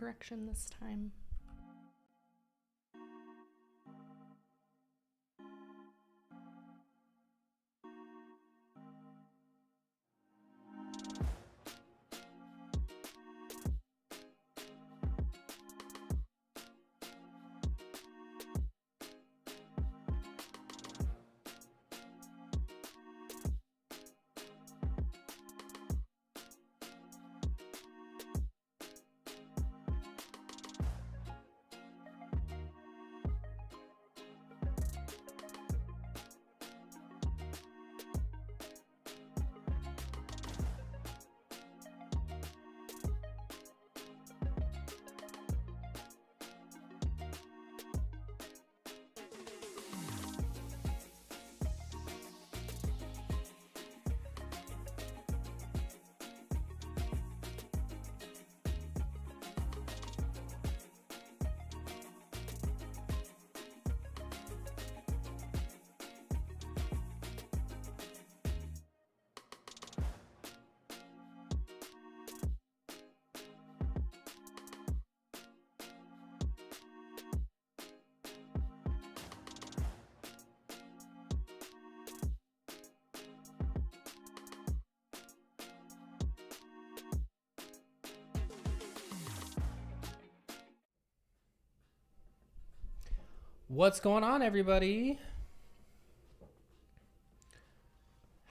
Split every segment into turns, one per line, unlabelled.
direction this time.
What's going on, everybody?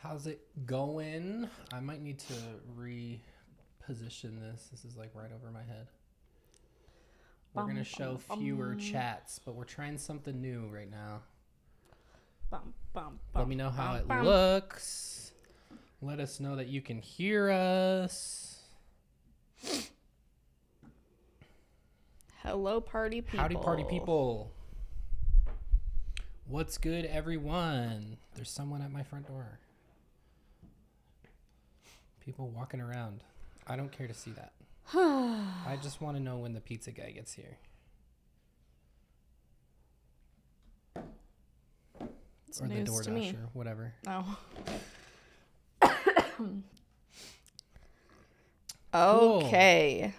How's it going? I might need to reposition this. This is like right over my head. We're going to show fewer chats, but we're trying something new right now. Let me know how it looks. Let us know that you can hear us.
Hello, party people.
Howdy, party people. What's good, everyone? There's someone at my front door. People walking around. I don't care to see that. I just want to know when the pizza guy gets here.
It's
or the
news to me.
DoorDasher, whatever.
Oh.
Cool.
Okay.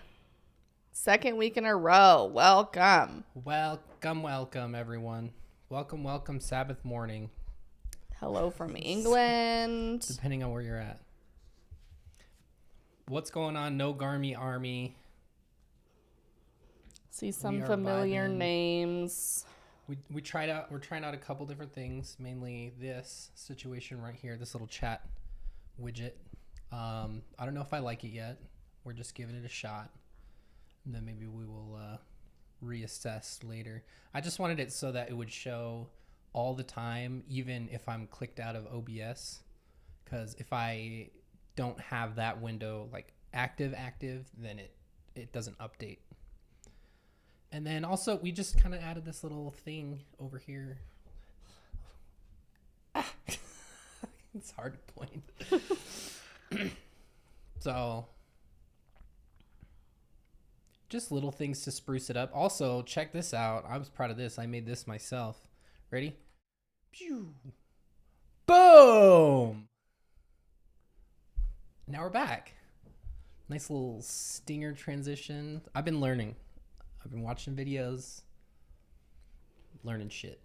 Second week in a row. Welcome.
Welcome, everyone. Welcome, Sabbath morning.
Hello from England.
Depending on where you're at. What's going on, No Garmy Army?
See some familiar names.
We're trying out a couple different things, mainly this situation right here, this little chat widget. I don't know if I like it yet. We're just giving it a shot. And then maybe we will reassess later. I just wanted it so that it would show all the time, even if I'm clicked out of OBS, because if I don't have that window like active, then it doesn't update. And then also we just kind of added this little thing over here. It's hard to point. So just little things to spruce it up. Also, check this out. I was proud of this. I made this myself. Ready? Pew. Boom! Now we're back. Nice little stinger transition. I've been learning. I've been watching videos. Learning shit.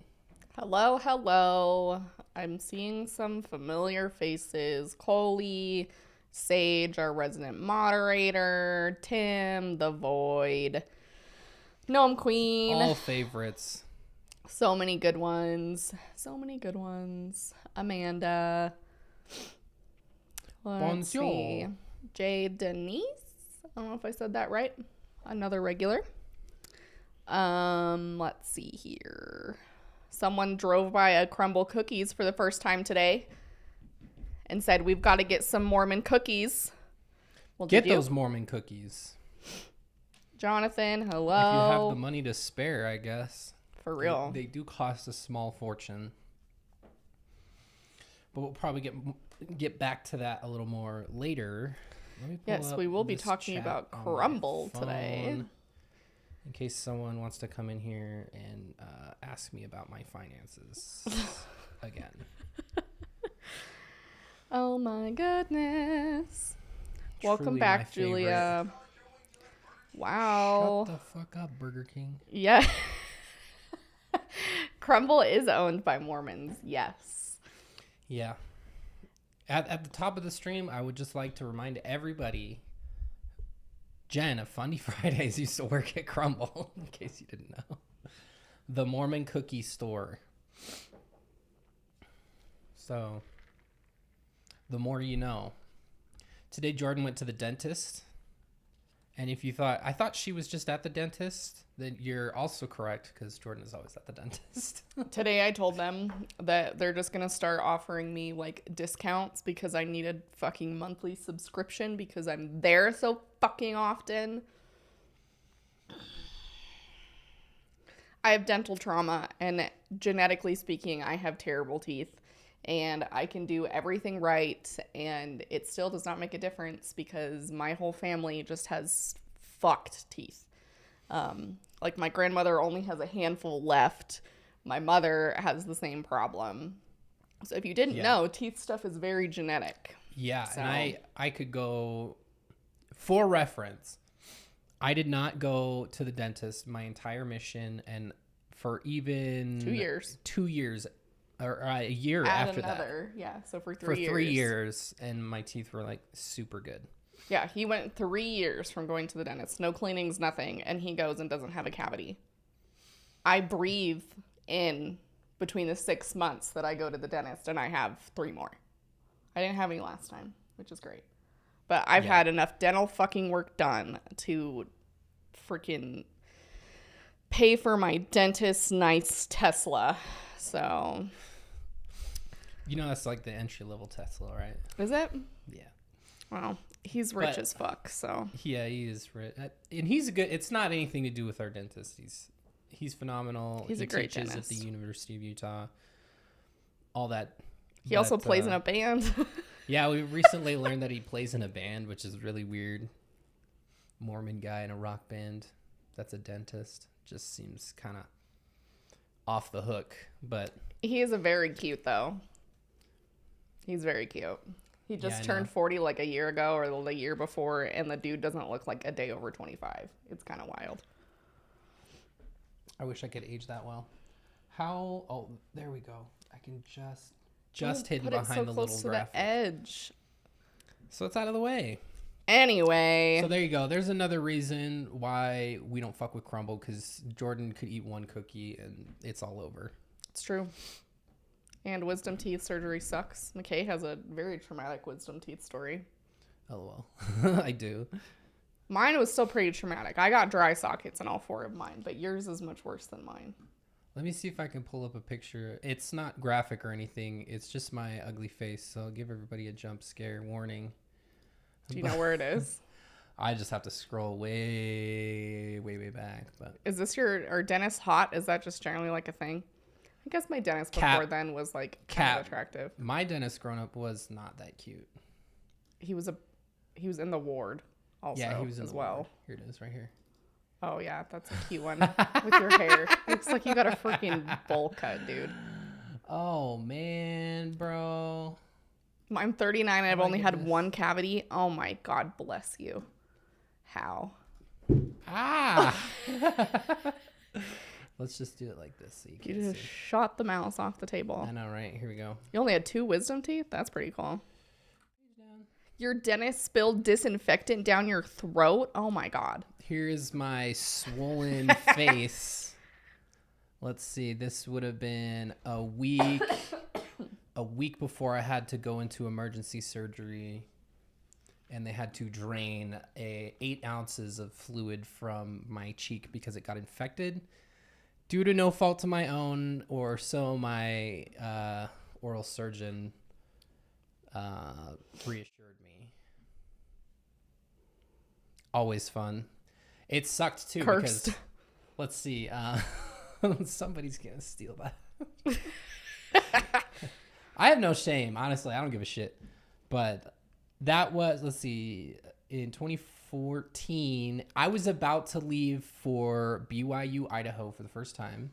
Hello. I'm seeing some familiar faces. Coley, Sage, our resident moderator, Tim, The Void, Gnome Queen.
All favorites.
So many good ones. Amanda. Let's see. Jay Denise. I don't know if I said that right. Another regular. Let's see here. Someone drove by a Crumble cookies for the first time today and said, we've got to get some Mormon cookies. Well,
get those Mormon cookies.
Jonathan, hello.
If you have the money to spare, I guess.
For real.
They do cost a small fortune. But we'll probably get back to that a little more later.
Yes, we will be talking about Crumble today.
In case someone wants to come in here and ask me about my finances again.
Oh my goodness.
Truly
Welcome back, Julia. Wow.
Shut the fuck up, Burger King.
Yeah. Crumble is owned by Mormons. Yes.
Yeah. At the top of the stream, I would just like to remind everybody, Jen of Fundy Fridays used to work at Crumble, in case you didn't know. The Mormon cookie store. So, the more you know. Today, Jordan went to the dentist. And if you thought, I thought she was just at the dentist, then you're also correct, because Jordan is always at the dentist.
Today I told them that they're just going to start offering me like discounts because I need a fucking monthly subscription because I'm there so fucking often. I have dental trauma, and genetically speaking, I have terrible teeth. And I can do everything right, and it still does not make a difference because my whole family just has fucked teeth. Like, my grandmother only has a handful left. My mother has the same problem. So if you didn't know, teeth stuff is very genetic.
Yeah,
so.
And I could go, for reference, I did not go to the dentist my entire mission, and for even
2 years.
2 years. Or a year
Add
after
another,
that.
Yeah, so for 3 years.
For 3 years, and my teeth were, like, super good.
Yeah, he went 3 years from going to the dentist. No cleanings, nothing. And he goes and doesn't have a cavity. I breathe in between the 6 months that I go to the dentist, and I have 3 more. I didn't have any last time, which is great. But I've had enough dental fucking work done to freaking pay for my dentist's nice Tesla. So,
you know, that's like the entry-level Tesla, right?
Is it?
Yeah.
Wow. He's rich as fuck, so.
Yeah, he is rich. And he's a good, it's not anything to do with our dentist. He's phenomenal.
He's a great
teaches
dentist.
at the University of Utah. All that.
He also plays in a band.
Yeah, we recently learned that he plays in a band, which is really weird. Mormon guy in a rock band that's a dentist. Just seems kind of off the hook, but
he is a very cute though. He's very cute. He just turned 40 like a year ago or the year before, and the dude doesn't look like a day over 25. It's kind of wild.
I wish I could age that well. How? Oh, there we go. I can just hidden behind the little graphic.
The edge.
So it's out of the way.
Anyway.
So there you go. There's another reason why we don't fuck with Crumble, because Jordan could eat one cookie and it's all over.
It's true. And wisdom teeth surgery sucks. McKay has a very traumatic wisdom teeth story.
LOL. I do.
Mine was still pretty traumatic. I got dry sockets in all 4 of mine, but yours is much worse than mine.
Let me see if I can pull up a picture. It's not graphic or anything. It's just my ugly face. So I'll give everybody a jump scare warning.
Do you know where it is?
I just have to scroll way back. But
is this our dentist hot? Is that just generally like a thing? I guess my dentist before then was like kind of attractive.
My dentist growing up was not that cute.
He was in the ward also.
Yeah, he was in
as
the
well.
Ward. Here it is right here.
Oh yeah, that's a cute one with your hair. Looks like you got a freaking bowl cut, dude.
Oh man, bro.
I'm 39 and I've only had one cavity. Oh my God, bless you. How?
Ah. Let's just do it like this so you can
just
see.
Shot the mouse off the table.
I know, right? Here we go.
You only had 2 wisdom teeth? That's pretty cool. Your dentist spilled disinfectant down your throat? Oh my God.
Here's my swollen face. Let's see. This would have been a week before I had to go into emergency surgery, and they had to drain 8 ounces of fluid from my cheek because it got infected due to no fault of my own, or so my oral surgeon reassured me. Always fun. It sucked too.
Cursed.
Because let's see. Somebody's gonna steal that. I have no shame, honestly. I don't give a shit. But that was, let's see, in 2014, I was about to leave for BYU, Idaho for the first time.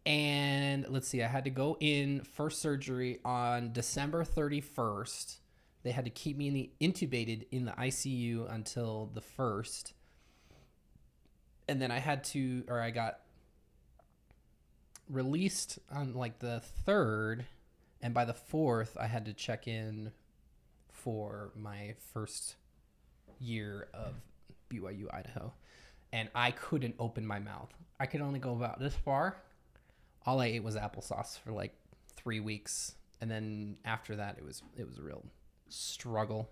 And let's see, I had to go in for surgery on December 31st They had to keep me intubated in the ICU until the 1st. And then I got released on like the 3rd. And by the 4th, I had to check in for my first year of BYU Idaho. And I couldn't open my mouth. I could only go about this far. All I ate was applesauce for like 3 weeks. And then after that, it was a real struggle.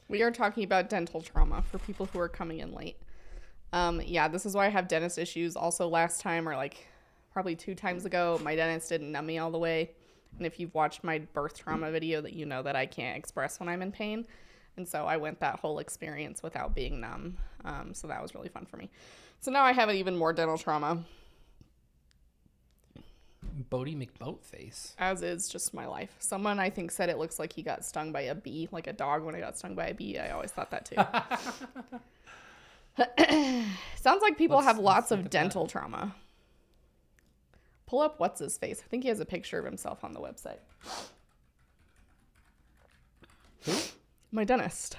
We are talking about dental trauma for people who are coming in late. Yeah, this is why I have dentist issues. Also, last time, or like probably 2 times ago, my dentist didn't numb me all the way. And if you've watched my birth trauma video, that you know that I can't express when I'm in pain. And so I went that whole experience without being numb. So that was really fun for me. So now I have even more dental trauma.
Bodie McBoatface.
As is just my life. Someone, I think, said it looks like he got stung by a bee, like a dog when it got stung by a bee. I always thought that too. Sounds like people have lots of dental trauma. Pull up what's his face. I think he has a picture of himself on the website.
Who?
My dentist.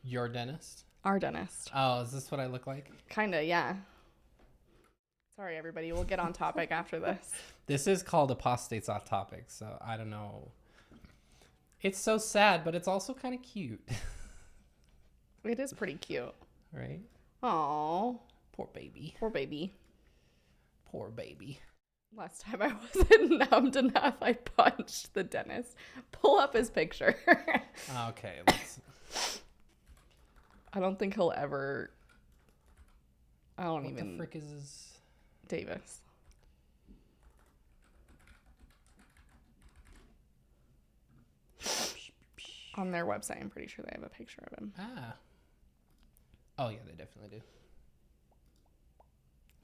Your dentist?
Our dentist.
Oh, is this what I look like?
Kinda, yeah. Sorry, everybody. We'll get on topic after this.
This is called Apostates Off Topic, so I don't know. It's so sad, but it's also kind of cute.
It is pretty cute.
Right?
Aww.
Poor baby.
Poor baby.
Poor baby.
Last time I wasn't numbed enough, I punched the dentist. Pull up his picture.
Okay, let's...
I don't think he'll ever...
What the frick is his...
Davis. On their website, I'm pretty sure they have a picture of him.
Ah. Oh, yeah, they definitely do.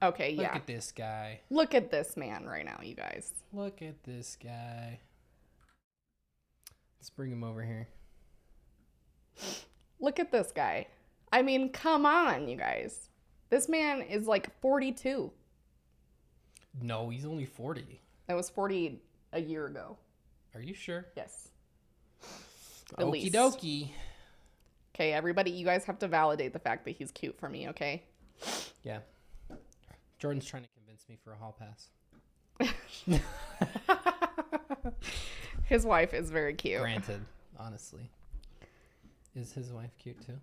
Okay, yeah.
Look at this guy.
Look at this man right now, you guys.
Look at this guy. Let's bring him over here.
Look at this guy. I mean, come on, you guys. This man is like 42.
No, he's only 40.
That was 40 a year ago.
Are you sure?
Yes.
Okie dokie.
Okay, everybody, you guys have to validate the fact that he's cute for me, okay?
Yeah. Jordan's trying to convince me for a hall pass.
His wife is very cute.
Granted, honestly. Is his wife cute too?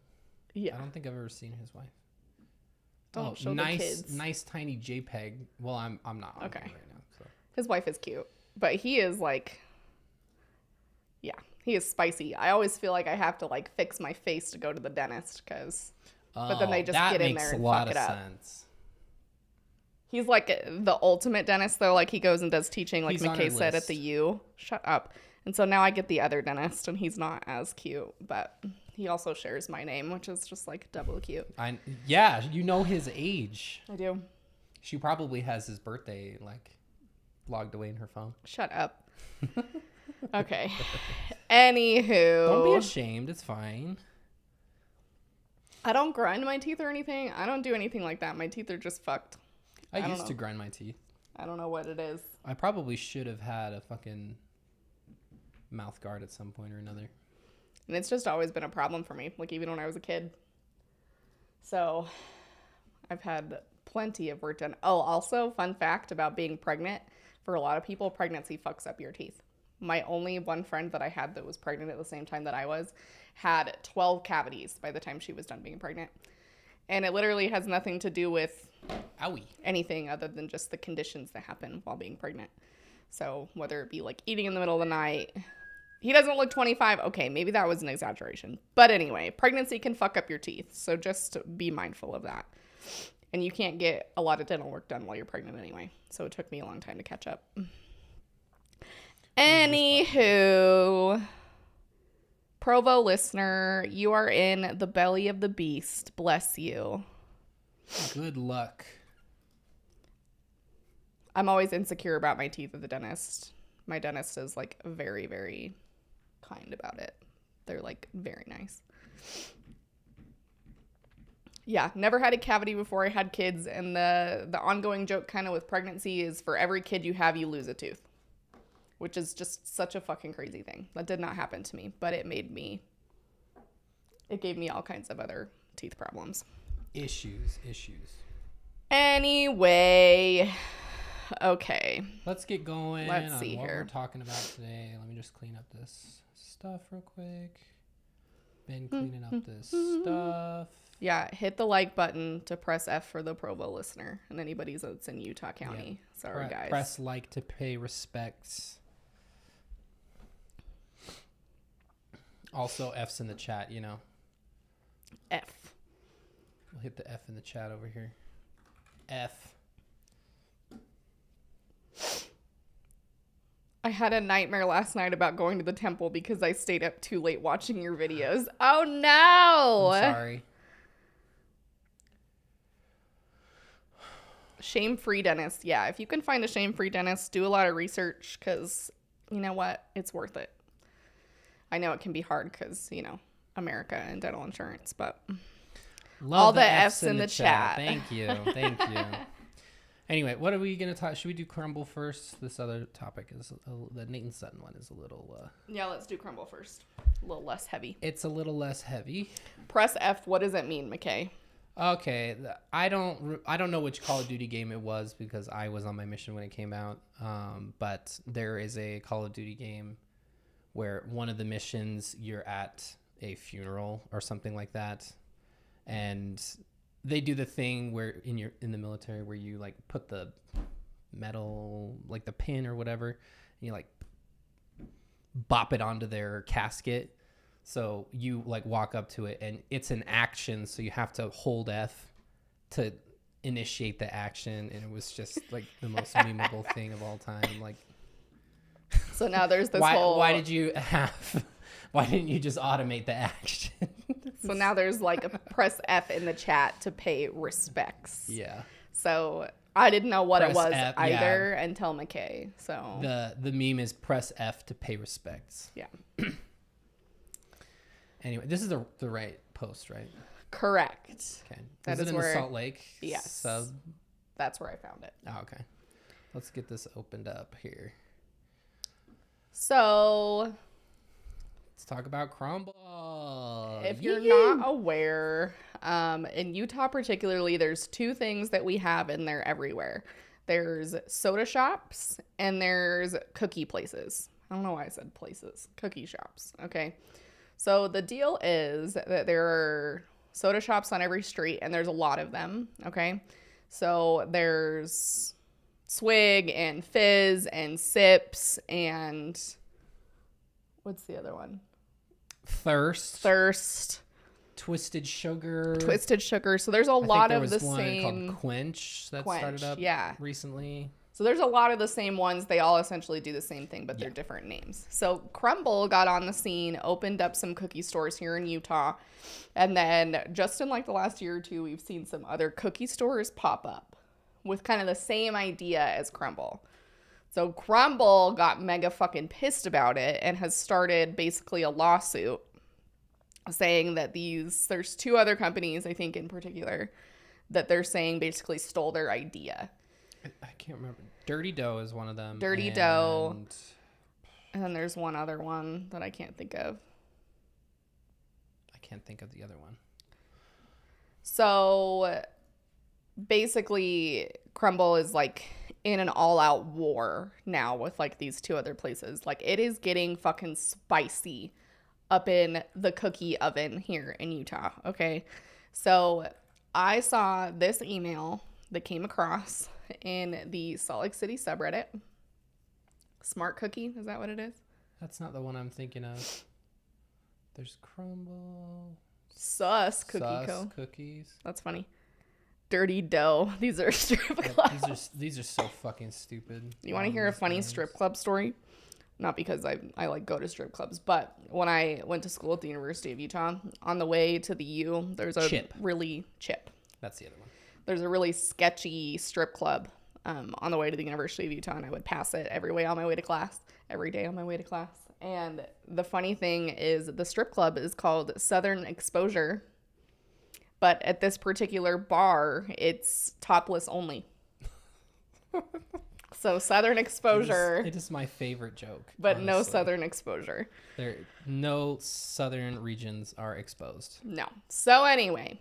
Yeah.
I don't think I've ever seen his wife.
Don't show
nice,
the kids.
Nice tiny JPEG. Well, I'm not on
okay
right now. So.
His wife is cute, but he is like, yeah, he is spicy. I always feel like I have to like fix my face to go to the dentist but then they just get in there and fuck it up. Sense. He's like the ultimate dentist though. Like he goes and does teaching, like McKay said at the U. Shut up. And so now I get the other dentist, and he's not as cute, but he also shares my name, which is just like double cute.
Yeah, you know his age.
I do.
She probably has his birthday like logged away in her phone.
Shut up. Okay. Anywho.
Don't be ashamed. It's fine.
I don't grind my teeth or anything. I don't do anything like that. My teeth are just fucked.
I used to grind my teeth.
I don't know what it is.
I probably should have had a fucking mouth guard at some point or another.
And it's just always been a problem for me, like even when I was a kid. So I've had plenty of work done. Oh, also, fun fact about being pregnant. For a lot of people, pregnancy fucks up your teeth. My only one friend that I had that was pregnant at the same time that I was had 12 cavities by the time she was done being pregnant. And it literally has nothing to do with anything other than just the conditions that happen while being pregnant. So whether it be like eating in the middle of the night, he doesn't look 25. Okay, maybe that was an exaggeration. But anyway, pregnancy can fuck up your teeth. So just be mindful of that. And you can't get a lot of dental work done while you're pregnant anyway. So it took me a long time to catch up. Anywho, Provo listener, you are in the belly of the beast. Bless you.
Good luck.
I'm always insecure about my teeth at the dentist. My dentist is like very, very kind about it. They're like very nice. Yeah, never had a cavity before I had kids, and the ongoing joke kind of with pregnancy is for every kid you have, you lose a tooth. which is just such a fucking crazy thing. That did not happen to me, but it gave me all kinds of other teeth problems.
Issues.
Anyway, okay.
Let's get going.
Let's see
what
here.
we're talking about today. Let me just clean up this stuff real quick. Been cleaning up this stuff.
Yeah, hit the like button to press F for the Provo listener and anybody that's in Utah County. Yeah. Sorry, guys.
Press like to pay respects. Also, F's in the chat, you know.
F.
We'll hit the F in the chat over here. F.
I had a nightmare last night about going to the temple because I stayed up too late watching your videos. Oh, no.
I'm sorry.
Shame-free dentist. Yeah, if you can find a shame-free dentist, do a lot of research because, you know what? It's worth it. I know it can be hard because, you know, America and dental insurance, but all the F's in the chat.
Thank you. Anyway, what are we going to talk? Should we do Crumble first? This other topic is the Nathan Sutton one is a little...
Yeah, let's do Crumble first. A little less heavy.
It's a little less heavy.
Press F. What does it mean, McKay?
Okay, I don't know which Call of Duty game it was because I was on my mission when it came out. But there is a Call of Duty game where one of the missions you're at a funeral or something like that, and they do the thing where in the military where you like put the metal, like the pin or whatever, and you like bop it onto their casket. So you like walk up to it and it's an action. So you have to hold F to initiate the action. And it was just like the most memeable thing of all time. Like,
so now there's this
why didn't you just automate the action?
So now there's like a press F in the chat to pay respects.
Yeah.
So I didn't know what it was
F,
either until McKay. So
the meme is press F to pay respects.
Yeah.
Anyway, this is the right post, right?
Correct.
Okay.
That
is it in
where,
the Salt Lake
yes,
sub?
That's where I found it.
Oh, okay. Let's get this opened up here.
So
let's talk about Crumble.
If you're not aware, in Utah particularly, there's two things that we have and they're everywhere. There's soda shops and there's cookie places. I don't know why I said places. Cookie shops. Okay. So the deal is that there are soda shops on every street and there's a lot of them. Okay. So there's Swig and Fizz and Sips and what's the other one? Thirst.
Twisted Sugar.
So there's a lot of the same.
There was one called Quench that started up recently.
So there's a lot of the same ones. They all essentially do the same thing, but they're different names. So Crumble got on the scene, opened up some cookie stores here in Utah. And then just in like the last year or two, we've seen some other cookie stores pop up with kind of the same idea as Crumble. So Crumble got mega fucking pissed about it and has started basically a lawsuit saying that there's two other companies, I think in particular, that they're saying basically stole their idea.
I can't remember. Dirty Dough is one of them.
Dirty Dough. And then there's one other one that I can't think of.
I can't think of the other one.
So basically Crumble is like in an all-out war now with like these two other places. Like it is getting fucking spicy up in the cookie oven here in Utah. Okay. So I saw this email that came across in the Salt Lake City subreddit. Smart Cookie, is that what it is?
That's not the one I'm thinking of. There's Crumble.
Sus cookies. That's funny. Dirty Dough. These are strip clubs.
These are so fucking stupid.
You want to hear a funny strip club story? Not because I like go to strip clubs, but when I went to school at the University of Utah, on the way to the U, there's a
Chip. That's the other one.
There's a really sketchy strip club on the way to the University of Utah, and I would pass it every day on my way to class. And the funny thing is the strip club is called Southern Exposure, but at this particular bar, it's topless only. So Southern exposure.
It is my favorite joke.
But
honestly.
no Southern exposure.
No Southern regions are exposed.
No. So anyway,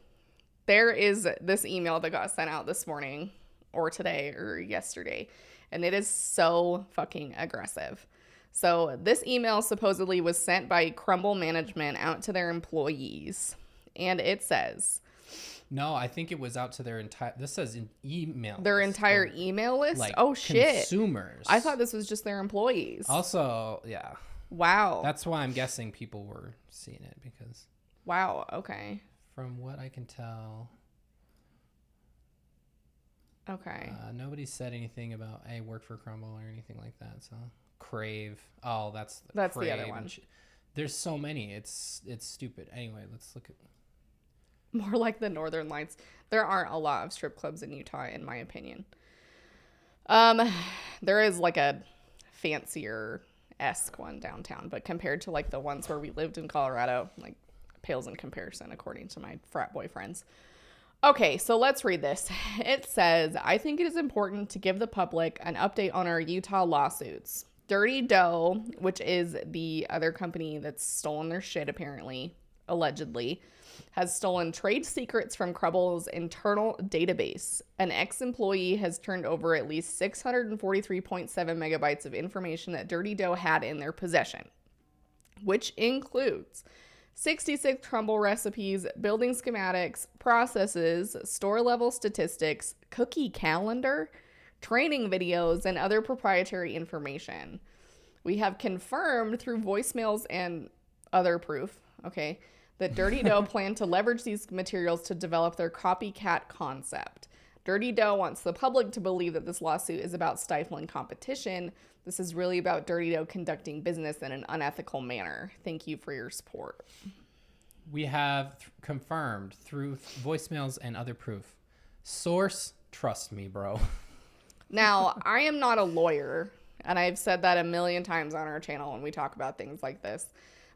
there is this email that got sent out this morning or today or yesterday, and it is so fucking aggressive. So this email supposedly was sent by Crumble management out to their employees, and it says...
No, I think it was out to their entire... This says an email.
Their entire email list?
Like,
oh, shit.
Consumers.
I thought this was just their employees.
Also, yeah.
Wow.
That's why I'm guessing people were seeing it because...
Wow, okay.
From what I can tell...
Okay.
Nobody said anything about, hey, work for Crumble or anything like that, so... Crave. Oh, that's
Crave
the
other one.
There's so many. It's stupid. Anyway, let's look at...
More like the Northern Lights. There aren't a lot of strip clubs in Utah, in my opinion. There is like a fancier-esque one downtown, but compared to like the ones where we lived in Colorado, like pales in comparison, according to my frat boyfriends. Okay, so let's read this. It says, I think it is important to give the public an update on our Utah lawsuits. Dirty Dough, which is the other company that's stolen their shit apparently, allegedly, has stolen trade secrets from Crumble's internal database. An ex-employee has turned over at least 643.7 megabytes of information that Dirty Dough had in their possession, which includes 66 Crumble recipes, building schematics, processes, store-level statistics, cookie calendar, training videos, and other proprietary information. We have confirmed through voicemails and other proof, okay, that Dirty Dough planned to leverage these materials to develop their copycat concept. Dirty Dough wants the public to believe that this lawsuit is about stifling competition. This is really about Dirty Dough conducting business in an unethical manner. Thank you for your support.
We have confirmed through voicemails and other proof. Source, trust me, bro.
Now, I am not a lawyer, and I've said that a million times on our channel when we talk about things like this.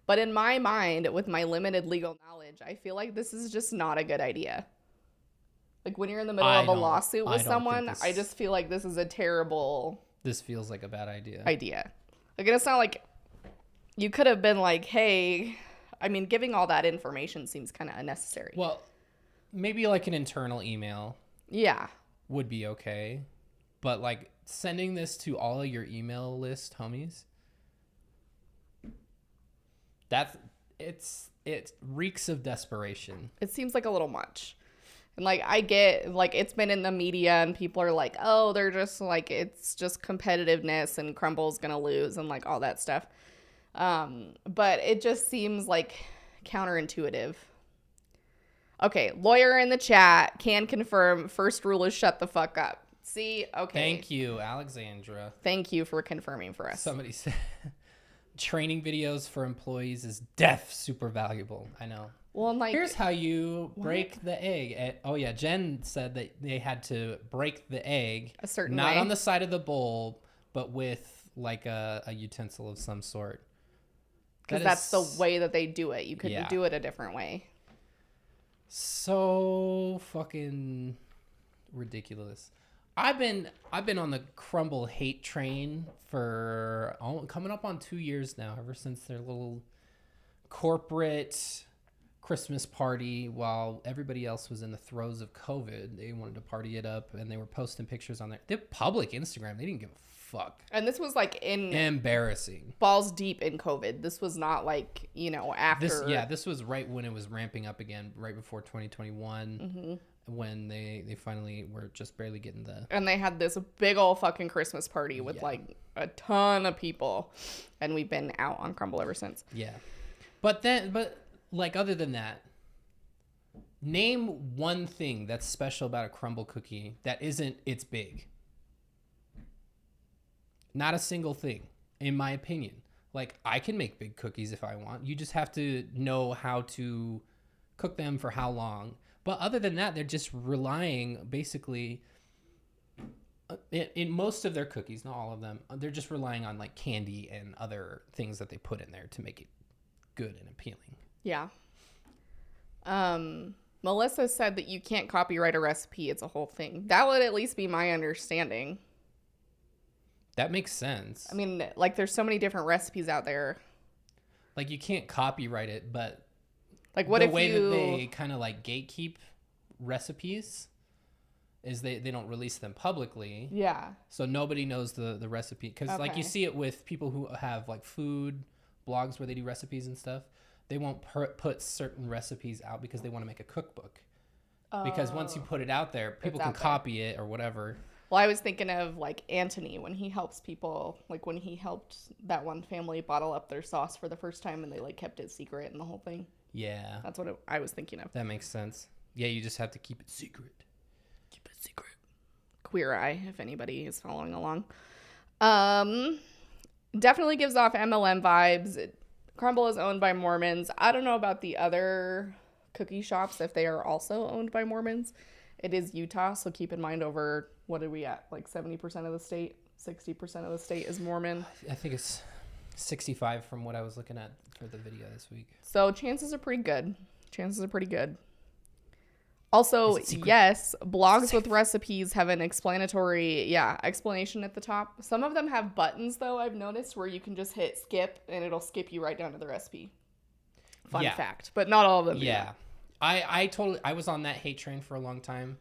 But in my mind, with my limited legal knowledge, I feel like this is just not a good idea. Like when you're in the middle of a lawsuit with someone, I just feel like this is a terrible...
This feels like a bad idea.
Like, it's not like you could have been like, hey, I mean, giving all that information seems kind of unnecessary.
Well, maybe like an internal email.
Yeah.
Would be okay. But like sending this to all of your email list homies... It reeks of desperation.
It seems like a little much. And like I get like it's been in the media and people are like, oh, they're just like it's just competitiveness and Crumble's gonna lose and like all that stuff. But it just seems like counterintuitive. Okay, lawyer in the chat can confirm first rule is shut the fuck up. See, okay.
Thank you, Alexandra.
Thank you for confirming for us.
Somebody said training videos for employees is super valuable. I know.
Well, like,
here's how you break the egg. Oh yeah, Jen said that they had to break the egg
a certain
not
way.
On the side of the bowl, but with like a utensil of some sort.
Because that's the way that they do it. You couldn't do it a different way.
So fucking ridiculous. I've been on the Crumble hate train for coming up on 2 years now, ever since their little corporate Christmas party while everybody else was in the throes of COVID. They wanted to party it up and they were posting pictures on their public Instagram. They didn't give a fuck.
And this was like
embarrassing.
Balls deep in COVID. This was not like, after.
This was right when it was ramping up again, right before 2021. Mm-hmm. When they finally were just barely getting the...
And they had this big old fucking Christmas party with like a ton of people. And we've been out on Crumble ever since.
Yeah. But like other than that, name one thing that's special about a Crumble cookie that isn't it's big. Not a single thing, in my opinion. Like, I can make big cookies if I want. You just have to know how to cook them for how long. But other than that, they're just relying, basically, in most of their cookies, not all of them, they're just relying on, like, candy and other things that they put in there to make it good and appealing.
Yeah. Melissa said that you can't copyright a recipe. It's a whole thing. That would at least be my understanding.
That makes sense.
I mean, like, there's so many different recipes out there.
Like, you can't copyright it, but
like, what
the
if
way
you...
that they kind of like gatekeep recipes is they don't release them publicly.
Yeah.
So nobody knows the recipe. Because, like, you see it with people who have, like, food blogs where they do recipes and stuff. They won't put certain recipes out because they want to make a cookbook. Because once you put it out there, people can copy it or whatever.
Well, I was thinking of, like, Anthony when he helps people. Like, when he helped that one family bottle up their sauce for the first time and they, like, kept it secret and the whole thing.
Yeah.
That's what I was thinking of.
That makes sense. Yeah, you just have to keep it secret.
Keep it secret. Queer Eye, if anybody is following along. Definitely gives off MLM vibes. Crumble is owned by Mormons. I don't know about the other cookie shops if they are also owned by Mormons. It is Utah, so keep in mind over, what are we at? Like 70% of the state? 60% of the state is Mormon.
I think it's 65 from what I was looking at for the video this week.
So chances are pretty good. Also, yes, blogs with recipes have an explanation at the top. Some of them have buttons, though, I've noticed, where you can just hit skip and it'll skip you right down to the recipe. Fun fact. But not all of them.
Yeah. I was on that hate train for a long time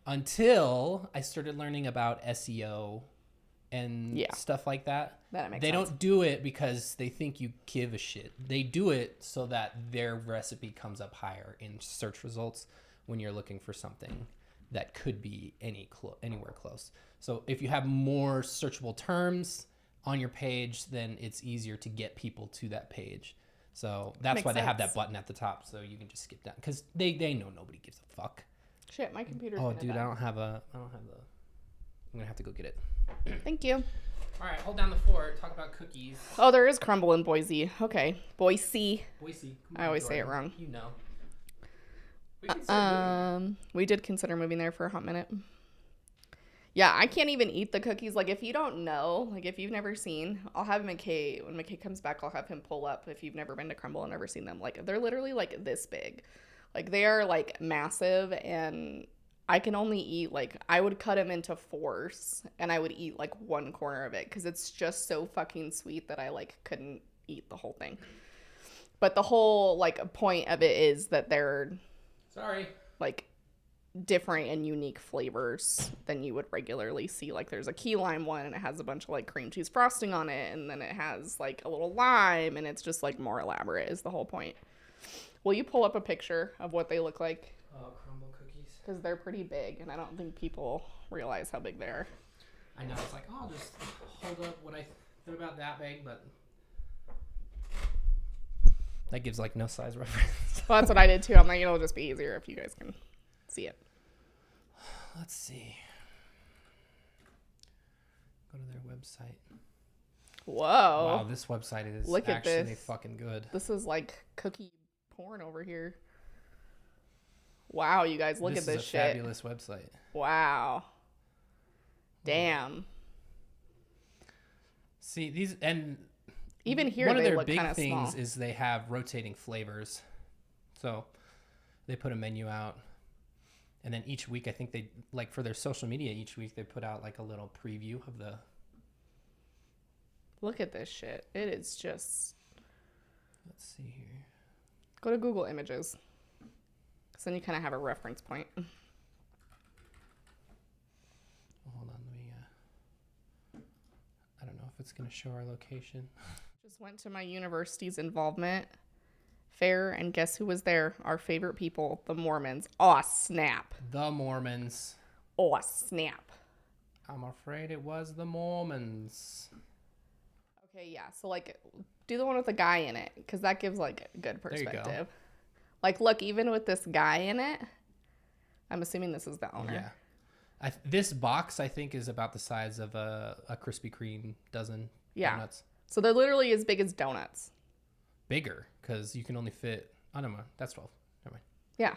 until I started learning about SEO and stuff like that. That makes sense. They don't do it because they think you give a shit. They do it so that their recipe comes up higher in search results when you're looking for something that could be anywhere close. So if you have more searchable terms on your page, then it's easier to get people to that page. So that's why they have that button at the top, so you can just skip down because they know nobody gives a fuck.
Shit, my computer's
I don't have the. I'm gonna have to go get it.
Thank you.
All right, hold down the fort. Talk about cookies.
Oh, there is Crumble in Boise. Okay, Boise.
Boise.
I always say it wrong.
You know.
We did consider moving there for a hot minute. Yeah, I can't even eat the cookies. Like, if you don't know, like, if you've never seen, I'll have McKay, when McKay comes back, I'll have him pull up if you've never been to Crumble and never seen them. Like, they're literally, like, this big. Like, they are, like, massive, and I can only eat, like, I would cut them into fours, and I would eat, like, one corner of it, because it's just so fucking sweet that I, like, couldn't eat the whole thing. But the whole, like, point of it is that they're... like, different and unique flavors than you would regularly see. Like, there's a key lime one, and it has a bunch of, like, cream cheese frosting on it, and then it has, like, a little lime, and it's just, like, more elaborate is the whole point. Will you pull up a picture of what they look like?
Crumble cookies.
Because they're pretty big, and I don't think people realize how big they are.
I know. It's like, I'll just hold up what they're about that big, but... That gives, like, no size reference.
Well, that's what I did, too. I'm like, it'll just be easier if you guys can see it.
Let's see. Go to their website.
Whoa.
Wow, this website is
Look at
actually
this.
Fucking good.
This is, like, cookie porn over here. Wow, you guys, look at this shit.
This is a fabulous website.
Wow. Damn.
See, these... and.
Even here,
one of
they
their
look
big
kind of
things
small.
is they have rotating flavors. So they put a menu out, and then each week, I think they, like, for their social media, each week they put out, like, a little preview of the...
Look at this shit. It is just...
Let's see here.
Go to Google Images. Because then you kind of have a reference point.
Hold on, let me... I don't know if it's going to show our location.
Just went to my university's involvement fair, and guess who was there? Our favorite people, the Mormons. Aw, snap.
The Mormons.
Aw, snap.
I'm afraid it was the Mormons.
Okay, yeah. So, like, do the one with the guy in it, because that gives, like, a good perspective.
There you go.
Like, look, even with this guy in it, I'm assuming this is the owner.
Yeah. This box, I think, is about the size of a Krispy Kreme dozen donuts.
So they're literally as big as donuts.
Bigger, because you can only fit... Oh, never mind. That's 12. Never mind.
Yeah.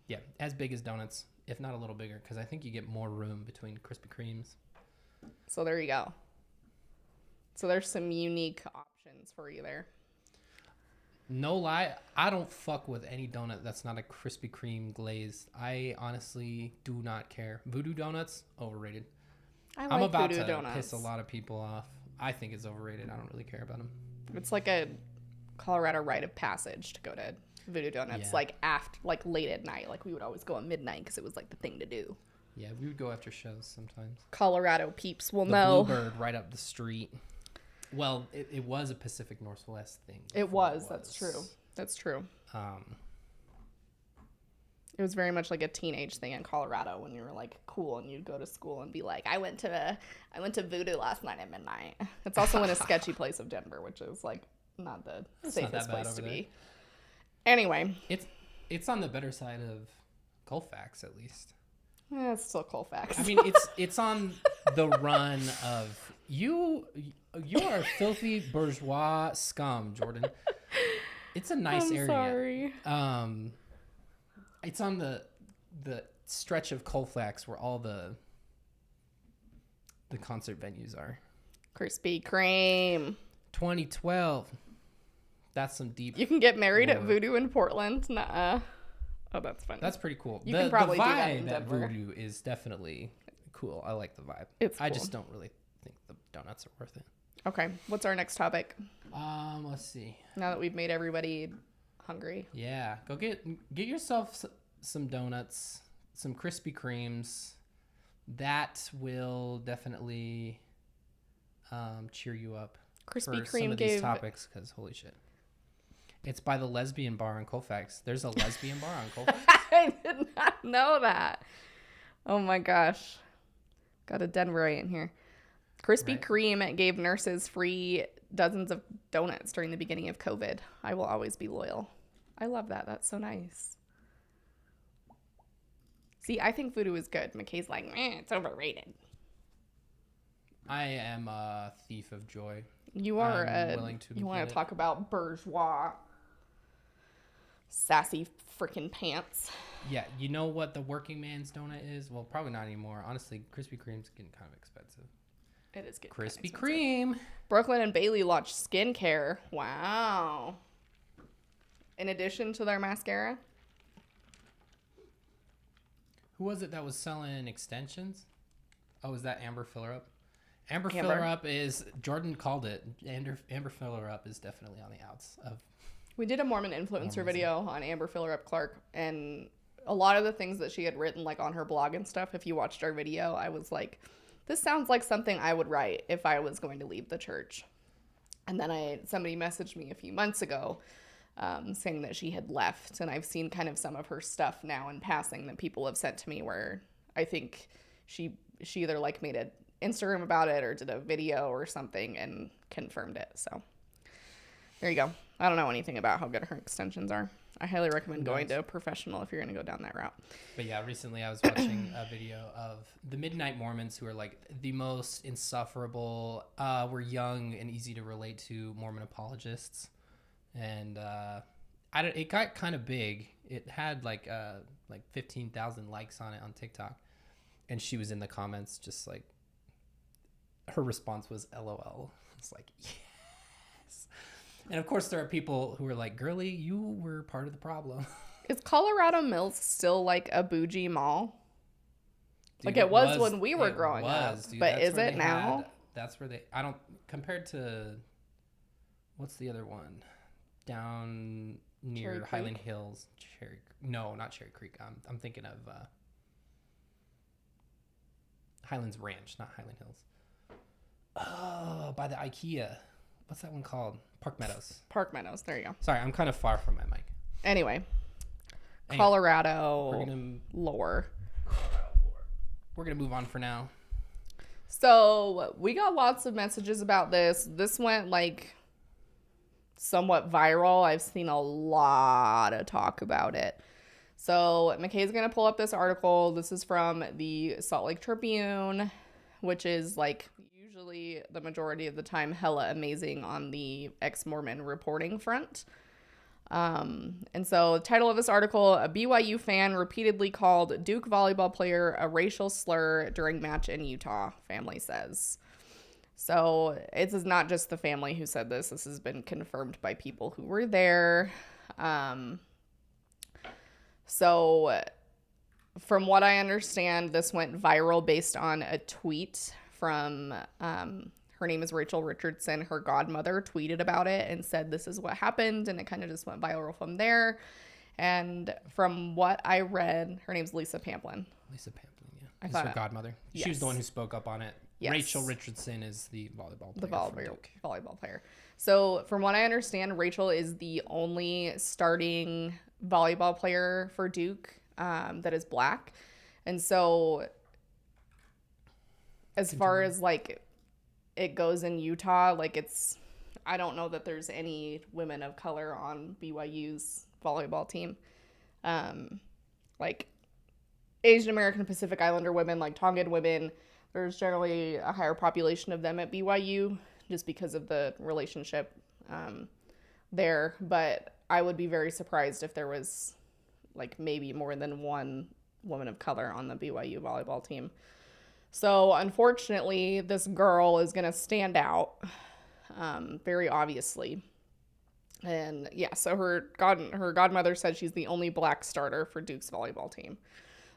Yeah, as big as donuts, if not a little bigger, because I think you get more room between Krispy Kremes.
So there you go. So there's some unique options for you there.
No lie, I don't fuck with any donut that's not a Krispy Kreme glazed. I honestly do not care. Voodoo donuts, overrated.
I like
I'm about
voodoo
to
donuts.
piss a lot of people off. I think it's overrated. I don't really care about them.
It's like a Colorado rite of passage to go to Voodoo Donuts,
Yeah.
like after, like late at night. Like we would always go at midnight because it was like the thing to do.
Yeah, we would go after shows sometimes.
Colorado peeps will
The
know.
Bluebird right up the street. Well, it was a Pacific Northwest thing.
It was. That's true. That's true. It was very much like a teenage thing in Colorado when you were like cool and you'd go to school and be like, I went to Voodoo last night at midnight. It's also in a sketchy place of Denver, which is like not the safest place to be. Anyway,
it's on the better side of Colfax at least.
It's still Colfax.
I mean, it's on the run of you are filthy bourgeois scum, Jordan. It's a nice area.
Sorry.
It's on the stretch of Colfax where all the concert venues are.
Krispy Kreme.
2012. That's some deep.
You can get married
lore.
at Voodoo in Portland. Nuh-uh. Oh, that's funny.
That's pretty cool.
You can probably
the
do
vibe
that in
at
Denver.
Voodoo is definitely cool. I like the vibe.
It's
I
cool.
just don't really think the donuts are worth it.
Okay, what's our next topic?
Let's see.
Now that we've made everybody hungry.
Yeah, go get yourself some donuts, some Krispy Kremes. That will definitely cheer you up
Krispy
for some
Kreme
of these
gave.
topics, because holy shit. It's by the lesbian bar in Colfax. There's a lesbian bar on Colfax.
I did not know that. Oh my gosh. Got a Denverite in here. Krispy Kreme gave nurses free dozens of donuts during the beginning of COVID. I will always be loyal. I love that. That's so nice. See, I think voodoo is good. McKay's like, it's overrated.
I am a thief of joy.
You are
I'm willing to
you want
admit
to
it.
talk about bourgeois sassy freaking pants.
Yeah, you know what the working man's donut is? Well, probably not anymore. Honestly, Krispy Kreme's getting kind of expensive.
It is good.
Krispy Kreme.
Brooklyn and Bailey launched skincare. Wow. In addition to their mascara.
Who was it that was selling extensions? Oh, is that Amber Fillerup? Amber Fillerup is, Jordan called it, Amber Fillerup is definitely on the outs of.
We did a Mormon influencer video on Amber Fillerup Clark, and a lot of the things that she had written, like on her blog and stuff, if you watched our video, I was like, this sounds like something I would write if I was going to leave the church. And then somebody messaged me a few months ago saying that she had left, and I've seen kind of some of her stuff now in passing that people have sent to me where I think she either like made an Instagram about it or did a video or something and confirmed it. So there you go. I don't know anything about how good her extensions are. I highly recommend going to a professional if you're going to go down that route.
But yeah, recently I was watching a video of the Midnight Mormons, who are like the most insufferable, were young and easy to relate to Mormon apologists. And it got kind of big. It had like 15,000 likes on it on TikTok. And she was in the comments just like, her response was LOL. It's like, yes. And of course there are people who are like, girly, you were part of the problem.
Is Colorado Mills still like a bougie mall?
Dude,
like it was when we were growing up.
Dude,
but
that's
is
where
it
they
now?
had- that's where they, I don't, compared to, what's the other one? Down near
Cherry Creek?
Highland Hills. No, not Cherry Creek. I'm thinking of Highlands Ranch, not Highland Hills. Oh, by the IKEA. What's that one called? Park Meadows.
Park Meadows. There you go.
Sorry, I'm kind of far from my mic.
Anyway, Colorado
We're
lore.
gonna move on for now.
So we got lots of messages about this. This went like somewhat viral. I've seen a lot of talk about it. So McKay's going to pull up this article. This is from the Salt Lake Tribune, which is like usually the majority of the time hella amazing on the ex-Mormon reporting front. And so the title of this article, a BYU fan repeatedly called Duke volleyball player a racial slur during match in Utah, family says. So it is not just the family who said this. This has been confirmed by people who were there. So from what I understand, this went viral based on a tweet from, her name is Rachel Richardson. Her godmother tweeted about it and said this is what happened, and it kind of just went viral from there. And from what I read, her name's Lisa Pamplin.
Lisa Pamplin, yeah. Is her godmother.
Yes.
She was the one who spoke up on it. Yes. Rachel Richardson is the volleyball player.
Volleyball player. So from what I understand, Rachel is the only starting volleyball player for Duke that is black. And so as far as like it goes in Utah, like I don't know that there's any women of color on BYU's volleyball team. Like Asian American Pacific Islander women, like Tongan women, there's generally a higher population of them at BYU just because of the relationship there. But I would be very surprised if there was like maybe more than one woman of color on the BYU volleyball team. So unfortunately, this girl is going to stand out very obviously. And yeah, so her godmother said she's the only black starter for Duke's volleyball team.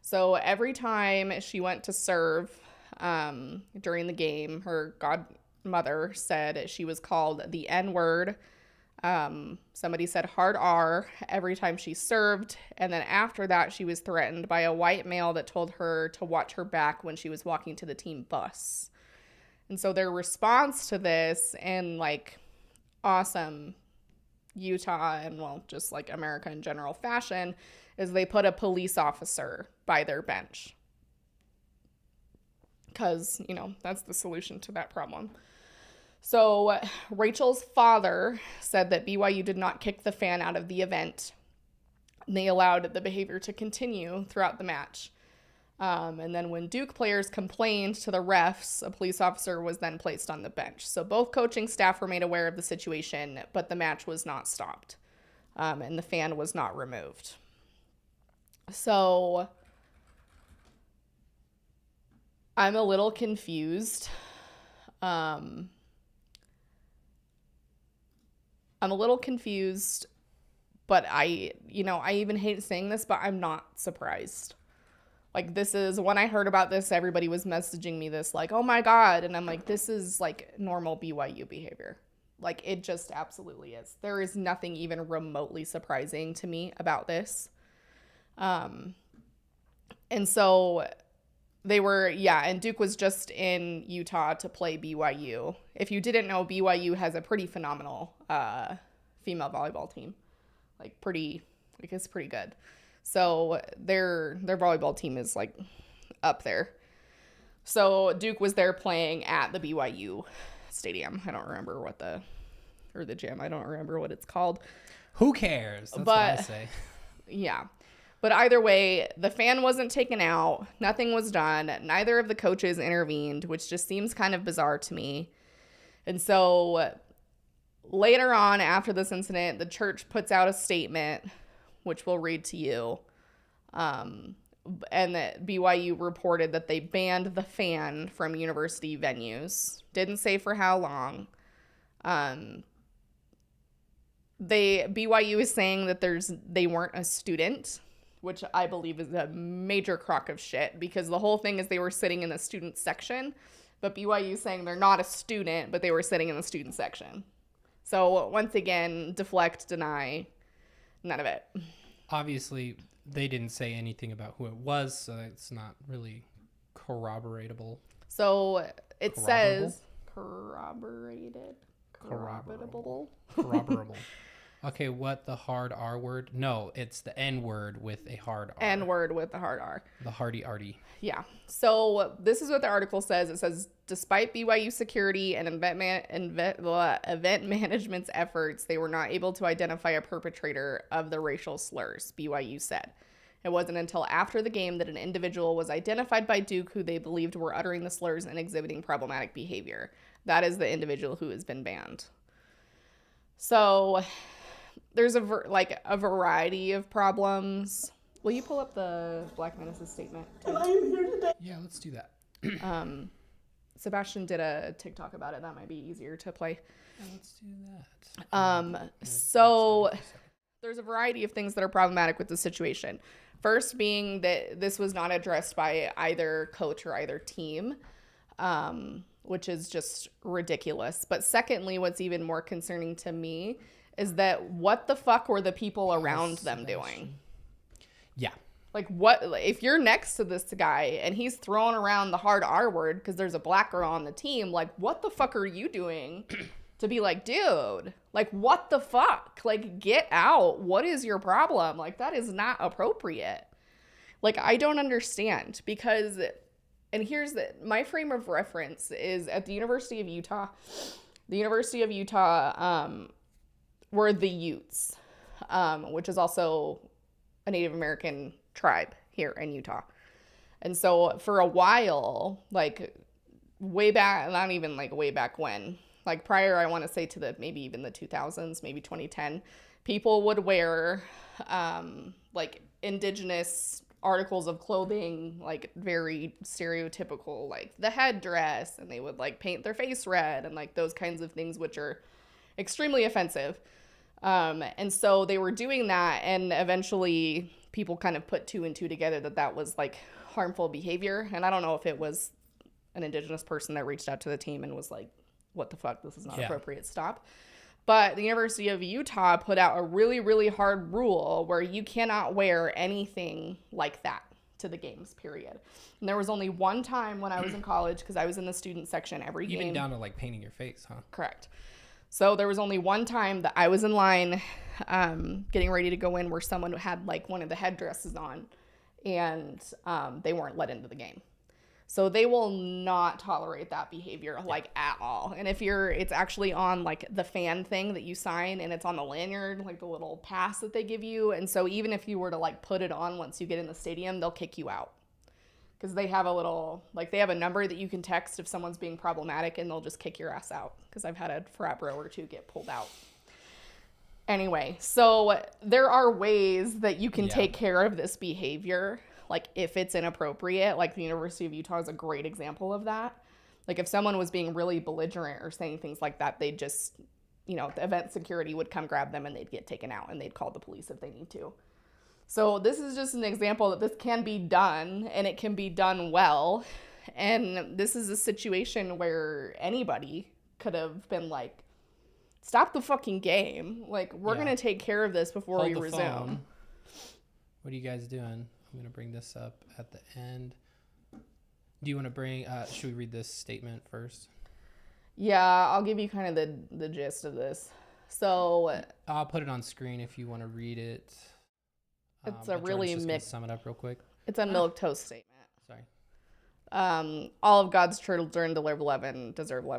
So every time she went to serve during the game, her godmother said she was called the N-word. Somebody said hard R every time she served. And then after that, she was threatened by a white male that told her to watch her back when she was walking to the team bus. And so their response to this and like awesome Utah and well, just like America in general fashion is they put a police officer by their bench. Because, you know, that's the solution to that problem. So Rachel's father said that BYU did not kick the fan out of the event. And they allowed the behavior to continue throughout the match. And then when Duke players complained to the refs, a police officer was then placed on the bench. So both coaching staff were made aware of the situation, but the match was not stopped. And the fan was not removed. So I'm a little confused. I'm a little confused, but I even hate saying this, but I'm not surprised. Like, this is, when I heard about this, everybody was messaging me this, like, oh my God. And I'm like, this is like normal BYU behavior. Like, it just absolutely is. There is nothing even remotely surprising to me about this. And so they were, and Duke was just in Utah to play BYU. If you didn't know, BYU has a pretty phenomenal female volleyball team. Like, it's pretty good. So their volleyball team is like up there. So Duke was there playing at the BYU stadium. I don't remember the gym. I don't remember what it's called.
Who cares? That's what I say.
Yeah. But either way, the fan wasn't taken out. Nothing was done. Neither of the coaches intervened, which just seems kind of bizarre to me. And so later on, after this incident, the church puts out a statement, which we'll read to you. And that BYU reported that they banned the fan from university venues. Didn't say for how long. BYU is saying that they weren't a student, which I believe is a major crock of shit, because the whole thing is they were sitting in the student section, but BYU is saying they're not a student, but they were sitting in the student section. So once again, deflect, deny, none of it.
Obviously, they didn't say anything about who it was, so it's not really corroboratable.
So it says corroborated. Corroborable.
Okay, what the hard R word? No, it's the N word with a hard R.
N word with a hard R.
The hardy arty.
Yeah. So this is what the article says. It says, despite BYU security and event management's efforts, they were not able to identify a perpetrator of the racial slurs, BYU said. It wasn't until after the game that an individual was identified by Duke who they believed were uttering the slurs and exhibiting problematic behavior. That is the individual who has been banned. So there's a variety of problems. Will you pull up the Black Menace's statement?
And I am here today.
Yeah, let's do that.
Sebastian did a TikTok about it. That might be easier to play.
Yeah, let's do that.
So there's a variety of things that are problematic with the situation. First being that this was not addressed by either coach or either team. which is just ridiculous. But secondly, what's even more concerning to me is that what the fuck were the people around them doing?
Yeah.
Like, what if you're next to this guy and he's throwing around the hard R word because there's a black girl on the team? Like, what the fuck are you doing to be like, dude, like, what the fuck? Like, get out. What is your problem? Like, that is not appropriate. Like, I don't understand because, and here's my frame of reference is at the University of Utah. The University of Utah were the Utes, which is also a Native American tribe here in Utah. And so for a while, like way back, not even like way back when, like prior, I want to say to maybe even the 2000s, maybe 2010, people would wear like indigenous articles of clothing, like very stereotypical, like the headdress, and they would like paint their face red and like those kinds of things, which are extremely offensive. And so they were doing that, and eventually people kind of put two and two together that was like harmful behavior. And I don't know if it was an indigenous person that reached out to the team and was like, what the fuck, this is not appropriate, stop. But the University of Utah put out a really, really hard rule where you cannot wear anything like that to the games, period. And there was only one time when I was in college, because I was in the student section every game.
Even down to like painting your face, huh?
Correct. So there was only one time that I was in line getting ready to go in where someone had like one of the headdresses on, and they weren't let into the game. So they will not tolerate that behavior like at all. And if it's actually on like the fan thing that you sign, and it's on the lanyard, like the little pass that they give you. And so even if you were to like put it on once you get in the stadium, they'll kick you out. Because they have they have a number that you can text if someone's being problematic, and they'll just kick your ass out. Because I've had a frat bro or two get pulled out. Anyway, so there are ways that you can take care of this behavior. Like if it's inappropriate, like the University of Utah is a great example of that. Like if someone was being really belligerent or saying things like that, they'd just, the event security would come grab them and they'd get taken out, and they'd call the police if they need to. So this is just an example that this can be done, and it can be done well. And this is a situation where anybody could have been like, stop the fucking game. Like, we're going to take care of this before we resume. Phone.
What are you guys doing? I'm going to bring this up at the end. Do you want to bring, should we read this statement first?
Yeah, I'll give you kind of the gist of this. So
I'll put it on screen if you want to read it.
It's a really mixed.
Sum it up real quick.
It's a milquetoast statement.
Sorry.
All of God's children deserve love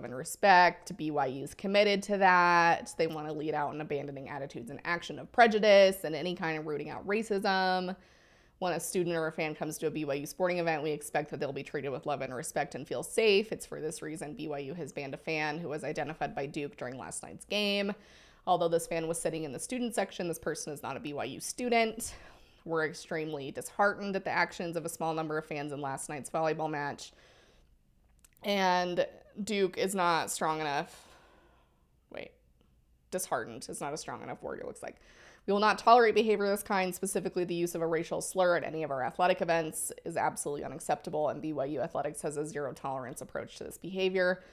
and respect. BYU's committed to that. They want to lead out in abandoning attitudes and action of prejudice and any kind of rooting out racism. When a student or a fan comes to a BYU sporting event, we expect that they'll be treated with love and respect and feel safe. It's for this reason BYU has banned a fan who was identified by Duke during last night's game. Although this fan was sitting in the student section, this person is not a BYU student. We're extremely disheartened at the actions of a small number of fans in last night's volleyball match. And Duke is not strong enough. Disheartened is not a strong enough word, it looks like. We will not tolerate behavior of this kind. Specifically, the use of a racial slur at any of our athletic events is absolutely unacceptable, and BYU Athletics has a zero-tolerance approach to this behavior.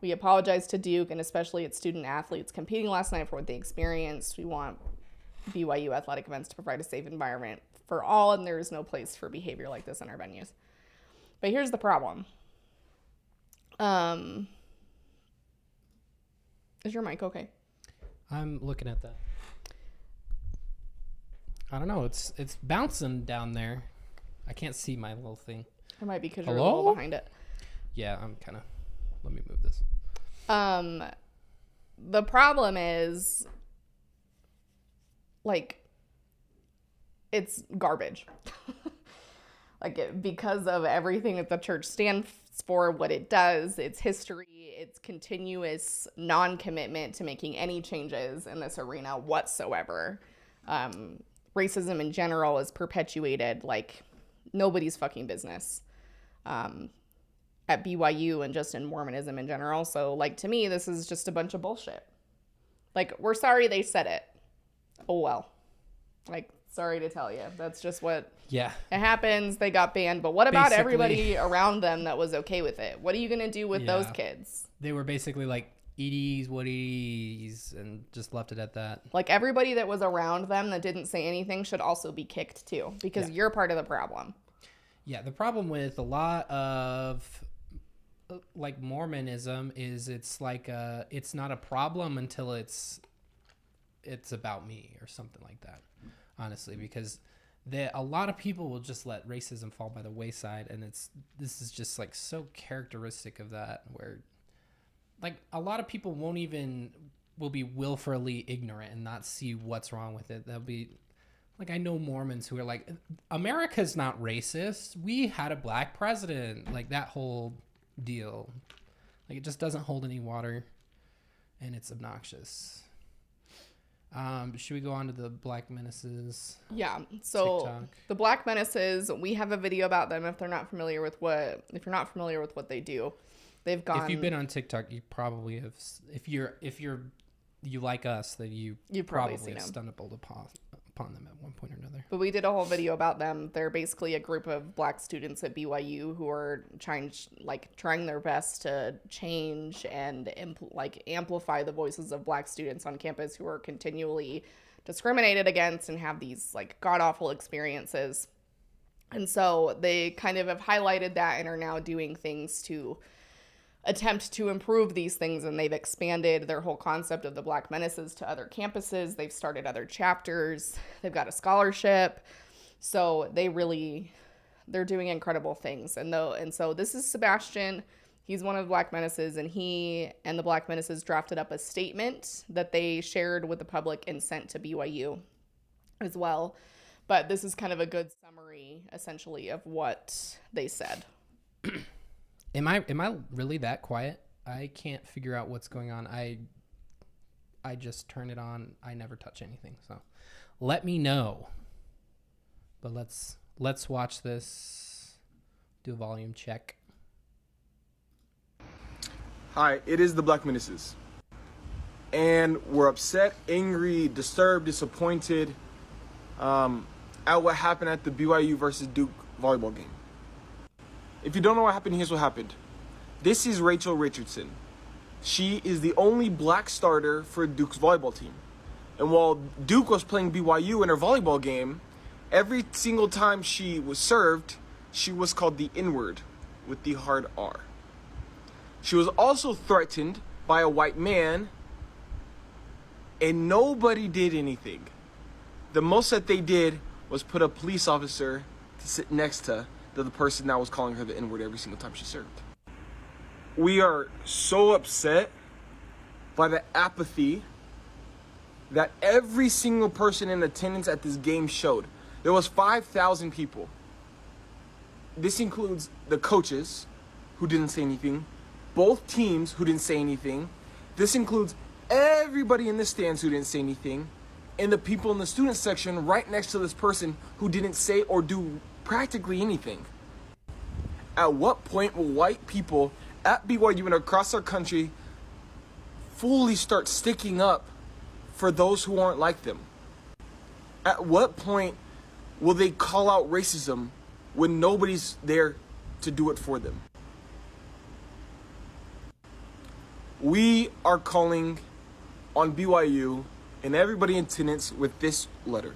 We apologize to Duke, and especially its student athletes competing last night, for what they experienced. We want BYU athletic events to provide a safe environment for all, and there is no place for behavior like this in our venues. But here's the problem. Is your mic okay?
I'm looking at that. I don't know. It's bouncing down there. I can't see my little thing.
It might be because you're a little behind it.
Yeah, I'm kind of... Let me move this.
The problem is, like, it's garbage. Because of everything that the church stands for, what it does, its history, its continuous non-commitment to making any changes in this arena whatsoever. Racism in general is perpetuated like nobody's fucking business at BYU and just in Mormonism in general. So, like, to me, this is just a bunch of bullshit. Like, we're sorry they said it. Oh, well. Like, Sorry to tell you. That's just what
Yeah.
it happens. They got banned. But what about
Basically-
everybody around them that was okay with it? What are you going to do with those
Yeah.
kids?
They were basically like, Edie's, what Edie's, and just left it at that.
Like, everybody that was around them that didn't say anything should also be kicked too, because you're part of the problem.
Yeah, the problem with a lot of like Mormonism is it's like it's not a problem until it's about me or something like that. Honestly, because a lot of people will just let racism fall by the wayside, and this is just like so characteristic of that, where like a lot of people will be willfully ignorant and not see what's wrong with it. They'll be like, I know Mormons who are like, America's not racist. We had a black president. Like that whole deal. Like it just doesn't hold any water, and it's obnoxious. Should we go on to the Black Menaces?
Yeah. So
TikTok.
the Black Menaces, we have a video about them. If you're not familiar with what they do, they've gone.
If you've been on TikTok, you probably have. If you like us, then you
probably
probably
seen
have
them.
stumbled upon them at one point or another.
But we did a whole video about them. They're basically a group of black students at BYU who are trying their best to change and amplify the voices of black students on campus who are continually discriminated against and have these like god-awful experiences. And so they kind of have highlighted that and are now doing things to attempt to improve these things, and they've expanded their whole concept of the Black Menaces to other campuses. They've started other chapters. They've got a scholarship. So they're doing incredible things. And so this is Sebastian. He's one of the Black Menaces, and he and the Black Menaces drafted up a statement that they shared with the public and sent to BYU as well. But this is kind of a good summary, essentially, of what they said.
Am I really that quiet? I can't figure out what's going on. I just turn it on. I never touch anything. So let me know. But let's watch this. Do a volume check.
Hi, it is the Black Menaces. And we're upset, angry, disturbed, disappointed at what happened at the BYU versus Duke volleyball game. If you don't know what happened, here's what happened. This is Rachel Richardson. She is the only black starter for Duke's volleyball team. And while Duke was playing BYU in her volleyball game, every single time she was served, she was called the N-word with the hard R. She was also threatened by a white man, and nobody did anything. The most that they did was put a police officer to sit next to the person that was calling her the N-word every single time she served. We are so upset by the apathy that every single person in attendance at this game showed. There was 5,000 people. This includes the coaches who didn't say anything, both teams who didn't say anything. This includes everybody in the stands who didn't say anything, and the people in the student section right next to this person who didn't say or do practically anything. At what point will white people at BYU and across our country fully start sticking up for those who aren't like them? At what point will they call out racism when nobody's there to do it for them? We are calling on BYU and everybody in attendance with this letter.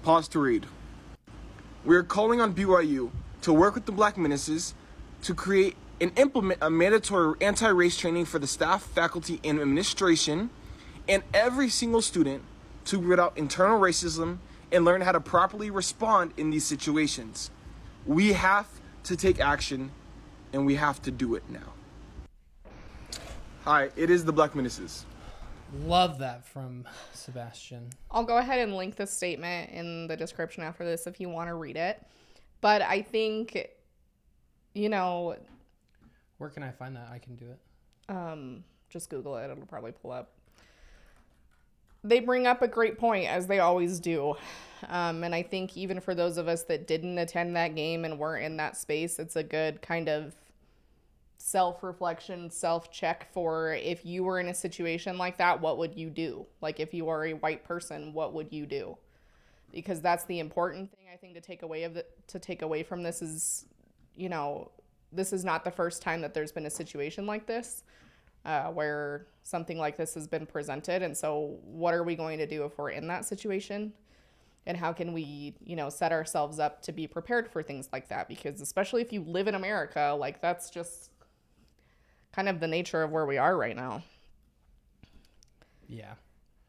Pause to read. We are calling on BYU to work with the Black Menaces to create and implement a mandatory anti-race training for the staff, faculty, and administration, and every single student to root out internal racism and learn how to properly respond in these situations. We have to take action, and we have to do it now. Hi, it is the Black Menaces.
Love that from Sebastian.
I'll go ahead and link this statement in the description after this if you want to read it. But I think,
Where can I find that? I can do it.
just Google it. It'll probably pull up. They bring up a great point, as they always do. And I think even for those of us that didn't attend that game and weren't in that space, it's a good kind of self-reflection, self-check for if you were in a situation like that, what would you do? Like if you are a white person, what would you do? because that's the important thing I think to take away from this is, you know, this is not the first time that there's been a situation like this where something like this has been presented. And so what are we going to do if we're in that situation? And how can we, you know, set ourselves up to be prepared for things like that? Because especially if you live in America, like that's just kind of the nature of where we are right now.
Yeah.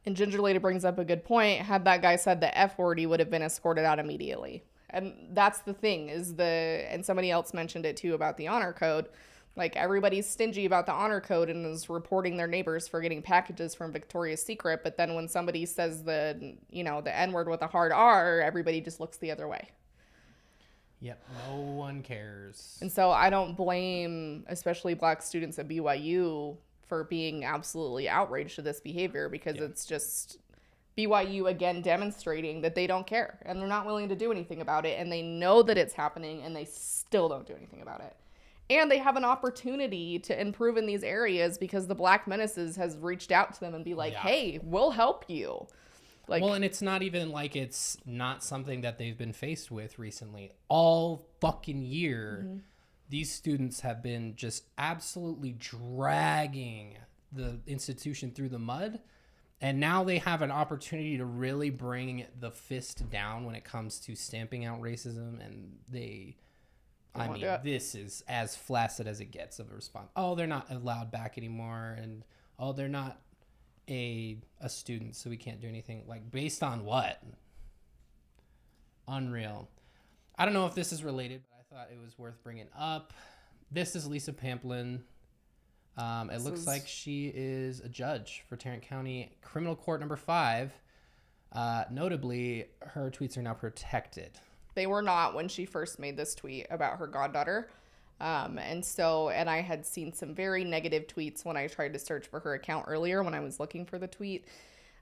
And Ginger Lady brings up a good point. Had that guy said the F word, he would have been escorted out immediately. And that's the thing and somebody else mentioned it too about the honor code. Like everybody's stingy about the honor code and is reporting their neighbors for getting packages from Victoria's Secret. But then when somebody says the N word with a hard R, everybody just looks the other way.
Yep. No one cares.
And so I don't blame, especially black students at BYU, for being absolutely outraged at this behavior, because it's just BYU again demonstrating that they don't care and they're not willing to do anything about it, and they know that it's happening and they still don't do anything about it. And they have an opportunity to improve in these areas because the Black Menaces has reached out to them and be like, hey, we'll help you. Like,
well, and it's not even like it's not something that they've been faced with recently. All fucking year, these students have been just absolutely dragging the institution through the mud. And now they have an opportunity to really bring the fist down when it comes to stamping out racism. And this is as flaccid as it gets of a response. Oh, they're not allowed back anymore. And, oh, they're not a student, so we can't do anything. Like, based on what? Unreal. I don't know if this is related, but I thought it was worth bringing up. This is Lisa Pamplin. It looks like she is a judge for Tarrant County Criminal Court number 5. Notably, her tweets are now protected.
They were not when she first made this tweet about her goddaughter. And I had seen some very negative tweets when I tried to search for her account earlier when I was looking for the tweet.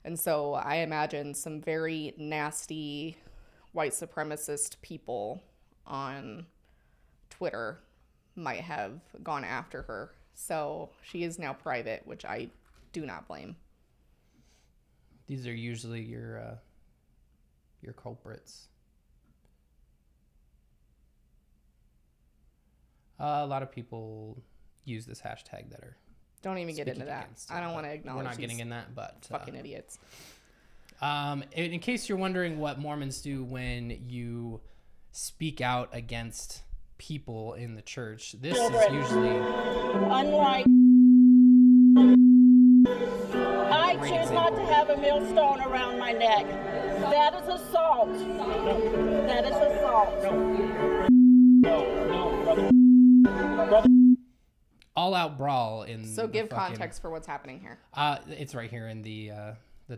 And so I imagine some very nasty white supremacist people on Twitter might have gone after her. So she is now private, which I do not blame.
These are usually your culprits. A lot of people use this hashtag that are
don't even get into that. I don't want to acknowledge.
We're not getting in that, but
fucking idiots.
In case you're wondering what Mormons do when you speak out against people in the church, this is usually
unlike. I choose not to have a millstone around my neck. That is assault. No. That is assault.
No, brother. All out brawl in.
So give context for what's happening here.
It's right here in the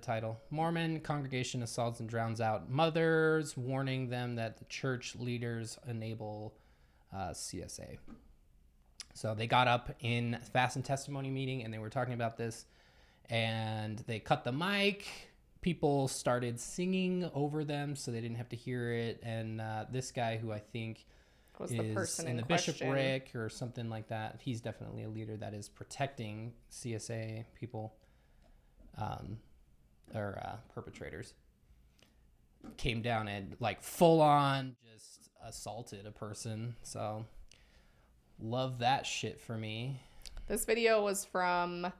title. Mormon congregation assaults and drowns out mothers, warning them that the church leaders enable CSA. So they got up in fast and testimony meeting and they were talking about this, and they cut the mic. People started singing over them so they didn't have to hear it. And this guy, who I think
was the person
in the
question.
bishopric or something like that, he's definitely a leader that is protecting CSA people or perpetrators, came down and like full on just assaulted a person. So love that shit for me.
This video was from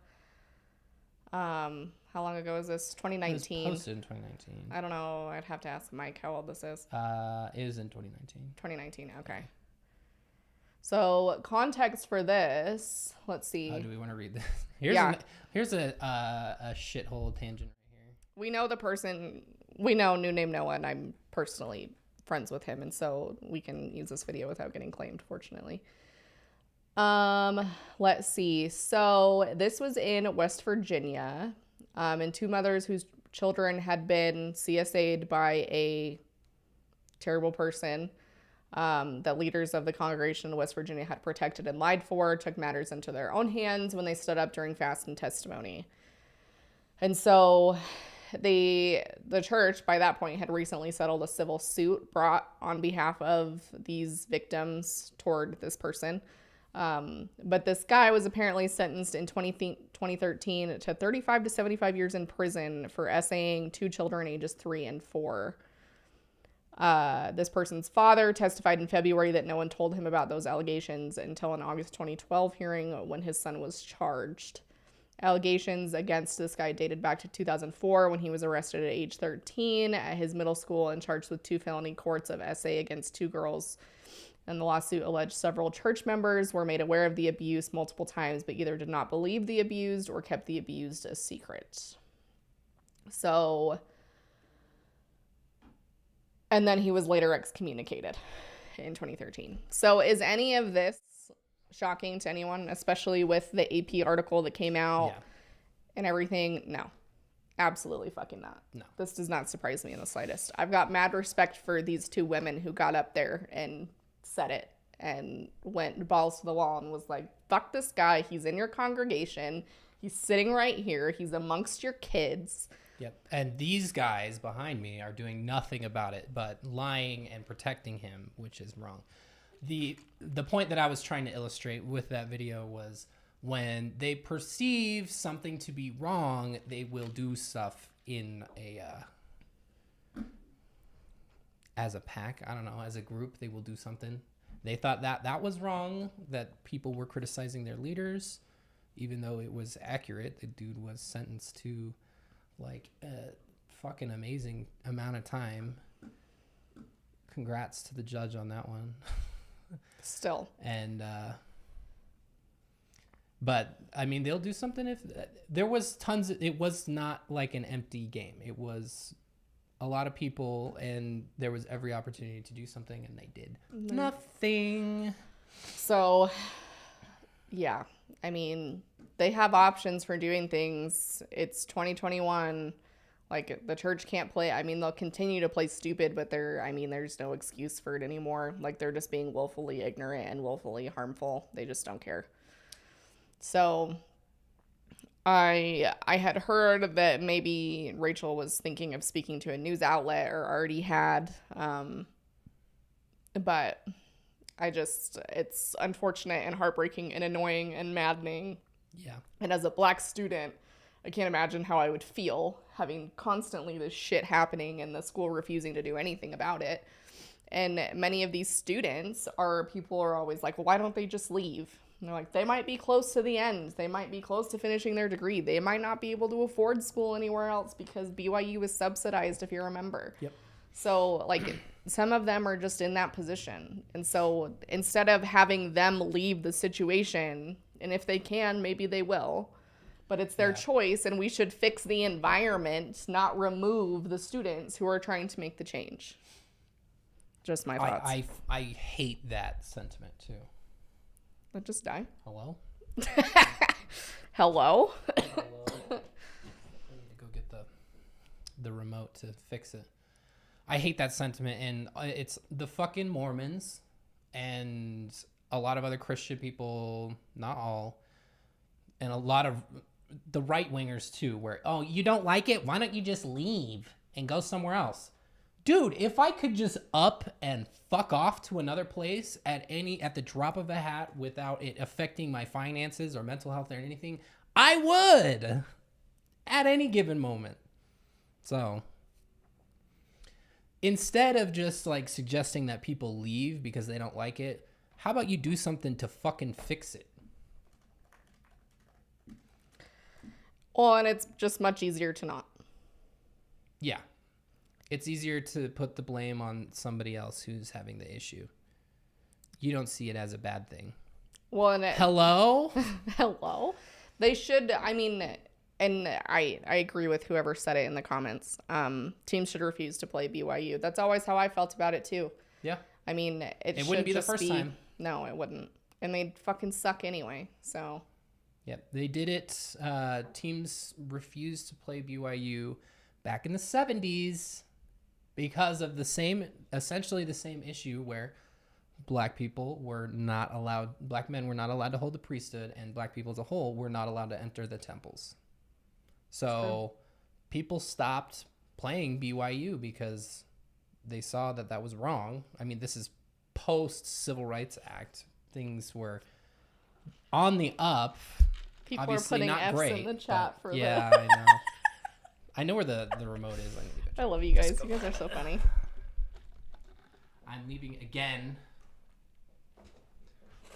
how long ago is this? 2019.
It was posted in 2019.
I don't know. I'd have to ask Mike how old this is.
It is in 2019.
2019. Okay. So context for this. Let's see.
Do we want to read this? Here's a shithole tangent right here.
We know the person. We know New Name Noah, and I'm personally friends with him, and so we can use this video without getting claimed, fortunately. Let's see. So this was in West Virginia, and two mothers whose children had been CSA'd by a terrible person that leaders of the congregation in West Virginia had protected and lied for, took matters into their own hands when they stood up during fast and testimony. And so the church by that point had recently settled a civil suit brought on behalf of these victims toward this person. But this guy was apparently sentenced in 2013 to 35 to 75 years in prison for essaying two children ages 3 and 4. This person's father testified in February that no one told him about those allegations until an August 2012 hearing when his son was charged. Allegations against this guy dated back to 2004 when he was arrested at age 13 at his middle school and charged with 2 felony courts of SA against 2 girls. And the lawsuit alleged several church members were made aware of the abuse multiple times, but either did not believe the abused or kept the abused a secret. So, and then he was later excommunicated in 2013. So is any of this shocking to anyone, especially with the AP article that came out and everything? No, absolutely fucking not. No, this does not surprise me in the slightest. I've got mad respect for these 2 women who got up there and said it and went balls to the wall and was like, fuck this guy. He's in your congregation. He's sitting right here. He's amongst your kids.
Yep. And these guys behind me are doing nothing about it but lying and protecting him, which is wrong. The point that I was trying to illustrate with that video was when they perceive something to be wrong, they will do stuff in a as a pack. I don't know, as a group, they will do something. They thought that was wrong, that people were criticizing their leaders, even though it was accurate. The dude was sentenced to like a fucking amazing amount of time. Congrats to the judge on that one.
Still.
And but I mean, they'll do something if there was tons of, it was not like an empty game. It was a lot of people and there was every opportunity to do something and they did nothing.
So yeah, I mean, they have options for doing things. It's 2021. Like, the church can't play. I mean, they'll continue to play stupid, but there's no excuse for it anymore. Like, they're just being willfully ignorant and willfully harmful. They just don't care. So, I had heard that maybe Rachel was thinking of speaking to a news outlet or already had. But it's unfortunate and heartbreaking and annoying and maddening.
Yeah.
And as a Black student, I can't imagine how I would feel having constantly this shit happening and the school refusing to do anything about it. And many of these students people are always like, well, why don't they just leave? And they're like, they might be close to the end. They might be close to finishing their degree. They might not be able to afford school anywhere else because BYU is subsidized, if you remember.
Yep.
So, like, some of them are just in that position. And so instead of having them leave the situation, and if they can, maybe they will, but it's their choice, and we should fix the environment, not remove the students who are trying to make the change. Just my thoughts.
I hate that sentiment too.
But just die.
Hello?
Hello?
I need to go get the remote to fix it. I hate that sentiment, and it's the fucking Mormons and a lot of other Christian people, not all, and a lot of the right-wingers too, where, oh, you don't like it? Why don't you just leave and go somewhere else? Dude, if I could just up and fuck off to another place at the drop of a hat without it affecting my finances or mental health or anything, I would at any given moment. So instead of just like suggesting that people leave because they don't like it, how about you do something to fucking fix it?
Well, and it's just much easier to not.
Yeah. It's easier to put the blame on somebody else who's having the issue. You don't see it as a bad thing.
Well, and
hello?
Hello? They should, I mean, and I agree with whoever said it in the comments. Teams should refuse to play BYU. That's always how I felt about it, too.
Yeah.
I mean, it
wouldn't be the first time.
No, it wouldn't. And they'd fucking suck anyway, so.
Yep, they did it. Teams refused to play BYU back in the 70s because of essentially the same issue where black men were not allowed to hold the priesthood, and black people as a whole were not allowed to enter the temples. So people stopped playing BYU because they saw that was wrong. I mean, this is post-Civil Rights Act. Things were on the up.
People
Obviously
are putting
not
F's
great,
in the chat for
yeah,
that.
I know. I know where the remote is.
I love you guys. You guys are so funny.
I'm leaving again.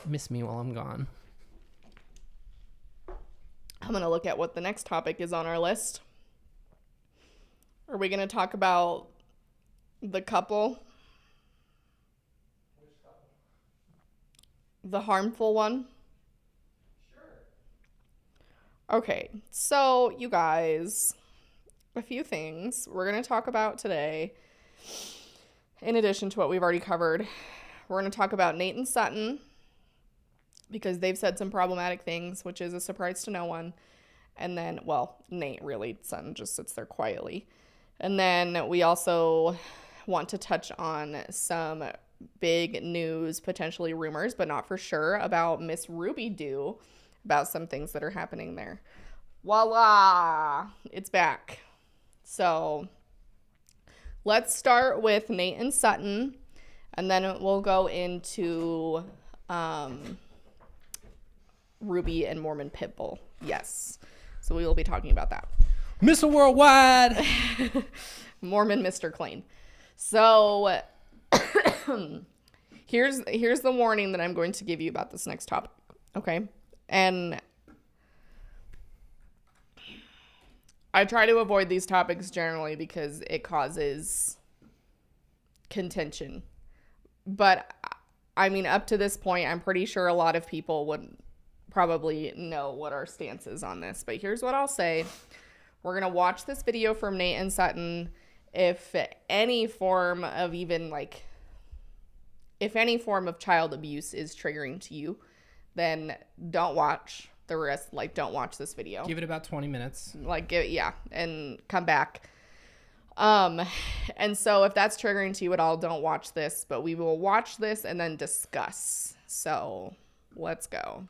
Miss me while I'm gone.
I'm going to look at what the next topic is on our list. Are we going to talk about the couple?
Which couple?
The harmful one? Sure. Okay, so you guys, a few things we're going to talk about today. In addition to what we've already covered, we're going to talk about Nate and Sutton, because they've said some problematic things, which is a surprise to no one. And then, well, Nate really, Sutton just sits there quietly. And then we also want to touch on some big news, potentially rumors, but not for sure, about Miss Ruby Doo, about some things that are happening there. Voila! It's back. So let's start with Nate and Sutton, and then we'll go into Ruby and Mormon Pitbull. Yes. So we will be talking about that.
Mr. Worldwide!
Mormon Mr. Clean. So here's the warning that I'm going to give you about this next topic. Okay? And I try to avoid these topics generally because it causes contention. But I mean, up to this point, I'm pretty sure a lot of people would probably know what our stance is on this. But here's what I'll say. We're going to watch this video from Nate and Sutton. If any form of child abuse is triggering to you, then don't watch the rest. Like, don't watch this video.
Give it about 20 minutes.
And come back. And so if that's triggering to you at all, don't watch this. But we will watch this and then discuss. So let's go.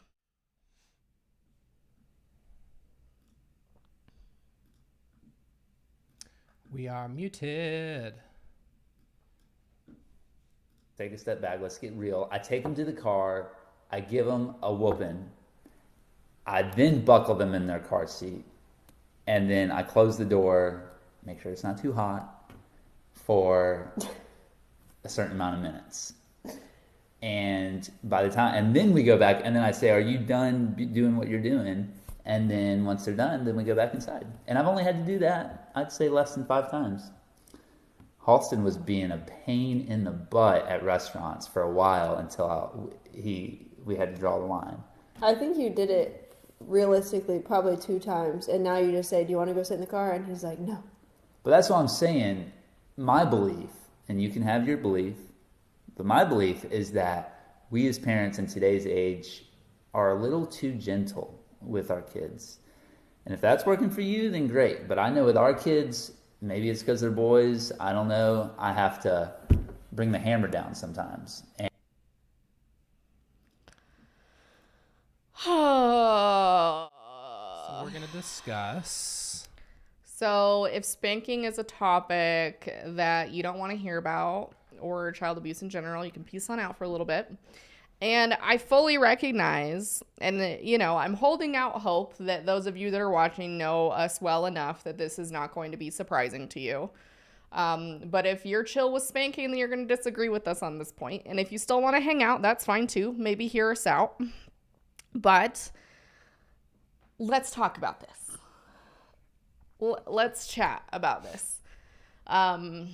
We are muted.
Take a step back. Let's get real. I take them to the car. I give them a whooping. I then buckle them in their car seat. And then I close the door, make sure it's not too hot, for a certain amount of minutes. And by the time, and then we go back, and then I say, are you done doing what you're doing? And then once they're done, then we go back inside. And I've only had to do that, I'd say, less than 5 times. Halston was being a pain in the butt at restaurants for a while until we had to draw the line.
I think you did it realistically probably 2 times, and now you just say, do you want to go sit in the car? And he's like, no.
But that's what I'm saying. My belief, and you can have your belief, but my belief is that we as parents in today's age are a little too gentle with our kids. And if that's working for you, then great. But I know with our kids, maybe it's because they're boys, I don't know, I have to bring the hammer down sometimes.
So we're going to discuss.
So if spanking is a topic that you don't want to hear about, or child abuse in general, you can peace on out for a little bit. And I fully recognize, and I'm holding out hope that those of you that are watching know us well enough that this is not going to be surprising to you. But if you're chill with spanking, then you're going to disagree with us on this point. And if you still want to hang out, that's fine too. Maybe hear us out. But let's talk about this. Let's chat about this. How do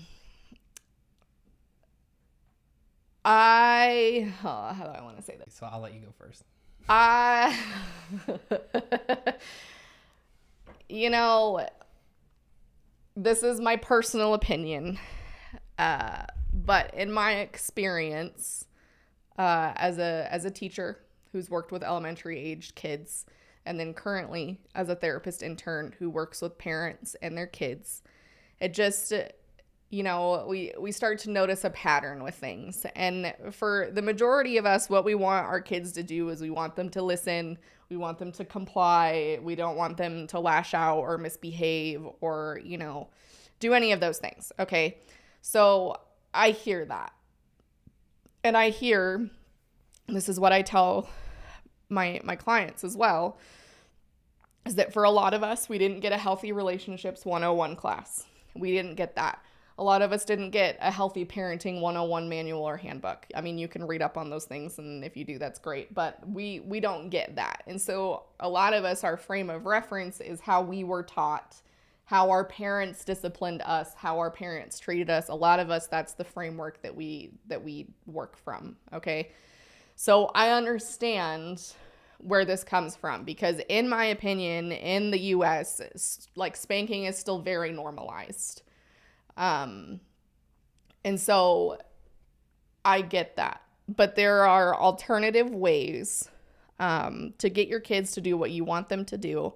I want to say this?
So I'll let you go first.
This is my personal opinion. But in my experience, as a teacher who's worked with elementary aged kids, and then currently as a therapist intern who works with parents and their kids, it just, we start to notice a pattern with things. And for the majority of us, what we want our kids to do is we want them to listen. We want them to comply. We don't want them to lash out or misbehave or, do any of those things. Okay. So I hear that. And I hear, this is what I tell my clients as well, is that for a lot of us, we didn't get a healthy relationships 101 class. We didn't get that. A lot of us didn't get a healthy parenting 101 manual or handbook. I mean, you can read up on those things, and if you do, that's great, but we don't get that. And so a lot of us, our frame of reference is how we were taught, how our parents disciplined us, how our parents treated us. A lot of us, that's the framework that we work from, okay? So I understand where this comes from, because in my opinion, in the US, like, spanking is still very normalized. And so I get that, but there are alternative ways, to get your kids to do what you want them to do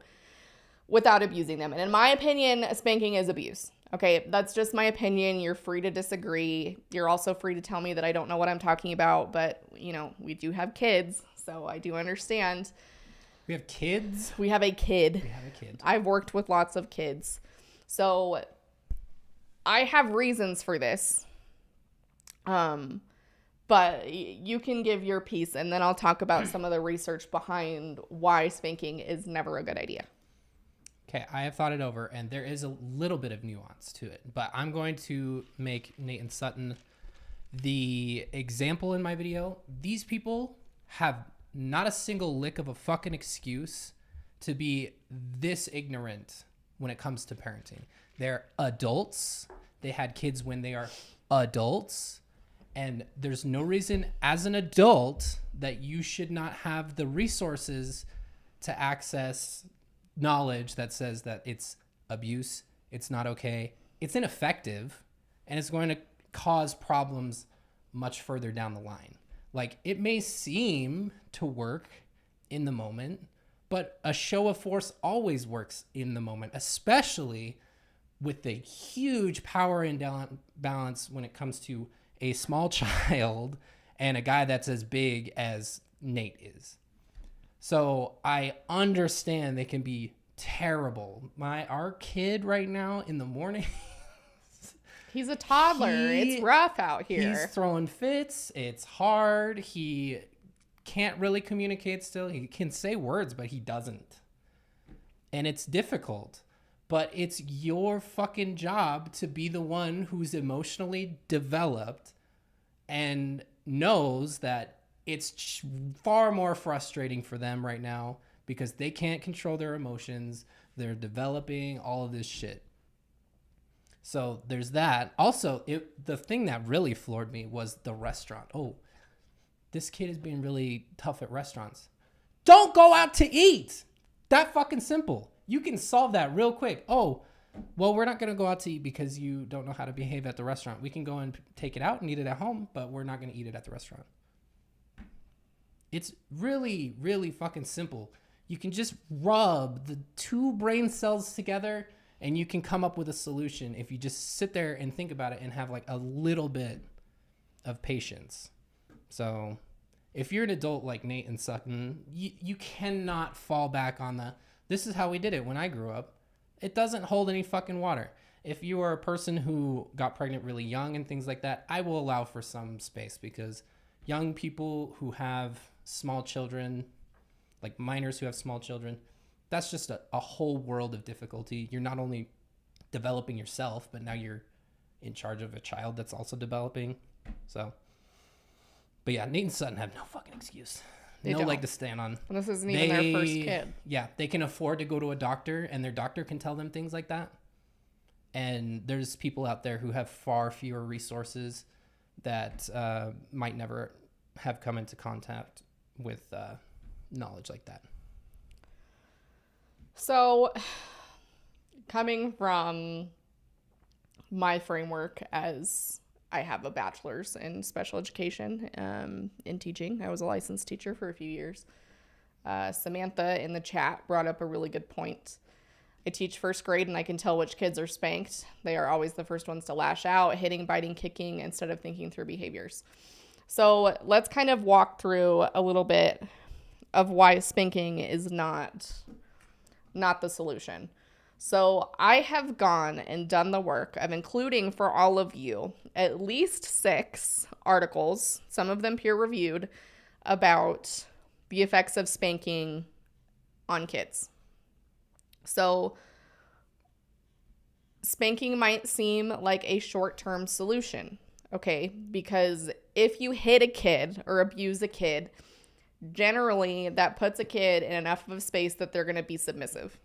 without abusing them. And in my opinion, spanking is abuse. Okay. That's just my opinion. You're free to disagree. You're also free to tell me that I don't know what I'm talking about, but you know, we do have kids, so I do understand.
We have kids?
We have a kid.
We have a kid.
I've worked with lots of kids. So I have reasons for this. But you can give your piece, and then I'll talk about some of the research behind why spanking is never a good idea.
Okay, I have thought it over, and there is a little bit of nuance to it, but I'm going to make Nate and Sutton the example in my video. These people have not a single lick of a fucking excuse to be this ignorant when it comes to parenting. They're adults. They had kids when they are adults. And there's no reason as an adult that you should not have the resources to access knowledge that says that it's abuse, it's not okay, it's ineffective, and it's going to cause problems much further down the line. Like, it may seem to work in the moment, but a show of force always works in the moment, especially with the huge power imbalance when it comes to a small child and a guy that's as big as Nate is. So I understand they can be terrible. Our kid right now in the morning,
he's a toddler. It's rough out here.
He's throwing fits. It's hard. He can't really communicate still. He can say words, but he doesn't. And it's difficult. But it's your fucking job to be the one who's emotionally developed and knows that it's far more frustrating for them right now because they can't control their emotions. They're developing all of this shit. So there's that. Also, the thing that really floored me was the restaurant. Oh, this kid is being really tough at restaurants. Don't go out to eat. That fucking simple. You can solve that real quick. Oh, well, we're not going to go out to eat because you don't know how to behave at the restaurant. We can go and take it out and eat it at home, but we're not going to eat it at the restaurant. It's really, really fucking simple. You can just rub the two brain cells together and you can come up with a solution if you just sit there and think about it and have like a little bit of patience. So if you're an adult like Nate and Sutton, you cannot fall back on this is how we did it when I grew up. It doesn't hold any fucking water. If you are a person who got pregnant really young and things like that, I will allow for some space because young people who have small children, like minors who have small children, that's just a whole world of difficulty. You're not only developing yourself, but now you're in charge of a child that's also developing. So, but yeah, Nate and Sutton have no fucking excuse. No leg to stand on.
And this isn't even their first kid.
Yeah, they can afford to go to a doctor and their doctor can tell them things like that. And there's people out there who have far fewer resources that might never have come into contact with knowledge like that.
So, coming from my framework, as I have a bachelor's in special education in teaching. I was a licensed teacher for a few years. Samantha in the chat brought up a really good point. I teach first grade and I can tell which kids are spanked. They are always the first ones to lash out, hitting, biting, kicking, instead of thinking through behaviors. So let's kind of walk through a little bit of why spanking is not the solution. So I have gone and done the work of including for all of you at least 6 articles, some of them peer-reviewed, about the effects of spanking on kids. So spanking might seem like a short-term solution, okay? Because if you hit a kid or abuse a kid, generally that puts a kid in enough of a space that they're going to be submissive.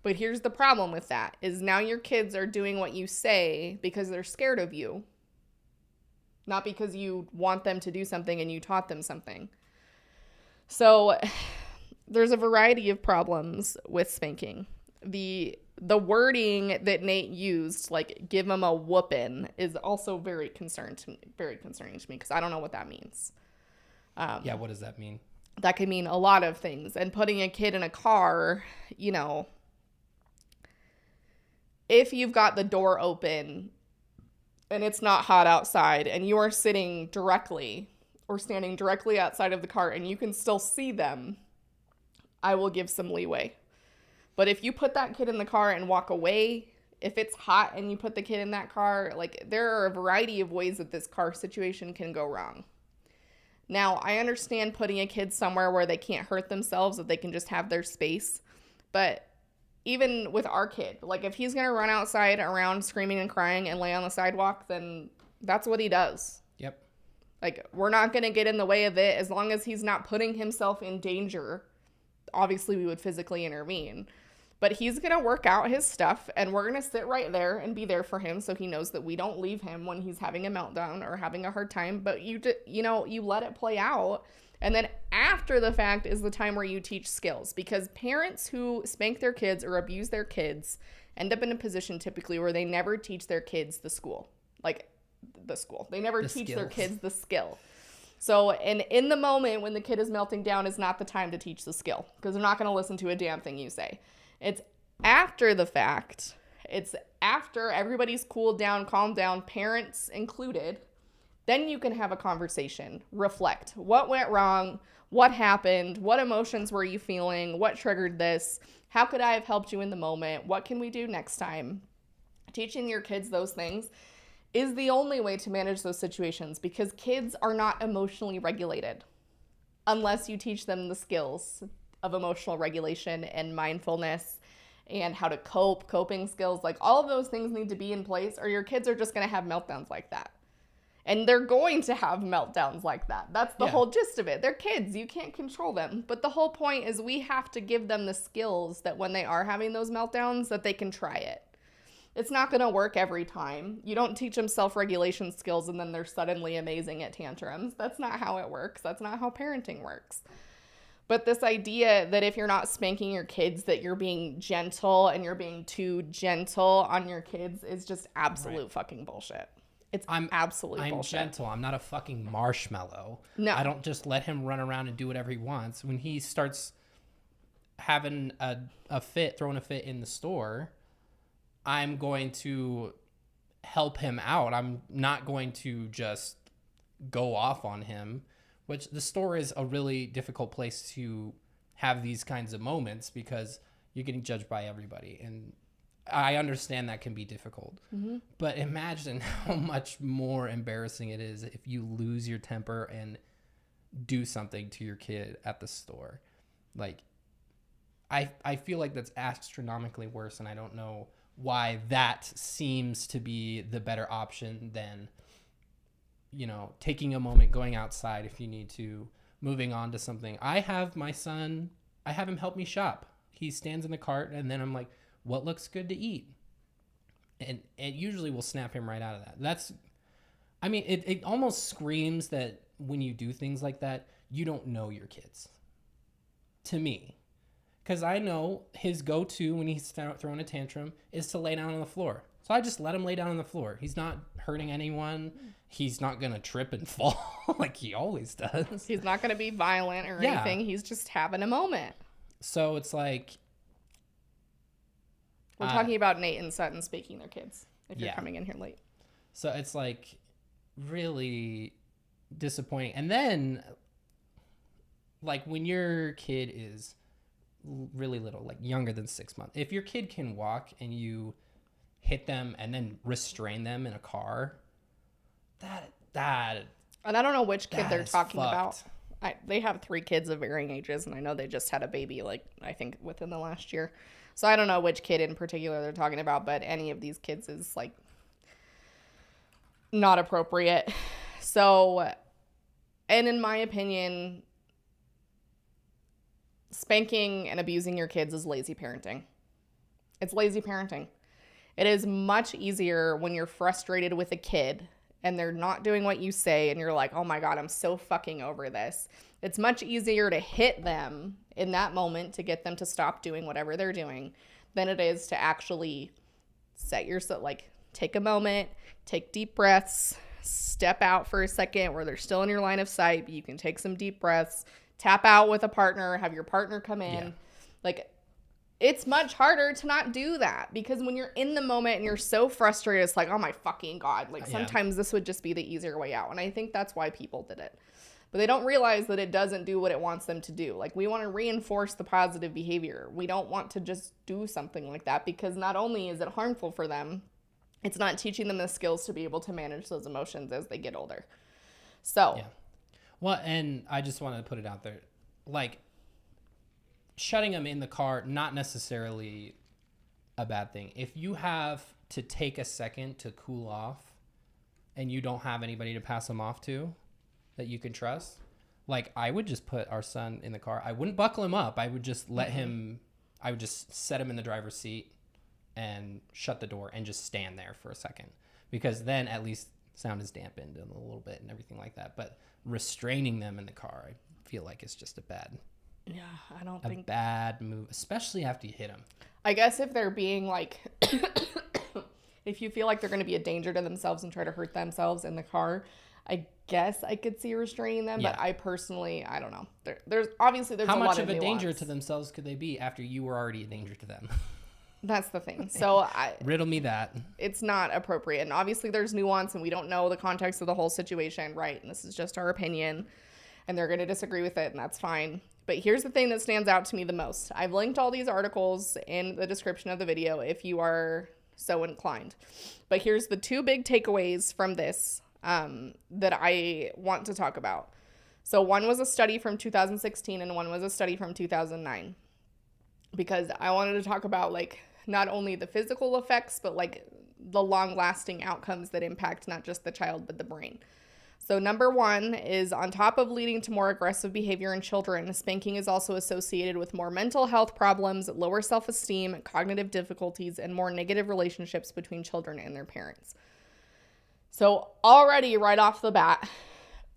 But here's the problem with that, is now your kids are doing what you say because they're scared of you, not because you want them to do something and you taught them something. So there's a variety of problems with spanking. The wording that Nate used, like give him a whooping, is also very concerning to me because I don't know what that means.
Yeah, what does that mean?
That could mean a lot of things. And putting a kid in a car, you know, if you've got the door open and it's not hot outside and you are sitting directly or standing directly outside of the car and you can still see them, I will give some leeway. But if you put that kid in the car and walk away, if it's hot and you put the kid in that car, like there are a variety of ways that this car situation can go wrong. Now, I understand putting a kid somewhere where they can't hurt themselves, that they can just have their space. But even with our kid, like if he's going to run outside around screaming and crying and lay on the sidewalk, then that's what he does.
Yep.
Like we're not going to get in the way of it as long as he's not putting himself in danger. Obviously, we would physically intervene. But he's going to work out his stuff, and we're going to sit right there and be there for him so he knows that we don't leave him when he's having a meltdown or having a hard time. But you let it play out. And then after the fact is the time where you teach skills, because parents who spank their kids or abuse their kids end up in a position typically where they never teach their kids the school. They never teach their kids the skill. So, and in the moment when the kid is melting down is not the time to teach the skill, because they're not going to listen to a damn thing you say. It's after the fact. It's after everybody's cooled down, calmed down, parents included. Then you can have a conversation, reflect. What went wrong? What happened? What emotions were you feeling? What triggered this? How could I have helped you in the moment? What can we do next time? Teaching your kids those things is the only way to manage those situations, because kids are not emotionally regulated unless you teach them the skills of emotional regulation and mindfulness and how to coping skills. Like all of those things need to be in place, or your kids are just going to have meltdowns like that. And they're going to have meltdowns like that. That's the whole gist of it. They're kids. You can't control them. But the whole point is we have to give them the skills that when they are having those meltdowns, that they can try it. It's not going to work every time. You don't teach them self-regulation skills and then they're suddenly amazing at tantrums. That's not how it works. That's not how parenting works. But this idea that if you're not spanking your kids, that you're being gentle and you're being too gentle on your kids is just absolute fucking bullshit. I'm absolute bullshit.
I'm gentle. I'm not a fucking marshmallow.
No.
I don't just let him run around and do whatever he wants. When he starts having a fit, throwing a fit in the store, I'm going to help him out. I'm not going to just go off on him, which the store is a really difficult place to have these kinds of moments because you're getting judged by everybody. And I understand that can be difficult, but imagine how much more embarrassing it is if you lose your temper and do something to your kid at the store. Like, I feel like that's astronomically worse, and I don't know why that seems to be the better option than, you know, taking a moment, going outside if you need to, moving on to something. I have my son, I have him help me shop. He stands in the cart, and then I'm like, what looks good to eat? And it usually will snap him right out of that. It almost screams that when you do things like that, you don't know your kids. To me. Because I know his go-to when he's throwing a tantrum is to lay down on the floor. So I just let him lay down on the floor. He's not hurting anyone. He's not going to trip and fall like he always does.
He's not going to be violent or anything. He's just having a moment.
So it's like...
We're talking about Nate and Sutton spanking their kids, if you're coming in here late.
So it's like really disappointing. And then, like, when your kid is really little, like younger than 6 months, if your kid can walk and you hit them and then restrain them in a car, that
and I don't know which kid they're talking about. They have 3 kids of varying ages, and I know they just had a baby, like, I think within the last year. So I don't know which kid in particular they're talking about, but any of these kids is, like, not appropriate. So, and in my opinion, spanking and abusing your kids is lazy parenting. It's lazy parenting. It is much easier when you're frustrated with a kid and they're not doing what you say and you're like, oh my God, I'm so fucking over this. It's much easier to hit them in that moment to get them to stop doing whatever they're doing than it is to actually set yourself, like, take a moment, take deep breaths, step out for a second where they're still in your line of sight. You can take some deep breaths, tap out with a partner, have your partner come in. Yeah. Like, it's much harder to not do that because when you're in the moment and you're so frustrated, it's like, oh my fucking God. Like, sometimes this would just be the easier way out. And I think that's why people did it. But they don't realize that it doesn't do what it wants them to do. Like, we want to reinforce the positive behavior. We don't want to just do something like that because not only is it harmful for them, it's not teaching them the skills to be able to manage those emotions as they get older. So.
Yeah. Well, and I just want to put it out there. Like, shutting them in the car, not necessarily a bad thing. If you have to take a second to cool off and you don't have anybody to pass them off to that you can trust, like, I would just put our son in the car. I wouldn't buckle him up. I would just let him, I would just set him in the driver's seat and shut the door and just stand there for a second, because then at least sound is dampened a little bit and everything like that. But restraining them in the car, I feel like it's just a bad move, especially after you hit them.
I guess if they're being like, if you feel like they're going to be a danger to themselves and try to hurt themselves in the car, I guess I could see restraining them. But I personally, I don't know. There's obviously
how much of a danger to themselves could they be after you were already a danger to them?
That's the thing. So
riddle me that.
It's not appropriate. And obviously there's nuance and we don't know the context of the whole situation, right? And this is just our opinion and they're going to disagree with it and that's fine. But here's the thing that stands out to me the most. I've linked all these articles in the description of the video if you are so inclined. But here's the 2 big takeaways from this that I want to talk about. So one was a study from 2016 and one was a study from 2009. Because I wanted to talk about, like, not only the physical effects, but, like, the long-lasting outcomes that impact not just the child, but the brain. So number 1 is, on top of leading to more aggressive behavior in children, spanking is also associated with more mental health problems, lower self-esteem, cognitive difficulties, and more negative relationships between children and their parents. So already right off the bat,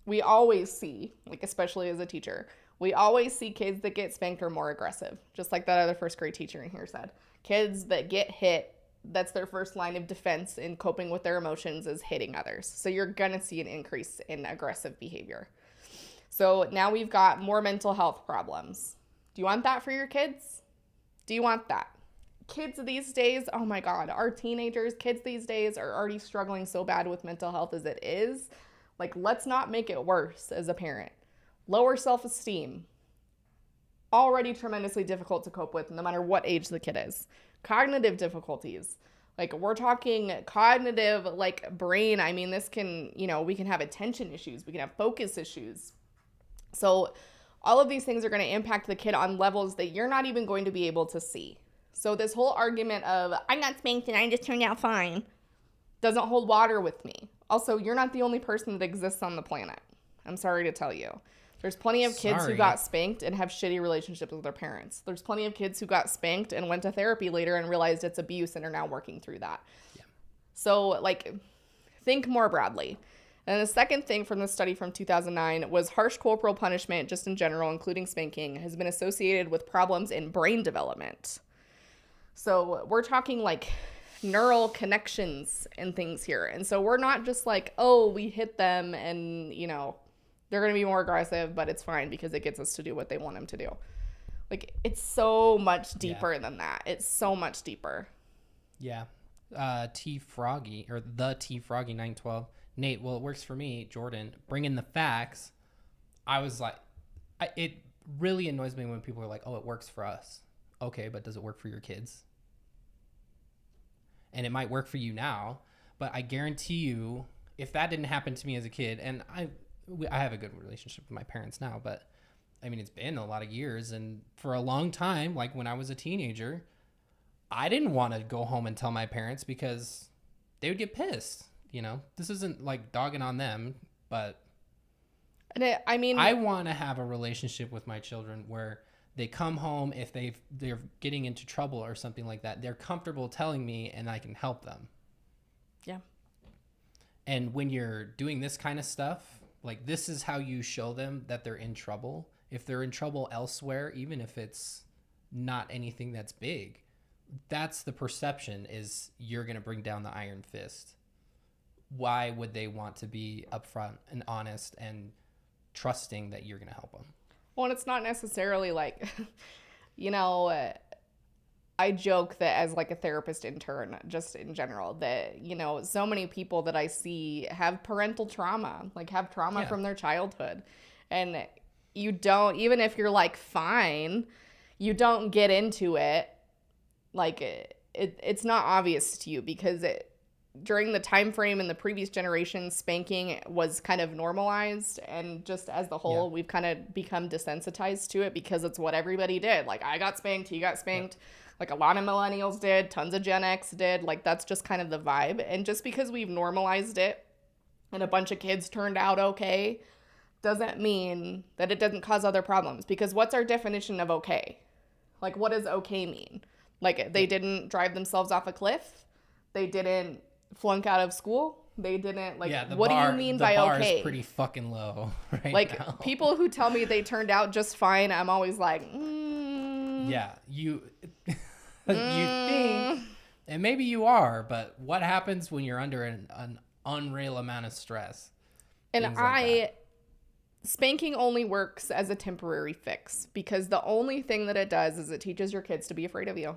we always see, like, especially as a teacher, we always see kids that get spanked are more aggressive, just like that other first grade teacher in here said. Kids that get hit, that's their first line of defense in coping with their emotions is hitting others. So you're going to see an increase in aggressive behavior. So now we've got more mental health problems. Do you want that for your kids? Do you want that? Kids these days, oh my God, our teenagers, kids these days are already struggling so bad with mental health as it is. Like, let's not make it worse as a parent. Lower self-esteem, already tremendously difficult to cope with no matter what age the kid is. Cognitive difficulties, like, we're talking cognitive, like, brain. I mean, this can, we can have attention issues. We can have focus issues. So all of these things are going to impact the kid on levels that you're not even going to be able to see. So this whole argument of, I got spanked and I just turned out fine, doesn't hold water with me. Also, you're not the only person that exists on the planet. I'm sorry to tell you. There's plenty of kids who got spanked and have shitty relationships with their parents. There's plenty of kids who got spanked and went to therapy later and realized it's abuse and are now working through that. Yeah. So, like, think more broadly. And the second thing from the study from 2009 was harsh corporal punishment, just in general, including spanking, has been associated with problems in brain development. So we're talking, like, neural connections and things here. And so we're not just like, oh, we hit them and, they're going to be more aggressive, but it's fine because it gets us to do what they want them to do. Like, it's so much deeper than that. It's so much deeper.
Yeah. T Froggy, or the T Froggy 912. Nate, well, it works for me. Jordan, bring in the facts. I was like, it really annoys me when people are like, oh, it works for us. Okay, but does it work for your kids? And it might work for you now, but I guarantee you, if that didn't happen to me as a kid, and I have a good relationship with my parents now, but I mean, it's been a lot of years. And for a long time, like when I was a teenager, I didn't want to go home and tell my parents because they would get pissed. You know, this isn't like dogging on them, but I want to have a relationship with my children where they come home, if they're getting into trouble or something like that, they're comfortable telling me and I can help them.
Yeah.
And when you're doing this kind of stuff, like this is how you show them that they're in trouble. If they're in trouble elsewhere, even if it's not anything that's big, that's the perception, is you're going to bring down the iron fist. Why would they want to be upfront and honest and trusting that you're going to help them?
Well, and it's not necessarily like, you know, I joke that as like a therapist intern, just in general, that, you know, so many people that I see have parental trauma, like have trauma from their childhood. And you don't, even if you're like fine, you don't get into it. Like it's not obvious to you because during the time frame in the previous generation, spanking was kind of normalized, and just as the whole, we've kind of become desensitized to it because it's what everybody did. Like I got spanked, he got spanked. Like a lot of millennials did, tons of Gen X did. Like that's just kind of the vibe. And just because we've normalized it and a bunch of kids turned out okay doesn't mean that it doesn't cause other problems. Because what's our definition of okay? Like what does okay mean? Like they didn't drive themselves off a cliff? They didn't flunk out of school? They didn't, like, what do you mean by okay?
The bar is pretty fucking low right
like,
now.
people who tell me they turned out just fine, I'm always like,
Yeah, you think, and maybe you are, but what happens when you're under an unreal amount of stress?
And spanking only works as a temporary fix because the only thing that it does is it teaches your kids to be afraid of you.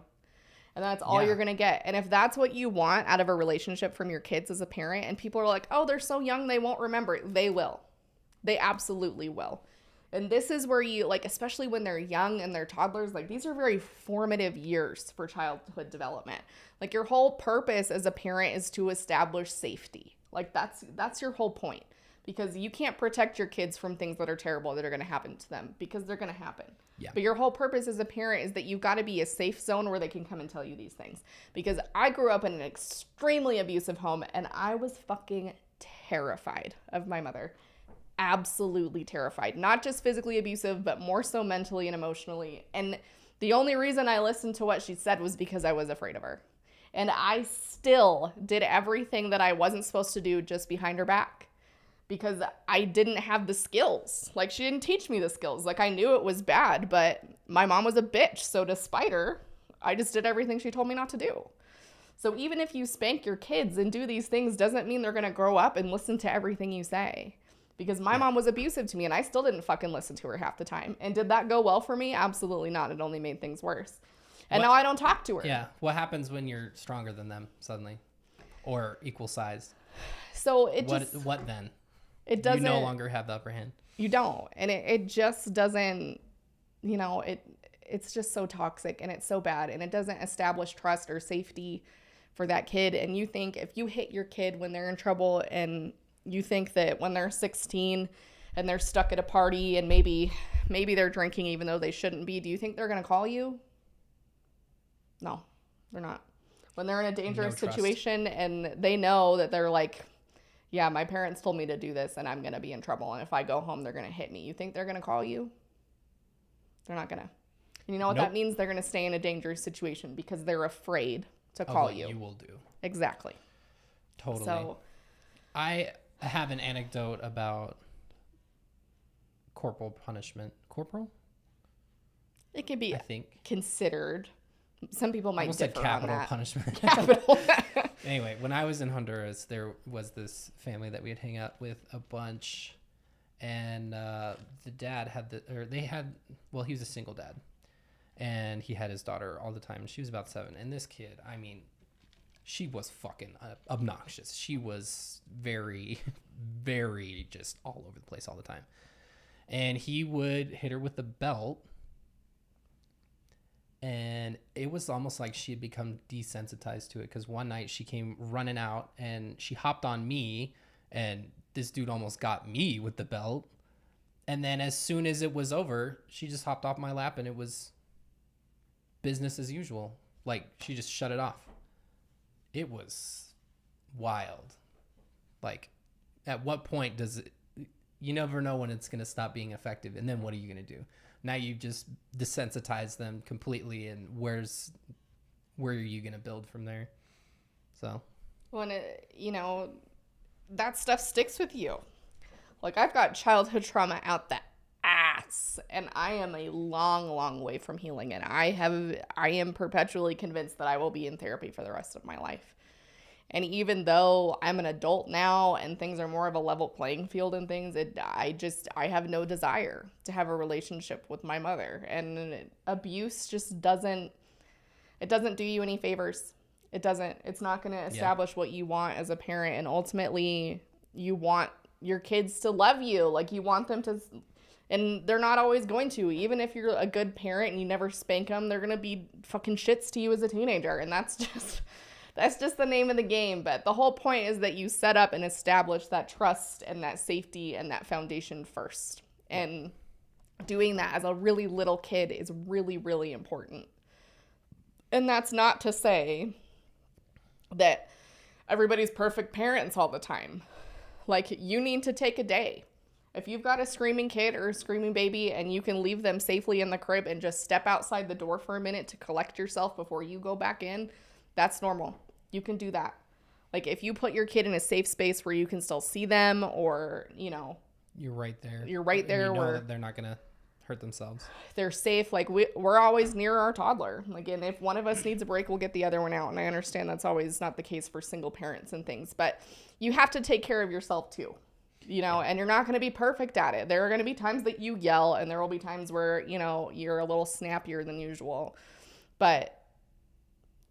And that's all you're going to get. And if that's what you want out of a relationship from your kids as a parent, and people are like, oh, they're so young, they won't remember it. They will. They absolutely will. And this is where you, like, especially when they're young and they're toddlers, like, these are very formative years for childhood development. Like, your whole purpose as a parent is to establish safety. Like, that's your whole point. Because you can't protect your kids from things that are terrible that are going to happen to them, because they're going to happen. Yeah. But your whole purpose as a parent is that you've got to be a safe zone where they can come and tell you these things. Because I grew up in an extremely abusive home, and I was fucking terrified of my mother. Absolutely terrified. Not just physically abusive, but more so mentally and emotionally. And the only reason I listened to what she said was because I was afraid of her. And I still did everything that I wasn't supposed to do just behind her back. Because I didn't have the skills. Like, she didn't teach me the skills. Like, I knew it was bad, but my mom was a bitch. So despite her, I just did everything she told me not to do. So even if you spank your kids and do these things, doesn't mean they're going to grow up and listen to everything you say. Because my mom was abusive to me, and I still didn't fucking listen to her half the time. And did that go well for me? Absolutely not. It only made things worse. And now I don't talk to her.
Yeah. What happens when you're stronger than them suddenly? Or equal sized?
So
What then?
It doesn't.
You no longer have the upper hand.
You don't. And it just doesn't, you know, it's just so toxic and it's so bad. And it doesn't establish trust or safety for that kid. And you think if you hit your kid when they're in trouble, and you think that when they're 16 and they're stuck at a party and maybe they're drinking even though they shouldn't be, do you think they're going to call you? No, they're not. When they're in a dangerous situation and they know that they're like, yeah, my parents told me to do this and I'm going to be in trouble. And if I go home, they're going to hit me. You think they're going to call you? They're not going to. And you know what that means? They're going to stay in a dangerous situation because they're afraid to call you.
You will do.
Exactly.
Totally.
So
I have an anecdote about corporal punishment. Corporal?
It can be,
I think,
considered. Some people might differ
said capital
on that.
Punishment.
Capital.
Anyway, when I was in Honduras, there was this family that we'd hang out with a bunch, and the dad had he was a single dad, and he had his daughter all the time. She was about 7, and this kid, I mean, she was fucking obnoxious. She was very, very just all over the place all the time, and he would hit her with the belt. And it was almost like she had become desensitized to it, because one night she came running out and she hopped on me and this dude almost got me with the belt. And then as soon as it was over, she just hopped off my lap and it was business as usual. Like, she just shut it off. It was wild. Like, at what point does it, you never know when it's going to stop being effective. And then what are you going to do? Now you've just desensitized them completely. And where are you going to build from there? So.
When that stuff sticks with you. Like, I've got childhood trauma out the ass, and I am a long, long way from healing it. I am perpetually convinced that I will be in therapy for the rest of my life. And even though I'm an adult now and things are more of a level playing field and things, I have no desire to have a relationship with my mother. And abuse just doesn't do you any favors. It doesn't. It's not going to establish what you want as a parent. And ultimately, you want your kids to love you. Like, you want them to, and they're not always going to. Even if you're a good parent and you never spank them, they're going to be fucking shits to you as a teenager. And that's just the name of the game. But the whole point is that you set up and establish that trust and that safety and that foundation first. And doing that as a really little kid is really, really important. And that's not to say that everybody's perfect parents all the time. Like, you need to take a day. If you've got a screaming kid or a screaming baby and you can leave them safely in the crib and just step outside the door for a minute to collect yourself before you go back in, that's normal. You can do that. Like, if you put your kid in a safe space where you can still see them, or,
you're right there.
You're right there.
And you know that they're not going to hurt themselves.
They're safe. Like, we're always near our toddler. Like, and if one of us needs a break, we'll get the other one out. And I understand that's always not the case for single parents and things, but you have to take care of yourself too, and you're not going to be perfect at it. There are going to be times that you yell, and there will be times where, you're a little snappier than usual, but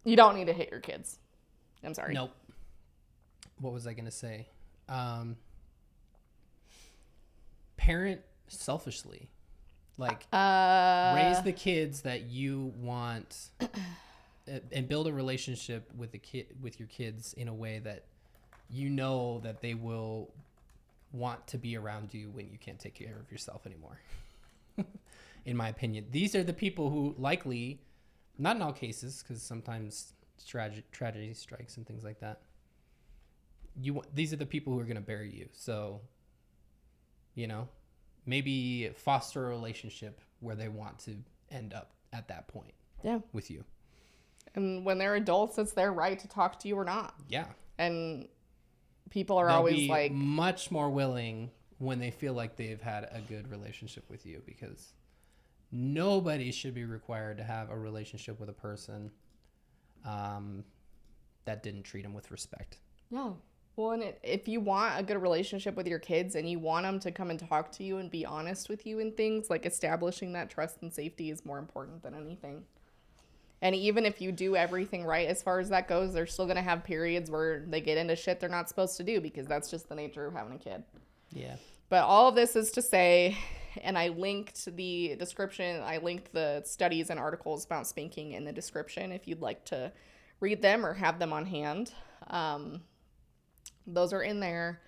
you don't need to hit your kids. I'm sorry.
Nope. What was I going to say? Parent selfishly. Like, raise the kids that you want, and build a relationship with your kids in a way that that they will want to be around you when you can't take care of yourself anymore. In my opinion, these are the people who likely, not in all cases, because sometimes tragedy strikes and things like that. These are the people who are going to bury you. So, maybe foster a relationship where they want to end up at that point.
Yeah.
With you.
And when they're adults, it's their right to talk to you or not.
Yeah.
And people are
They'll
always
be
like
much more willing when they feel like they've had a good relationship with you, because nobody should be required to have a relationship with a person that didn't treat them with respect.
Yeah. Well, and if you want a good relationship with your kids and you want them to come and talk to you and be honest with you and things, like, establishing that trust and safety is more important than anything. And even if you do everything right as far as that goes, they're still going to have periods where they get into shit they're not supposed to do, because that's just the nature of having a kid.
Yeah.
But all of this is to say, and I linked the description, I linked the studies and articles about spanking in the description if you'd like to read them or have them on hand. Those are in there.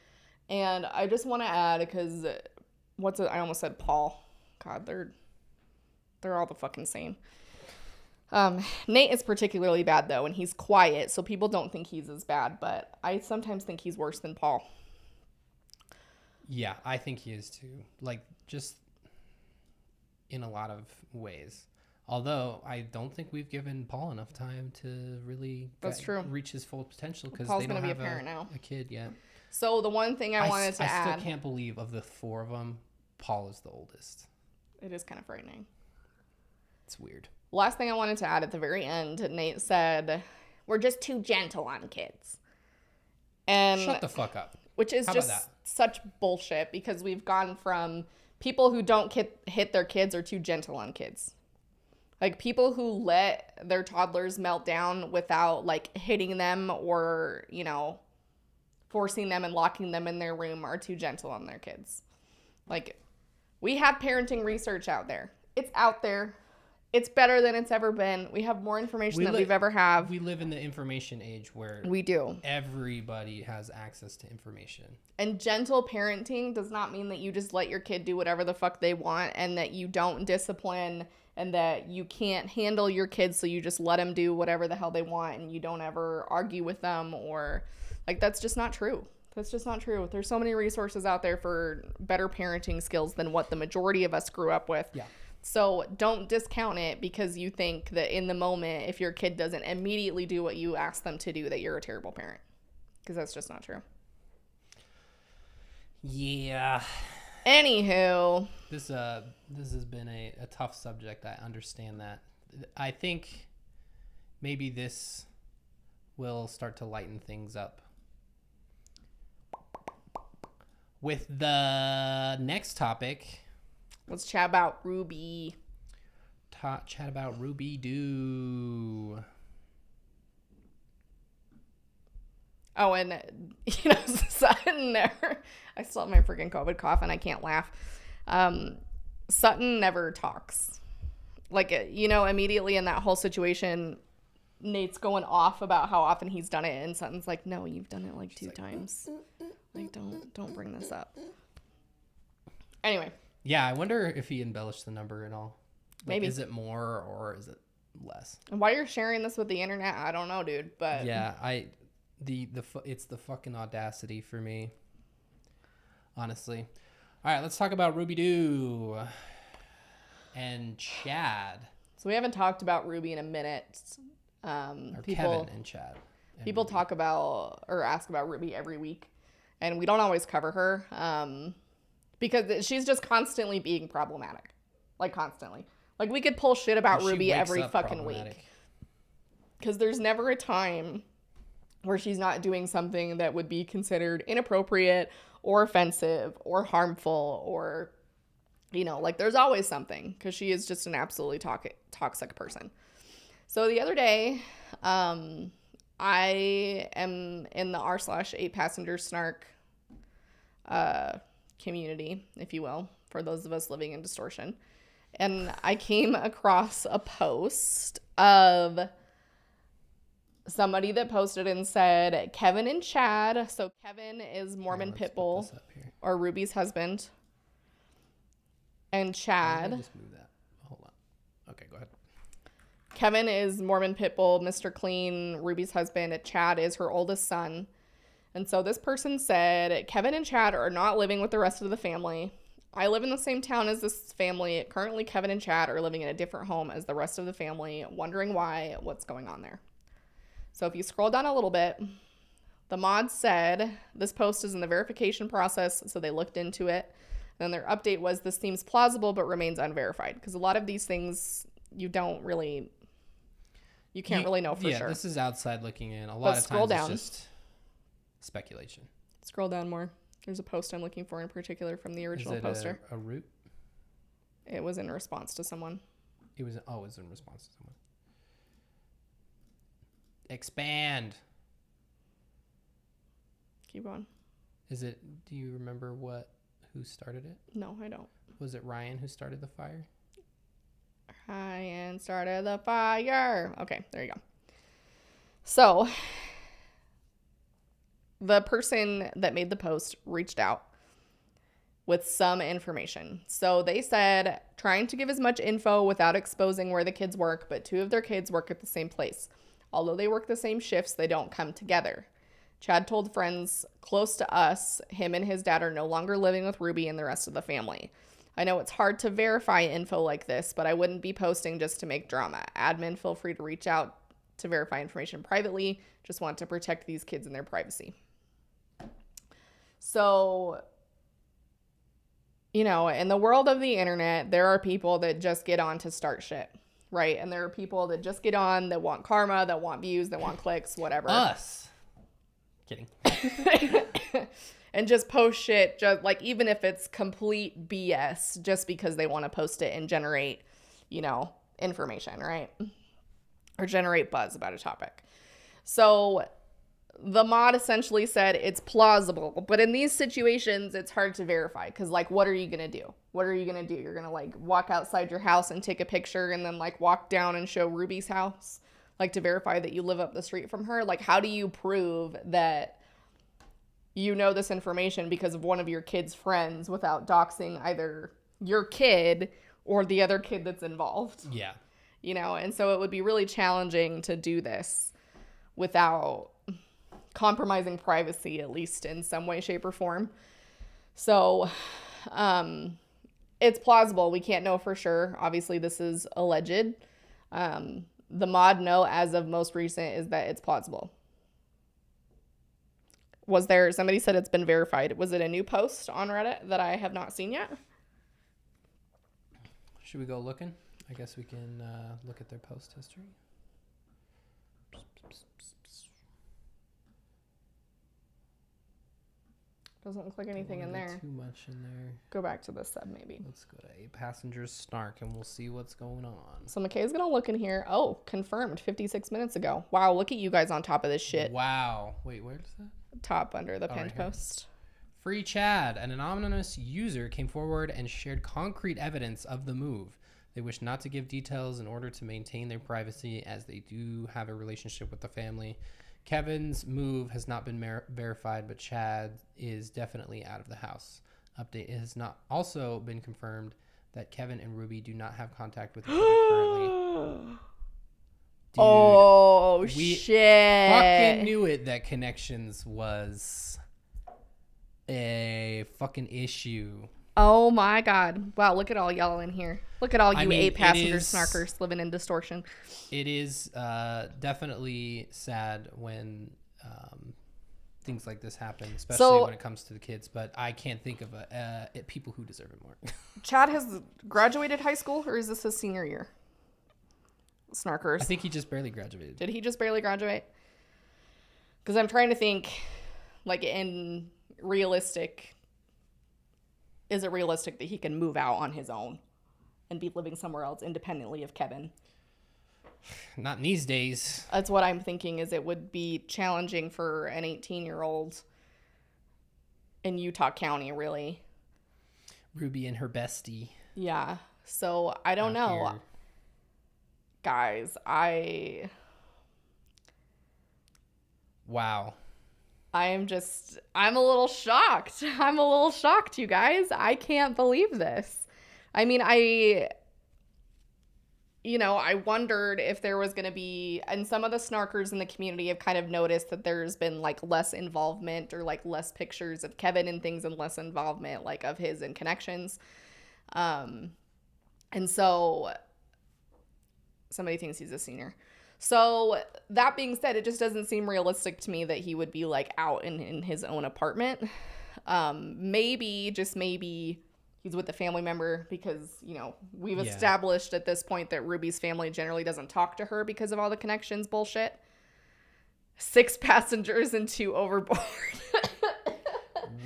And I just want to add, because I almost said Paul. God, they're all the fucking same. Nate is particularly bad, though, and he's quiet, so people don't think he's as bad, but I sometimes think he's worse than Paul.
Yeah, I think he is too. Like, just in a lot of ways. Although, I don't think we've given Paul enough time to really reach his full potential, because they don't have a kid yet.
So the one thing I wanted to add...
I still can't believe, of the four of them, Paul is the oldest.
It is kind of frightening.
It's weird.
Last thing I wanted to add at the very end, Nate said, we're just too gentle on kids. And
shut the fuck up.
Which is just such bullshit, because we've gone from people who don't hit their kids are too gentle on kids. Like, people who let their toddlers melt down without, like, hitting them or, forcing them and locking them in their room are too gentle on their kids. Like, we have parenting research out there. It's out there. It's better than it's ever been. We have more information than we've ever have.
We live in the information age where
we do.
Everybody has access to information.
And gentle parenting does not mean that you just let your kid do whatever the fuck they want and that you don't discipline and that you can't handle your kids, so you just let them do whatever the hell they want and you don't ever argue with them, or like, that's just not true. That's just not true. There's so many resources out there for better parenting skills than what the majority of us grew up with.
Yeah.
So don't discount it because you think that in the moment, if your kid doesn't immediately do what you ask them to do, that you're a terrible parent. Because that's just not true.
Yeah.
Anywho.
This has been a tough subject. I understand that. I think maybe this will start to lighten things up. With the next topic...
Let's chat about Ruby.
Chat about Ruby Doo.
Oh, and, Sutton never... I still have my freaking COVID cough and I can't laugh. Sutton never talks. Like, immediately in that whole situation, Nate's going off about how often he's done it. And Sutton's like, no, you've done it like 2 times. Like, don't bring this up. Anyway.
Yeah, I wonder if he embellished the number at all. Like,
maybe.
Is it more or is it less?
And why you're sharing this with the internet, I don't know, dude. But
yeah, it's the fucking audacity for me. Honestly. All right, let's talk about Ruby Doo and Chad.
So we haven't talked about Ruby in a minute.
Kevin and Chad. And
people
Ruby.
talk about or ask about Ruby every week, and we don't always cover her. Because she's just constantly being problematic. Like, constantly. Like, we could pull shit about Ruby every fucking week. Because there's never a time where she's not doing something that would be considered inappropriate or offensive or harmful or, like, there's always something. Because she is just an absolutely toxic person. So the other day, I am in the r/8 passenger snark community, if you will, for those of us living in distortion. And I came across a post of somebody that posted and said, Kevin and Chad. So Kevin is Mormon Pitbull, or Ruby's husband. And Chad.
Just move that. Hold on. Okay, go ahead.
Kevin is Mormon Pitbull, Mr. Clean, Ruby's husband. Chad is her oldest son. And so this person said, Kevin and Chad are not living with the rest of the family. I live in the same town as this family. Currently, Kevin and Chad are living in a different home as the rest of the family, wondering what's going on there. So if you scroll down a little bit, the mods said, this post is in the verification process, so they looked into it. And then their update was, this seems plausible but remains unverified. Because a lot of these things, you can't really know for sure. Yeah,
this is outside looking in. A lot of times it's just speculation.
Scroll down more. There's a post I'm looking for in particular from the original poster.
A root?
It was in response to someone.
It was in response to someone. Expand.
Keep going.
Do you remember who started it?
No, I don't.
Was it Ryan who started the fire?
Ryan started the fire. Okay, there you go. So the person that made the post reached out with some information. So they said, trying to give as much info without exposing where the kids work, but 2 of their kids work at the same place. Although they work the same shifts, they don't come together. Chad told friends close to us, him and his dad are no longer living with Ruby and the rest of the family. I know it's hard to verify info like this, but I wouldn't be posting just to make drama. Admin, feel free to reach out to verify information privately. Just want to protect these kids and their privacy. So, in the world of the internet, there are people that just get on to start shit, right? And there are people that just get on that want karma, that want views, that want clicks, whatever.
Us. Kidding.
And just post shit, just like, even if it's complete BS, just because they want to post it and generate, information, right? Or generate buzz about a topic. So the mod essentially said it's plausible, but in these situations, it's hard to verify because, like, what are you going to do? What are you going to do? You're going to like walk outside your house and take a picture and then like walk down and show Ruby's house, like to verify that you live up the street from her? Like, how do you prove that you know this information because of one of your kid's friends without doxing either your kid or the other kid that's involved?
Yeah.
You know, and so it would be really challenging to do this without compromising privacy, at least in some way, shape, or form. So, it's plausible. We can't know for sure. Obviously, this is alleged. The mod no as of most recent is that it's plausible. Was there, somebody said it's been verified. Was it a new post on Reddit that I have not seen yet?
Should we go looking? I guess we can look at their post history.
Doesn't look like anything in there.
Too much in there.
Go back to the sub maybe.
Let's go to a passenger's snark and we'll see what's going on.
So McKay's gonna look in here. Oh, confirmed 56 minutes ago. Wow, look at you guys on top of this shit.
Wow. Wait, where's that?
Top under the pinned
right here.
post.
Free Chad, an anonymous user came forward and shared concrete evidence of the move. They wish not to give details in order to maintain their privacy as they do have a relationship with the family. Kevin's move has not been verified, but Chad is definitely out of the house. Update, it has not also been confirmed that Kevin and Ruby do not have contact with each other currently. Dude,
oh,
we
shit.
fucking knew it that connections was a fucking issue.
Oh my god. Wow, look at all y'all in here. Look at all you 8 passenger
is,
snarkers living in distortion.
It is definitely sad when things like this happen, especially when it comes to the kids, but I can't think of people who deserve it more.
Chad has graduated high school, or is this his senior year? Snarkers.
I think he just barely graduated.
Did he just barely graduate? Because I'm trying to think, like, in realistic... Is it realistic that he can move out on his own and be living somewhere else independently of Kevin?
Not in these days.
That's what I'm thinking, is it would be challenging for an 18-year-old in Utah County, really.
Ruby and her bestie.
Yeah. So, I don't know.
Here.
Guys,
Wow.
I'm a little shocked. I'm a little shocked, you guys. I can't believe this. I mean, I wondered if there was going to be, and some of the snarkers in the community have kind of noticed that there's been like less involvement or like less pictures of Kevin and things and less involvement like of his and connections. And so somebody thinks he's a senior. So that being said, it just doesn't seem realistic to me that he would be like out in his own apartment. Maybe, just maybe, he's with a family member because, we've established at this point that Ruby's family generally doesn't talk to her because of all the connections bullshit. 6 passengers and 2 overboard.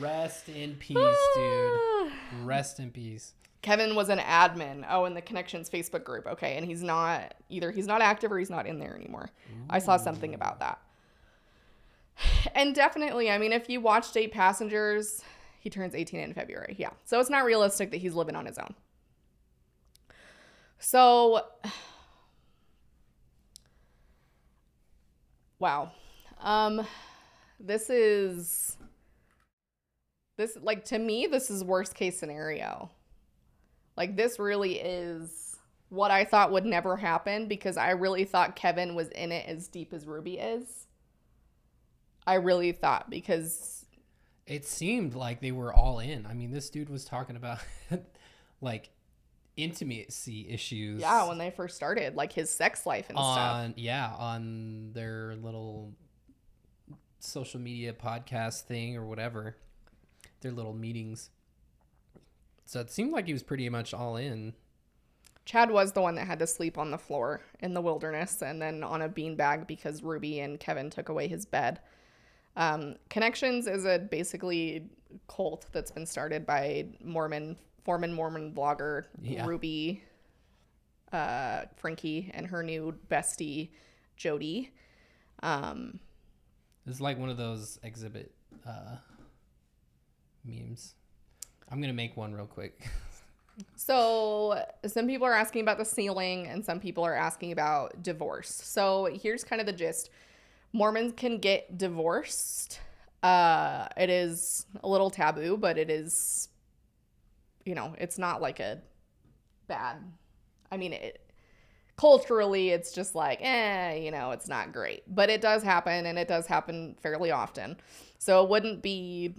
Rest in peace, dude. Rest in peace.
Kevin was an admin. Oh, in the Connections Facebook group. Okay, and he's not active or he's not in there anymore. Ooh. I saw something about that. And definitely, I mean, if you watched 8 Passengers, he turns 18 in February. Yeah. So it's not realistic that he's living on his own. So, wow. This like, to me, this is worst case scenario. Like, this really is what I thought would never happen because I really thought Kevin was in it as deep as Ruby is. I really thought, because...
It seemed like they were all in. I mean, this dude was talking about, like, intimacy issues.
Yeah, when they first started, like, his sex life and stuff.
Yeah, on their little social media podcast thing or whatever. Their little meetings. So it seemed like he was pretty much all in.
Chad was the one that had to sleep on the floor in the wilderness and then on a beanbag because Ruby and Kevin took away his bed. Connections is a basically cult that's been started by Mormon blogger Ruby Frankie and her new bestie Jody.
It's like one of those exhibit memes. I'm going to make one real quick.
So some people are asking about the sealing and some people are asking about divorce. So here's kind of the gist. Mormons can get divorced. It is a little taboo, but it is, it's not like a bad, culturally it's just like, it's not great. But it does happen, and it does happen fairly often. So it wouldn't be,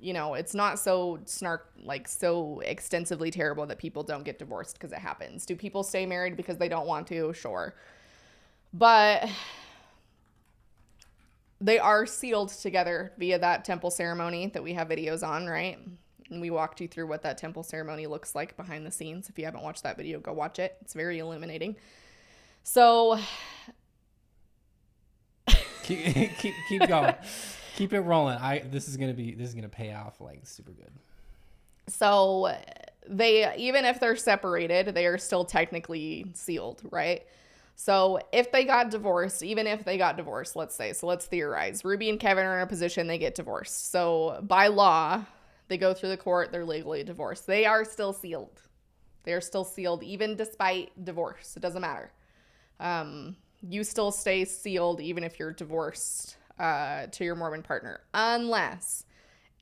it's not so so extensively terrible that people don't get divorced because it happens. Do people stay married because they don't want to? Sure. But they are sealed together via that temple ceremony that we have videos on, right? And we walked you through what that temple ceremony looks like behind the scenes. If you haven't watched that video, go watch it. It's very illuminating. So
keep going. Keep it rolling. This is gonna pay off like super good.
So they, even if they're separated, they are still technically sealed, right? So if they got divorced, let's say, so let's theorize. Ruby and Kevin are in a position they get divorced. So by law, they go through the court, they're legally divorced. They are still sealed. They are still sealed even despite divorce. It doesn't matter. You still stay sealed even if you're divorced to your Mormon partner. Unless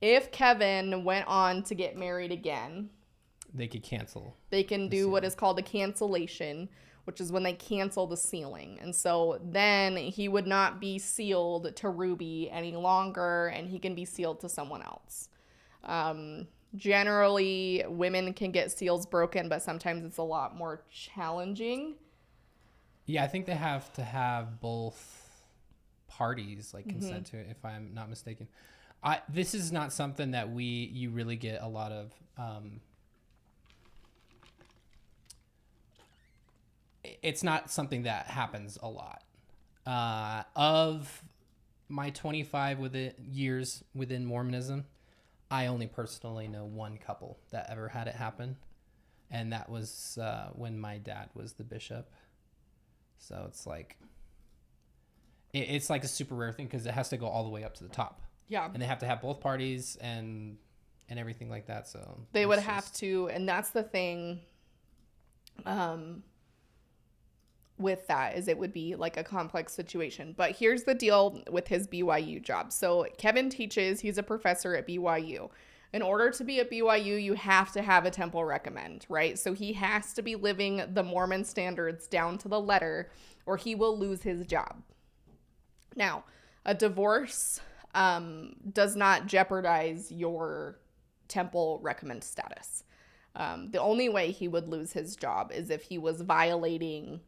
if Kevin went on to get married again,
they could cancel.
They can do what is called a cancellation, which is when they cancel the sealing. And so then he would not be sealed to Ruby any longer, and he can be sealed to someone else. Generally, women can get seals broken, but sometimes it's a lot more challenging.
Yeah, I think they have to have both parties consent to it, if I'm not mistaken. This is not something that you really get a lot of. It's not something that happens a lot. Of my 25 years within Mormonism, I only personally know one couple that ever had it happen, and that was when my dad was the bishop. So it's like it's like a super rare thing because it has to go all the way up to the top.
Yeah,
and they have to have both parties and everything like that. So
they would have to, and that's the thing. With that is it would be like a complex situation. But here's the deal with his BYU job. So Kevin teaches, he's a professor at BYU. In order to be at BYU, you have to have a temple recommend, right? So he has to be living the Mormon standards down to the letter, or he will lose his job. Now, a divorce does not jeopardize your temple recommend status. The only way he would lose his job is if he was violating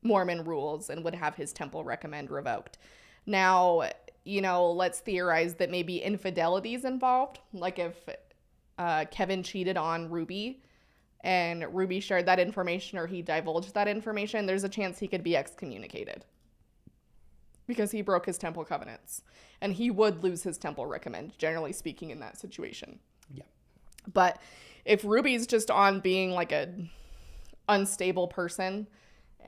Mormon rules and would have his temple recommend revoked. Now, let's theorize that maybe infidelity is involved. Like if Kevin cheated on Ruby and Ruby shared that information or he divulged that information, there's a chance he could be excommunicated because he broke his temple covenants, and he would lose his temple recommend, generally speaking, in that situation.
Yeah.
But if Ruby's just on being like a unstable person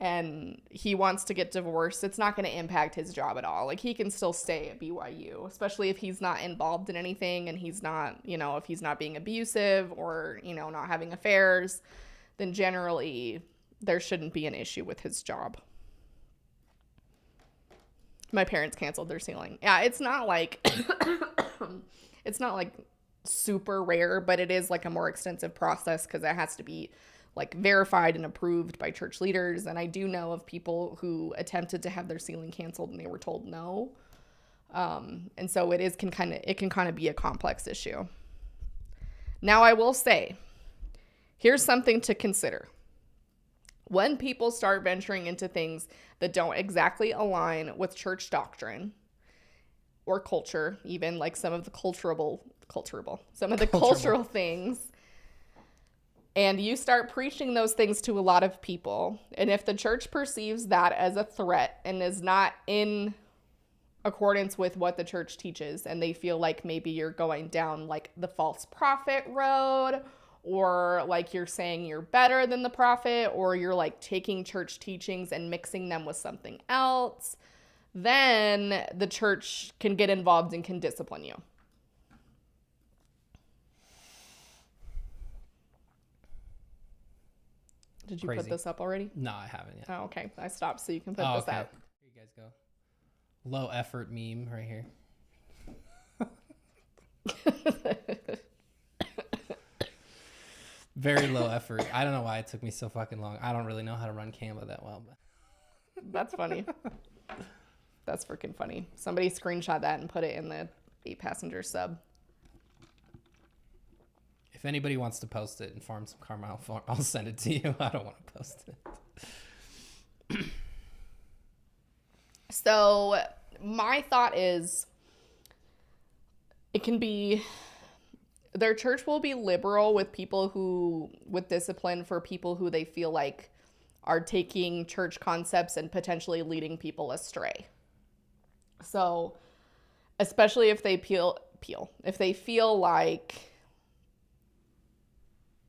and he wants to get divorced, it's not going to impact his job at all. Like, he can still stay at BYU, especially if he's not involved in anything and he's not, if he's not being abusive or, not having affairs, then generally there shouldn't be an issue with his job. My parents canceled their sealing. Yeah, it's not like super rare, but it is like a more extensive process because it has to be like verified and approved by church leaders. And I do know of people who attempted to have their sealing canceled and they were told no. And so it can kind of be a complex issue. Now, I will say, here's something to consider. When people start venturing into things that don't exactly align with church doctrine or culture, even like some of the cultural things, and you start preaching those things to a lot of people, and if the church perceives that as a threat and is not in accordance with what the church teaches, and they feel like maybe you're going down like the false prophet road, or like you're saying you're better than the prophet, or you're like taking church teachings and mixing them with something else, then the church can get involved and can discipline you. Did you
Crazy.
put this up already?
No, I haven't yet.
Oh, okay. I stopped so you can put
Oh,
this
okay.
out.
Here you guys go. Low effort meme right here. Very low effort. I don't know why it took me so fucking long. I don't really know how to run Canva that well, but
That's funny. That's freaking funny. Somebody screenshot that and put it in the 8-passenger sub.
if anybody wants to post it and farm some karma, I'll send it to you. I don't want to post it.
So my thought is it can be, their church will be liberal with people who, with discipline for people who they feel like are taking church concepts and potentially leading people astray. So especially if they if they feel like,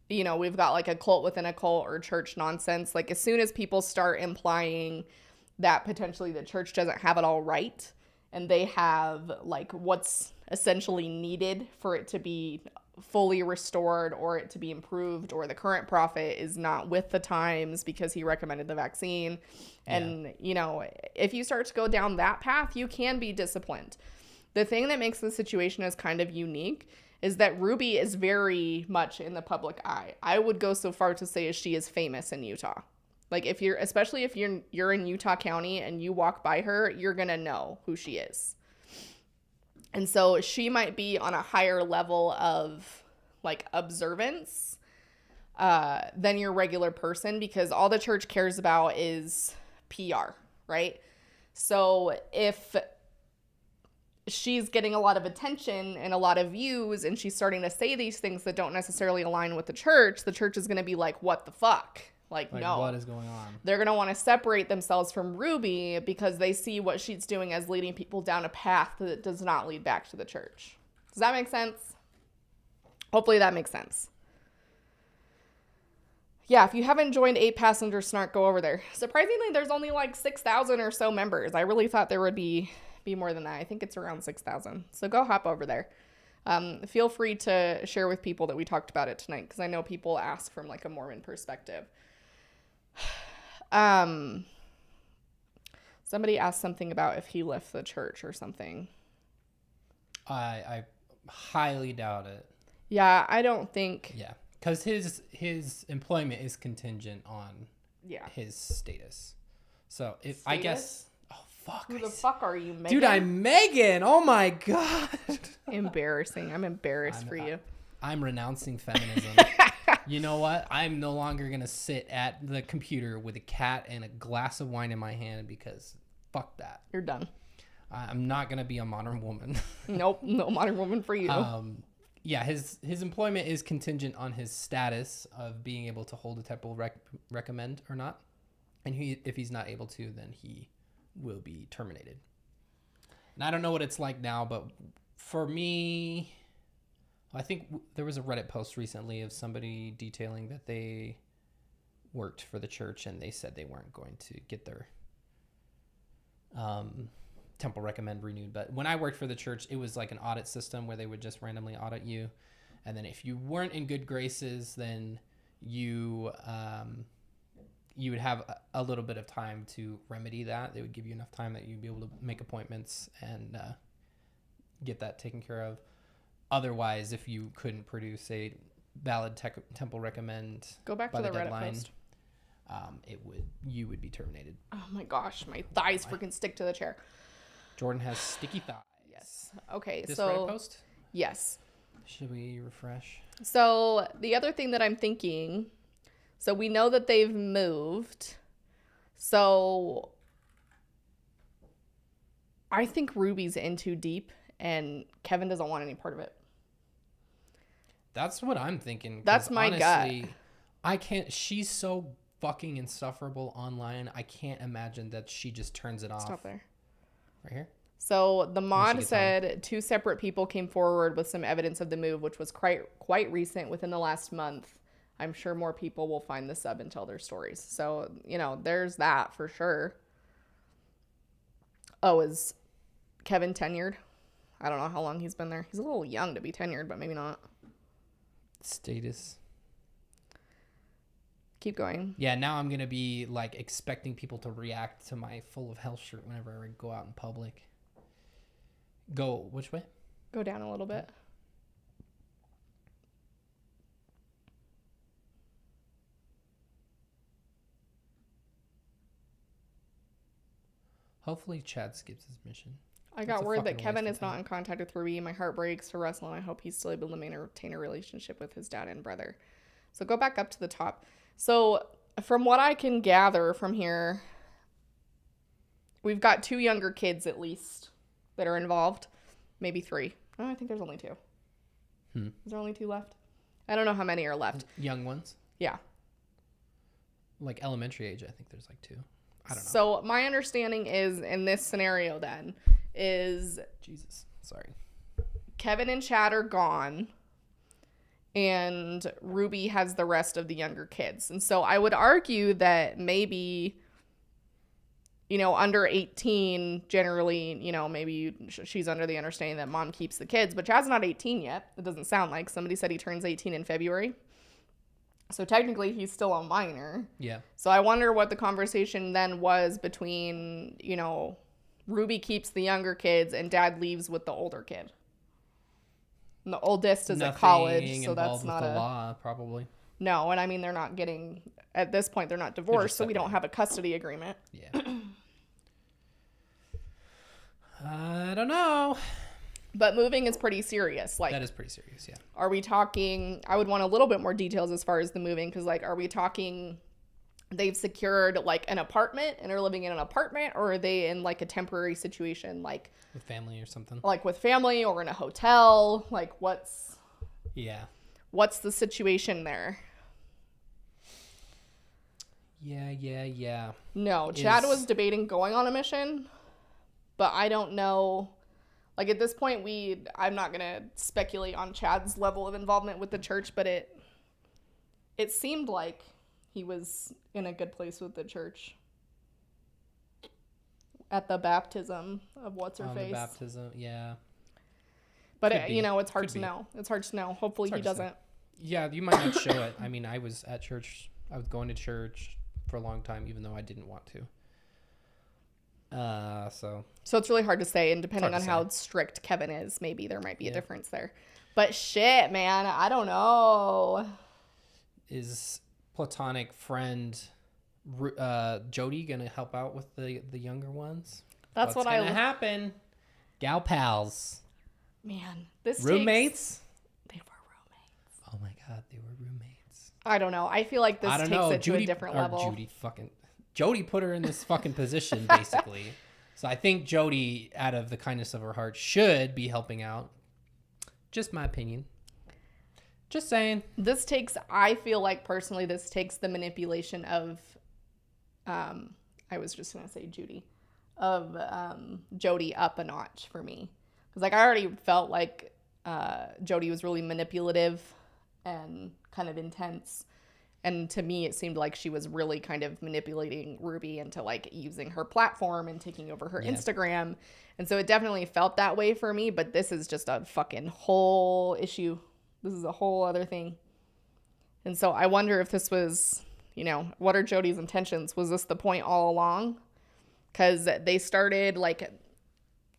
you know, we've got like a cult within a cult or church nonsense, like as soon as people start implying that potentially the church doesn't have it all right and they have like what's essentially needed for it to be fully restored or it to be improved, or the current prophet is not with the times because he recommended the vaccine. And, you know, if you start to go down that path, you can be disciplined. The thing that makes the situation as kind of unique is that Ruby is very much in the public eye. I would go so far to say as she is famous in Utah. Like if you're, especially if you're in Utah County and you walk by her, you're going to know who she is. And so she might be on a higher level of like observance than your regular person, because all the church cares about is PR, right? So if she's getting a lot of attention and a lot of views and she's starting to say these things that don't necessarily align with the church is going to be like, what the fuck? Like, no.
What is going on?
They're going to want to separate themselves from Ruby because they see what she's doing as leading people down a path that does not lead back to the church. Does that make sense? Hopefully that makes sense. Yeah, if you haven't joined 8-Passenger Snark, go over there. Surprisingly, there's only like 6,000 or so members. I really thought there would be more than that. I think it's around 6,000. So go hop over there. Feel free to share with people that we talked about it tonight, because I know people ask from like a Mormon perspective. Somebody asked something about if he left the church or something.
I highly doubt it.
Yeah, I don't think.
Yeah, because his employment is contingent on his status. So if
Status?
I guess, oh fuck,
Who the fuck are you, Megan?
dude, I'm Megan. Oh my god.
Embarrassing. I'm embarrassed for you.
I'm renouncing feminism. You know what? I'm no longer going to sit at the computer with a cat and a glass of wine in my hand, because fuck that.
You're done.
I'm not going to be a modern woman.
Nope, no modern woman for you.
Yeah, his employment is contingent on his status of being able to hold a temple recommend or not. And if he's not able to, then he will be terminated. And I don't know what it's like now, but for me, I think there was a Reddit post recently of somebody detailing that they worked for the church and they said they weren't going to get their temple recommend renewed. But when I worked for the church, it was like an audit system where they would just randomly audit you. And then if you weren't in good graces, then you would have a little bit of time to remedy that. They would give you enough time that you'd be able to make appointments and get that taken care of. Otherwise, if you couldn't produce a valid temple recommend,
go back
by
to the
deadline,
Reddit post.
You would be terminated.
Oh my gosh, my thighs freaking stick to the chair.
Jordan has sticky thighs.
Yes. Okay,
This
so
Reddit post?
yes.
Should we refresh?
So the other thing that I'm thinking, so we know that they've moved. So I think Ruby's in too deep and Kevin doesn't want any part of it.
That's what I'm thinking.
That's my
honestly,
gut.
I can't. She's so fucking insufferable online. I can't imagine that she just turns it off.
Stop there.
Right here.
So the mod said 2 separate people came forward with some evidence of the move, which was quite recent, within the last month. I'm sure more people will find the sub and tell their stories. So, you know, there's that for sure. Oh, is Kevin tenured? I don't know how long he's been there. He's a little young to be tenured, but maybe not.
Status.
Keep going.
Yeah, now I'm gonna be like expecting people to react to my full of hell shirt whenever I go out in public. Go which way?
Go down a little bit.
Hopefully Chad skips his mission.
I got word that Kevin is not in contact with Rabi. My heart breaks for Russell, and I hope he's still able to maintain a relationship with his dad and brother. So go back up to the top. So from what I can gather from here, we've got 2 younger kids at least that are involved. Maybe 3. Oh, I think there's only 2. Is there only 2 left? I don't know how many are left.
Young ones?
Yeah.
Like elementary age, I think there's like 2. I don't know.
So my understanding is in this scenario then is
Jesus. Sorry.
Kevin and Chad are gone and Ruby has the rest of the younger kids. And so I would argue that maybe, you know, under 18, generally, you know, maybe she's under the understanding that mom keeps the kids, but Chad's not 18 yet. It doesn't sound like. Somebody said he turns 18 in February. So technically he's still a minor.
Yeah.
So I wonder what the conversation then was between, you know, Ruby keeps the younger kids and dad leaves with the older kid. And the oldest is at college, so that's not
a law, probably.
No, and I mean they're not getting at this point they're not divorced, so we don't have a custody agreement.
Yeah. I don't know.
But moving is pretty serious. Like
that is pretty serious, yeah.
Are we talking, I would want a little bit more details as far as the moving, because like are we talking they've secured like an apartment and are living in an apartment, or are they in like a temporary situation like
with family or something?
Like with family or in a hotel? Like what's the situation there?
Yeah.
No, Chad was debating going on a mission, but I don't know. Like at this point, I'm not going to speculate on Chad's level of involvement with the church, but it seemed like he was in a good place with the church at the baptism of what's-her-face.
The baptism, yeah.
But, you know, it's hard to know. It's hard to know. Hopefully he doesn't.
Yeah, you might not show it. I mean, I was at church. I was going to church for a long time, even though I didn't want to. So
it's really hard to say, and depending on how strict Kevin is, maybe there might be a difference there. But shit, man, I don't know.
Is platonic friend Jody gonna help out with the younger ones?
That's what
gonna happen. Gal pals.
Man, this
roommates.
They were roommates.
Oh my god, they were roommates.
I don't know. I feel like this takes it to a different level.
Jody put her in this fucking position, basically. So I think Jody, out of the kindness of her heart, should be helping out. Just my opinion. Just saying.
I feel like personally, this takes the manipulation of, I was just going to say Judy, of Jody up a notch for me. Because like I already felt like Jody was really manipulative and kind of intense. And to me, it seemed like she was really kind of manipulating Ruby into like using her platform and taking over her Instagram. And so it definitely felt that way for me. But this is just a fucking whole issue. This is a whole other thing. And so I wonder if this was, you know, what are Jody's intentions? Was this the point all along? Because they started like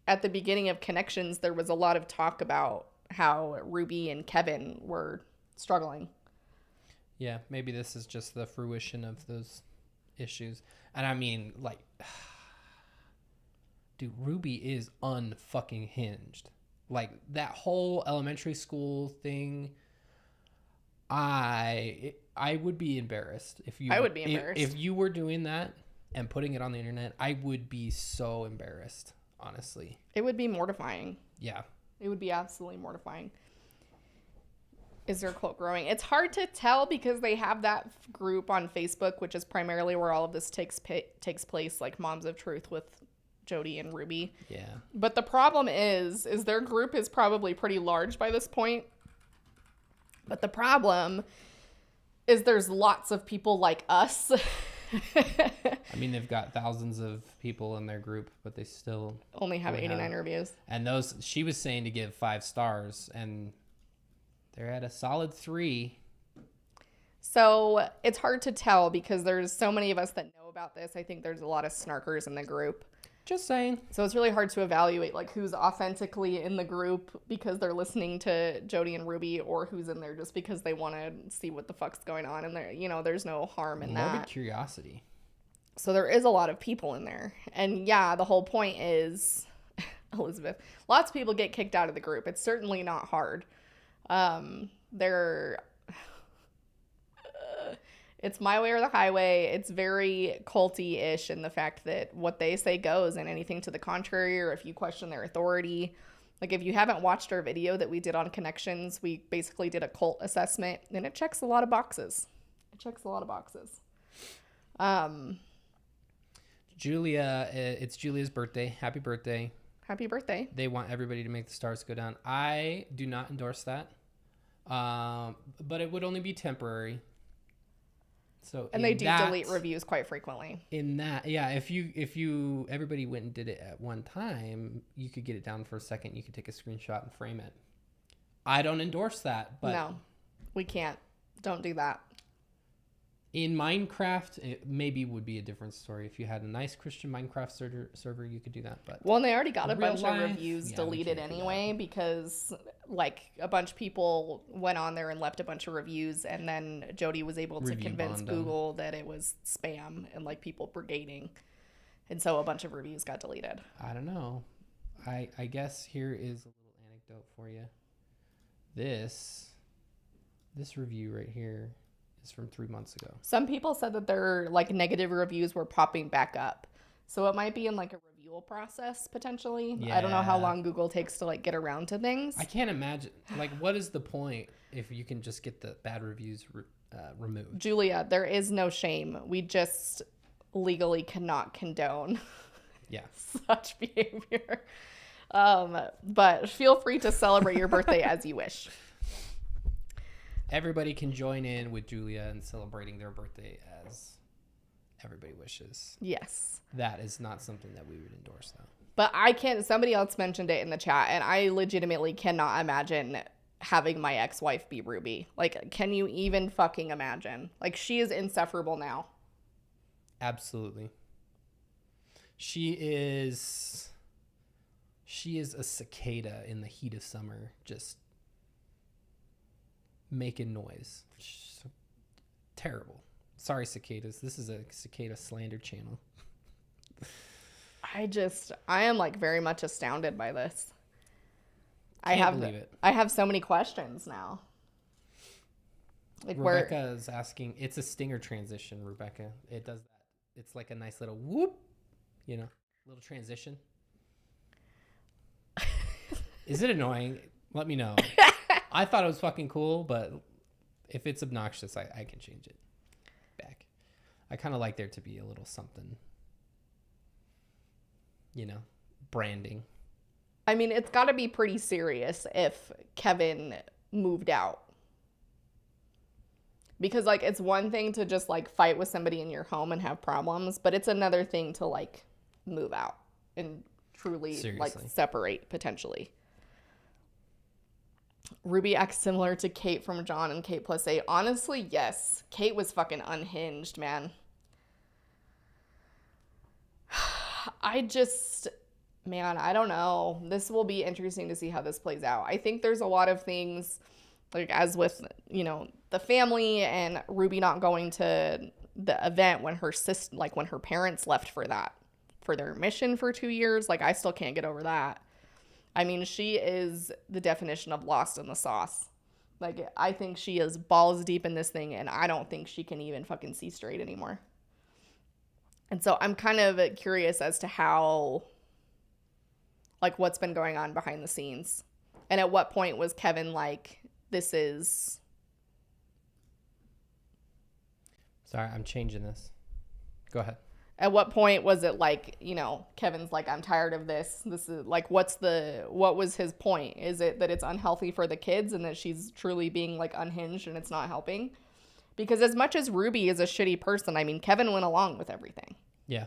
at the beginning of Connections, there was a lot of talk about how Ruby and Kevin were struggling.
Yeah, maybe this is just the fruition of those issues. And I mean, like, dude, Ruby is unfucking hinged. Like, that whole elementary school thing, I would be embarrassed.
I would be embarrassed.
If you were doing that and putting it on the internet, I would be so embarrassed, honestly.
It would be mortifying.
Yeah.
It would be absolutely mortifying. Is their quote growing? It's hard to tell because they have that group on Facebook, which is primarily where all of this takes place, like Moms of Truth with Jody and Ruby.
Yeah.
But the problem is their group is probably pretty large by this point. But the problem is there's lots of people like us.
I mean, they've got thousands of people in their group, but they still
only have 89 reviews.
And those, she was saying to give 5 stars, and they're at a solid 3.
So it's hard to tell because there's so many of us that know about this. I think there's a lot of snarkers in the group.
Just saying.
So it's really hard to evaluate like who's authentically in the group because they're listening to Jody and Ruby, or who's in there just because they want to see what the fuck's going on. And there, there's no harm in
Morbid
that.
curiosity.
So there is a lot of people in there. And yeah, the whole point is, Elizabeth, lots of people get kicked out of the group. It's certainly not hard. It's my way or the highway. It's very culty-ish in the fact that what they say goes, and anything to the contrary, or if you question their authority. Like, if you haven't watched our video that we did on connections, we basically did a cult assessment, and it checks a lot of boxes.
Julia, it's Julia's birthday. Happy birthday.
Happy birthday.
They want everybody to make the stars go down. I do not endorse that. But it would only be temporary. So
and they do delete reviews quite frequently.
In that, yeah, if you everybody went and did it at one time, you could get it down for a second. You could take a screenshot and frame it. I don't endorse that, but
no, we can't. Don't do that.
In Minecraft, it maybe would be a different story. If you had a nice Christian Minecraft server, you could do that. But
well, and they already got a bunch
life,
of reviews deleted anyway because, like, a bunch of people went on there and left a bunch of reviews, and then Jody was able to convince Google that it was spam and, like, people brigading. And so a bunch of reviews got deleted.
I don't know. I guess here is a little anecdote for you. This review right here is from 3 months ago.
Some people said that their like negative reviews were popping back up. So it might be in like a review process potentially. Yeah. I don't know how long Google takes to like get around to things.
I can't imagine. Like, what is the point if you can just get the bad reviews removed?
Julia, there is no shame. We just legally cannot condone such behavior. But feel free to celebrate your birthday as you wish.
Everybody can join in with Julia in celebrating their birthday as everybody wishes.
Yes.
That is not something that we would endorse, though.
But I can't. Somebody else mentioned it in the chat, and I legitimately cannot imagine having my ex-wife be Ruby. Like, can you even fucking imagine? Like, she is insufferable now.
Absolutely. She is a cicada in the heat of summer, just making noise. Terrible. Sorry, cicadas. This is a cicada slander channel.
I am like very much astounded by this.
Can't believe it.
I have so many questions now. Like,
Rebecca is asking, it's a stinger transition, Rebecca. It does that. It's like a nice little whoop, little transition. Is it annoying? Let me know. I thought it was fucking cool, but if it's obnoxious, I can change it back. I kind of like there to be a little something, branding.
I mean, it's got to be pretty serious if Kevin moved out. Because, like, it's one thing to just, like, fight with somebody in your home and have problems, but it's another thing to, like, move out and truly, like, separate, potentially. Ruby acts similar to Kate from John and Kate Plus 8. Honestly, yes. Kate was fucking unhinged, man. I don't know. This will be interesting to see how this plays out. I think there's a lot of things, like, as with, the family and Ruby not going to the event when when her parents left for their mission for 2 years. Like, I still can't get over that. I mean, she is the definition of lost in the sauce. Like, I think she is balls deep in this thing, and I don't think she can even fucking see straight anymore. And so I'm kind of curious as to how, like, what's been going on behind the scenes. And at what point was Kevin like, this is...
Sorry, I'm changing this. Go ahead.
At what point was it like, Kevin's like, I'm tired of this. This is like, what was his point? Is it that it's unhealthy for the kids and that she's truly being like unhinged and it's not helping? Because as much as Ruby is a shitty person, I mean, Kevin went along with everything.
Yeah.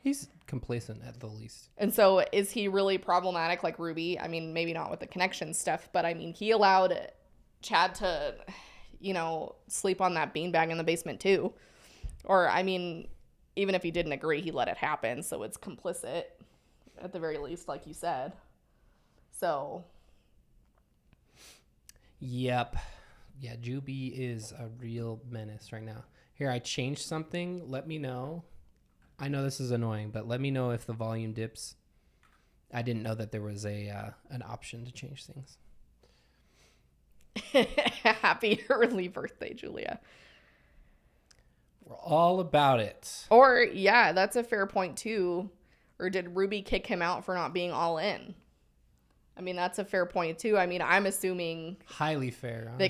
He's complacent at the least.
And so is he really problematic like Ruby? I mean, maybe not with the connection stuff, but I mean, he allowed Chad to, sleep on that beanbag in the basement too. Or, I mean, even if he didn't agree, he let it happen. So it's complicit at the very least, like you said. So.
Yep. Yeah, Juby is a real menace right now. Here, I changed something. Let me know. I know this is annoying, but let me know if the volume dips. I didn't know that there was an option to change things.
Happy early birthday, Julia.
We're all about it.
Or, yeah, that's a fair point, too. Or did Ruby kick him out for not being all in? I mean, that's a fair point, too. I mean, I'm assuming...
Highly fair, honestly.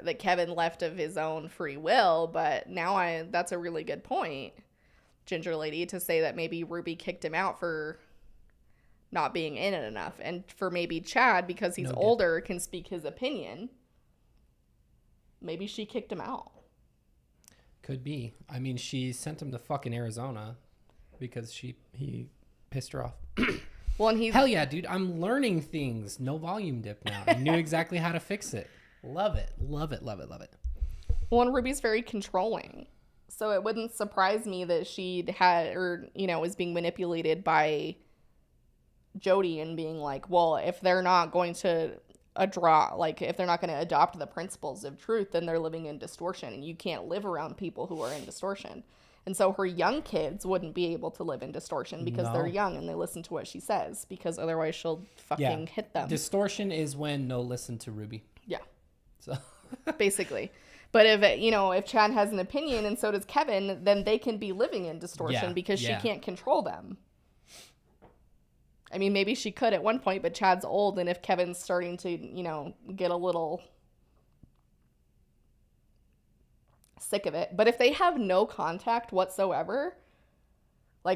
That Kevin left of his own free will, but now that's a really good point, Ginger Lady, to say that maybe Ruby kicked him out for not being in it enough. And for maybe Chad, because he's older, can speak his opinion. Maybe she kicked him out.
Could be. I mean, she sent him to fucking Arizona because he pissed her off.
Well, and he's...
Hell yeah, dude. I'm learning things. No volume dip now. I knew exactly how to fix it. Love it. Love it. Love it. Love it.
Well, and Ruby's very controlling. So it wouldn't surprise me that she had, or, was being manipulated by Jody and being like, well, if they're not going to if they're not going to adopt the principles of truth, then they're living in distortion, and you can't live around people who are in distortion. And so her young kids wouldn't be able to live in distortion because they're young and they listen to what she says, because otherwise she'll fucking hit them.
Distortion is when no listen to Ruby.
Yeah.
So
basically. But if Chad has an opinion and so does Kevin, then they can be living in distortion because she can't control them. I mean, maybe she could at one point, but Chad's old, and if Kevin's starting to, get a little sick of it. But if they have no contact whatsoever,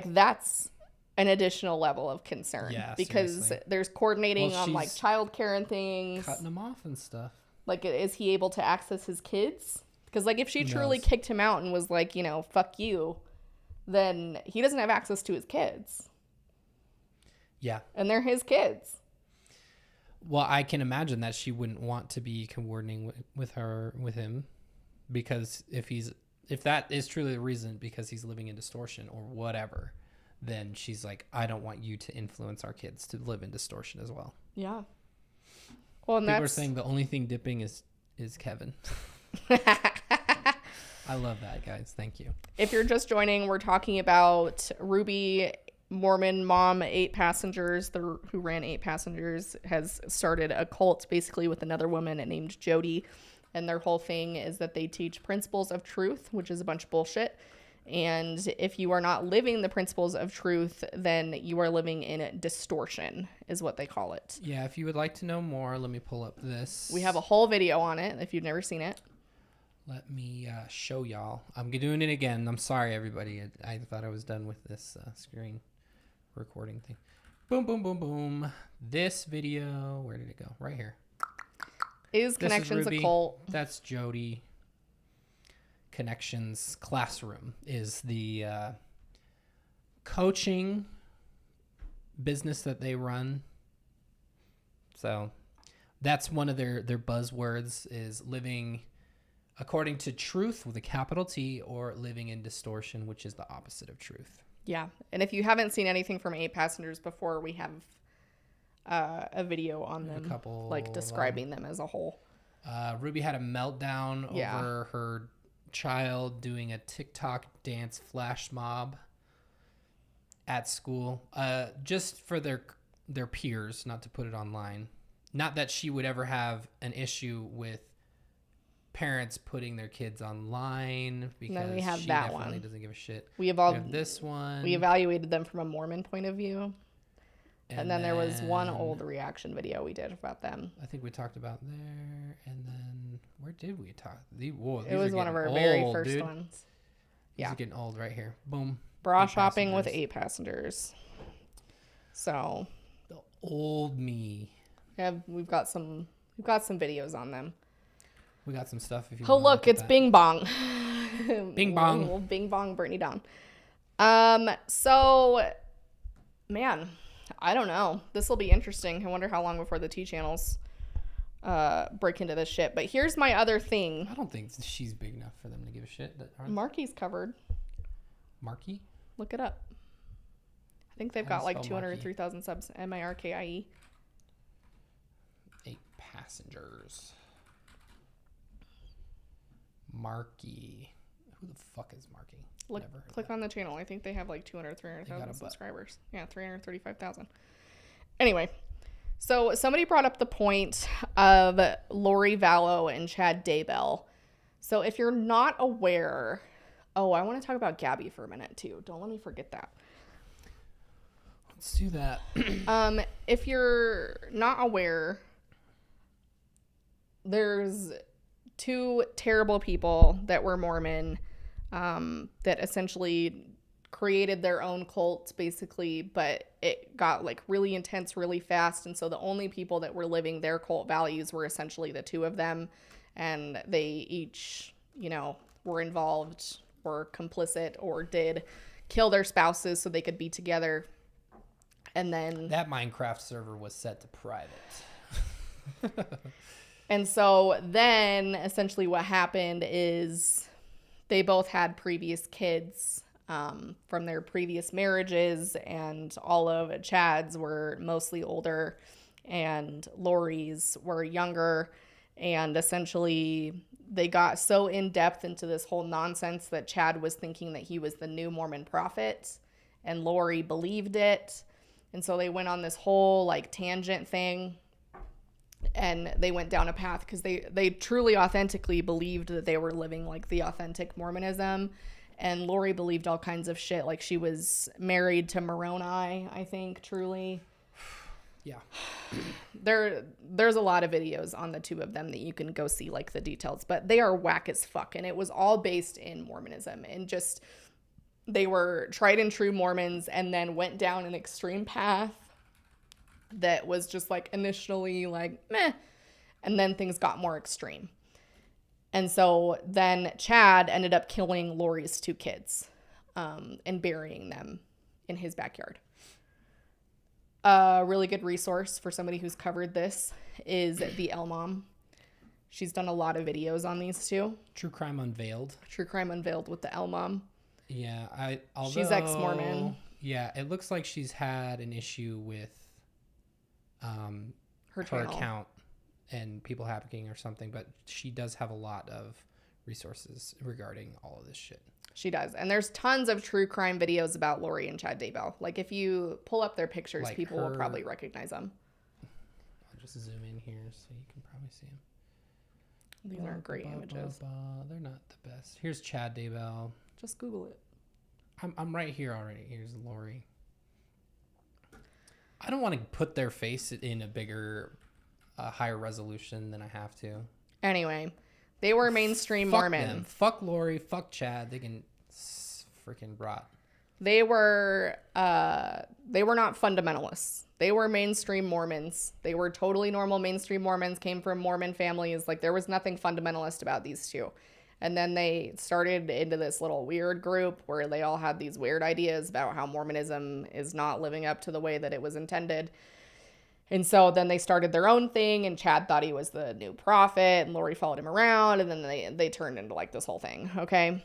that's an additional level of concern. Yeah, because seriously. There's coordinating on childcare and things.
Cutting them off and stuff.
Is he able to access his kids? Because if she truly kicked him out and was like, fuck you, then he doesn't have access to his kids.
Yeah.
And they're his kids.
Well, I can imagine that she wouldn't want to be coordinating with him, because if that is truly the reason, because he's living in distortion or whatever, then she's like, I don't want you to influence our kids to live in distortion as well.
Yeah. Well, and
people are saying the only thing dipping is Kevin. I love that, guys. Thank you.
If you're just joining, we're talking about Ruby, Mormon mom, 8 Passengers, who ran 8 Passengers, has started a cult basically with another woman named Jody. And their whole thing is that they teach principles of truth, which is a bunch of bullshit. And if you are not living the principles of truth, then you are living in distortion, is what they call it.
Yeah, if you would like to know more, let me pull up this.
We have a whole video on it if you've never seen it.
Let me show y'all. I'm doing it again. I'm sorry, everybody. I thought I was done with this screen recording thing. Boom, boom, boom, boom. This video, where did it go? Right here.
Is Connections a cult?
That's Jody. Connections Classroom is the coaching business that they run. So that's one of their buzzwords, is living according to truth with a capital T, or living in distortion, which is the opposite of truth.
Yeah. And if you haven't seen anything from 8 Passengers before, we have a video on them, describing them as a whole.
Ruby had a meltdown over her child doing a TikTok dance flash mob at school, just for their peers, not to put it online. Not that she would ever have an issue with parents putting their kids online, because
we have
she
that
definitely
one.
doesn't give a shit.
We have
this one.
We evaluated them from a Mormon point of view. And then there was one old reaction video we did about them.
I think we talked about there. And then where did we talk?
It was one of our very first ones.
These are getting old right here. Boom.
Bra shopping with 8 Passengers. So
the old me.
Yeah, we've got some videos on them.
We got some stuff. If you
look, it's Bing Bong.
Bing Bong.
We'll Bing Bong Brittany down. So, man, I don't know. This will be interesting. I wonder how long before the T channels break into this shit. But here's my other thing.
I don't think she's big enough for them to give a shit.
Marky's covered.
Marky?
Look it up. I think they've got like 203,000 subs. MARKIE.
8 passengers. Marky. Who the fuck is Marky?
Look, click on the channel. I think they have like 300,000 subscribers. Yeah, 335,000. Anyway, so somebody brought up the point of Lori Vallow and Chad Daybell. So if you're not aware, I want to talk about Gabbie for a minute too. Don't let me forget that.
Let's do that.
If you're not aware, there's 2 terrible people that were Mormon that essentially created their own cult, basically, but it got like really intense really fast. And so the only people that were living their cult values were essentially the 2 of them. And they each, were involved or complicit or did kill their spouses so they could be together. And then
that Minecraft server was set to private.
And so then essentially what happened is they both had previous kids from their previous marriages, and all of Chad's were mostly older and Lori's were younger. And essentially they got so in depth into this whole nonsense that Chad was thinking that he was the new Mormon prophet and Lori believed it. And so they went on this whole like tangent thing. And they went down a path because they truly authentically believed that they were living like the authentic Mormonism. And Lori believed all kinds of shit. Like she was married to Moroni, I think, truly.
Yeah.
There's a lot of videos on the 2 of them that you can go see like the details. But they are whack as fuck. And it was all based in Mormonism. And just they were tried and true Mormons and then went down an extreme path that was just like initially like meh, and then things got more extreme. And so then Chad ended up killing Lori's 2 kids and burying them in his backyard. A really good resource for somebody who's covered this is the L Mom. She's done a lot of videos on these 2.
True Crime Unveiled.
True Crime Unveiled with the L Mom.
Yeah,
she's ex-Mormon.
Yeah, it looks like she's had an issue with her account and people hacking or something, but she does have a lot of resources regarding all of this shit.
She does. And there's tons of true crime videos about Lori and Chad Daybell. Like if you pull up their pictures, like people will probably recognize them.
I'll just zoom in here so you can probably see them.
These aren't great images.
They're not the best. Here's Chad Daybell.
Just Google it.
I'm right here already. Here's Lori. I don't want to put their face in a bigger, higher resolution than I have to.
Anyway, they were mainstream Mormon.
Them. Fuck Lori. Fuck Chad. They can freaking rot.
They were not fundamentalists. They were mainstream Mormons. They were totally normal mainstream Mormons, came from Mormon families. Like there was nothing fundamentalist about these 2. And then they started into this little weird group where they all had these weird ideas about how Mormonism is not living up to the way that it was intended. And so then they started their own thing, and Chad thought he was the new prophet, and Lori followed him around, and then they turned into like this whole thing, okay?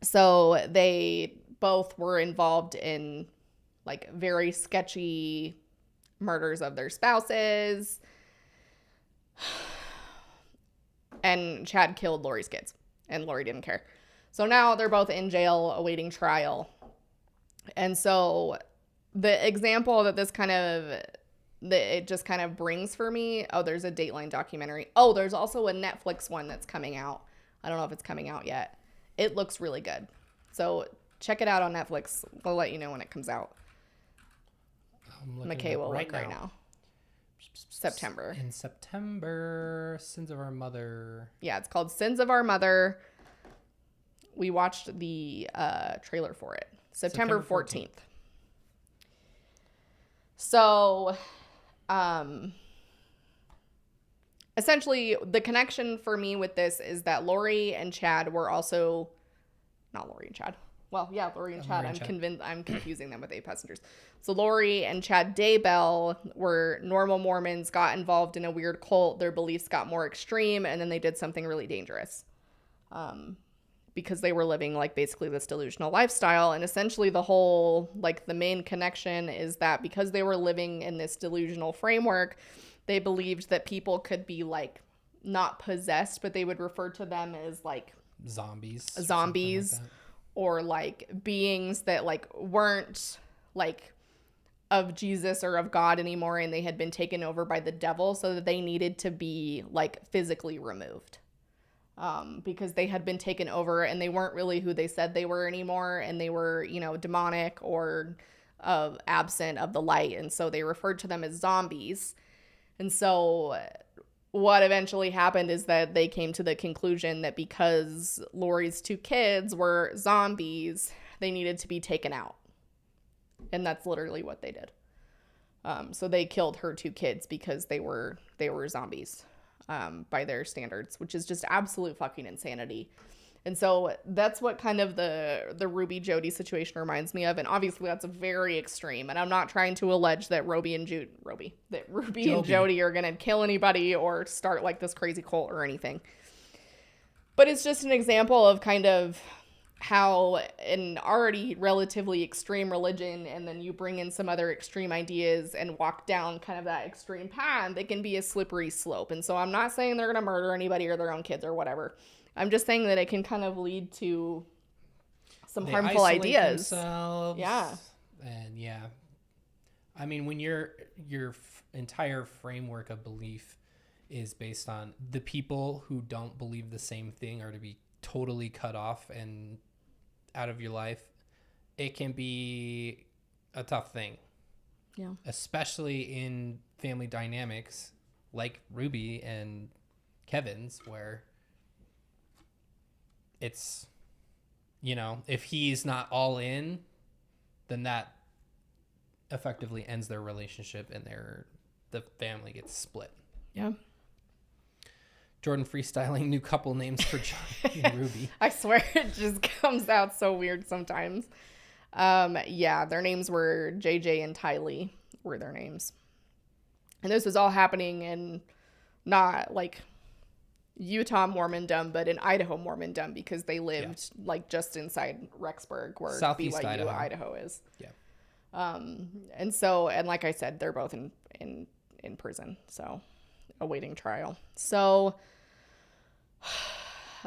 So they both were involved in like very sketchy murders of their spouses. And Chad killed Lori's kids, and Lori didn't care. So now they're both in jail awaiting trial. And so the example that it just kind of brings for me, there's a Dateline documentary. There's also a Netflix one that's coming out. I don't know if it's coming out yet. It looks really good. So check it out on Netflix. We'll let you know when it comes out. McKay will look right now. September.
In September, Sins of Our Mother.
Yeah, it's called Sins of Our Mother. We watched the trailer for it. September 14th. So, essentially, the connection for me with this is that Lori and Chad were also... Not Lori and Chad. Well, yeah, Lori and Chad.
Lori and Chad.
I'm confusing them with 8 passengers. So Lori and Chad Daybell were normal Mormons, got involved in a weird cult. Their beliefs got more extreme, and then they did something really dangerous. Because they were living like basically this delusional lifestyle. And essentially the whole, like the main connection is that because they were living in this delusional framework, they believed that people could be like not possessed, but they would refer to them as like
Zombies.
Like or like beings that like weren't like of Jesus or of God anymore, and they had been taken over by the devil, so that they needed to be like physically removed. Because they had been taken over and they weren't really who they said they were anymore, and they were, you know, demonic or absent of the light, and so they referred to them as zombies. And so what eventually happened is that they came to the conclusion that because Lori's 2 kids were zombies, they needed to be taken out. And that's literally what they did. So they killed her 2 kids because they were zombies. By their standards, which is just absolute fucking insanity. And so that's what kind of the Ruby Jody situation reminds me of. And obviously that's very extreme. And I'm not trying to allege that Ruby and Jody are going to kill anybody or start like this crazy cult or anything. But it's just an example of kind of how an already relatively extreme religion, and then you bring in some other extreme ideas and walk down kind of that extreme path, it can be a slippery slope. And so I'm not saying they're going to murder anybody or their own kids or whatever. I'm just saying that it can kind of lead to some harmful ideas.
Themselves.
Yeah.
And yeah. I mean, when your entire framework of belief is based on the people who don't believe the same thing are to be totally cut off and out of your life, it can be a tough thing.
Yeah.
Especially in family dynamics like Ruby and Kevin's, where it's, you know, if he's not all in, then that effectively ends their relationship and the family gets split.
Yeah.
Jordan freestyling new couple names for John and Ruby.
I swear it just comes out so weird sometimes. Yeah, their names were JJ and Tylee were their names. And this was all happening in not like Utah Mormondom, but in Idaho Mormondom, because they lived like just inside Rexburg, where
Southeast
BYU Idaho is.
Yeah.
And so, and like I said, they're both in prison, so awaiting trial. So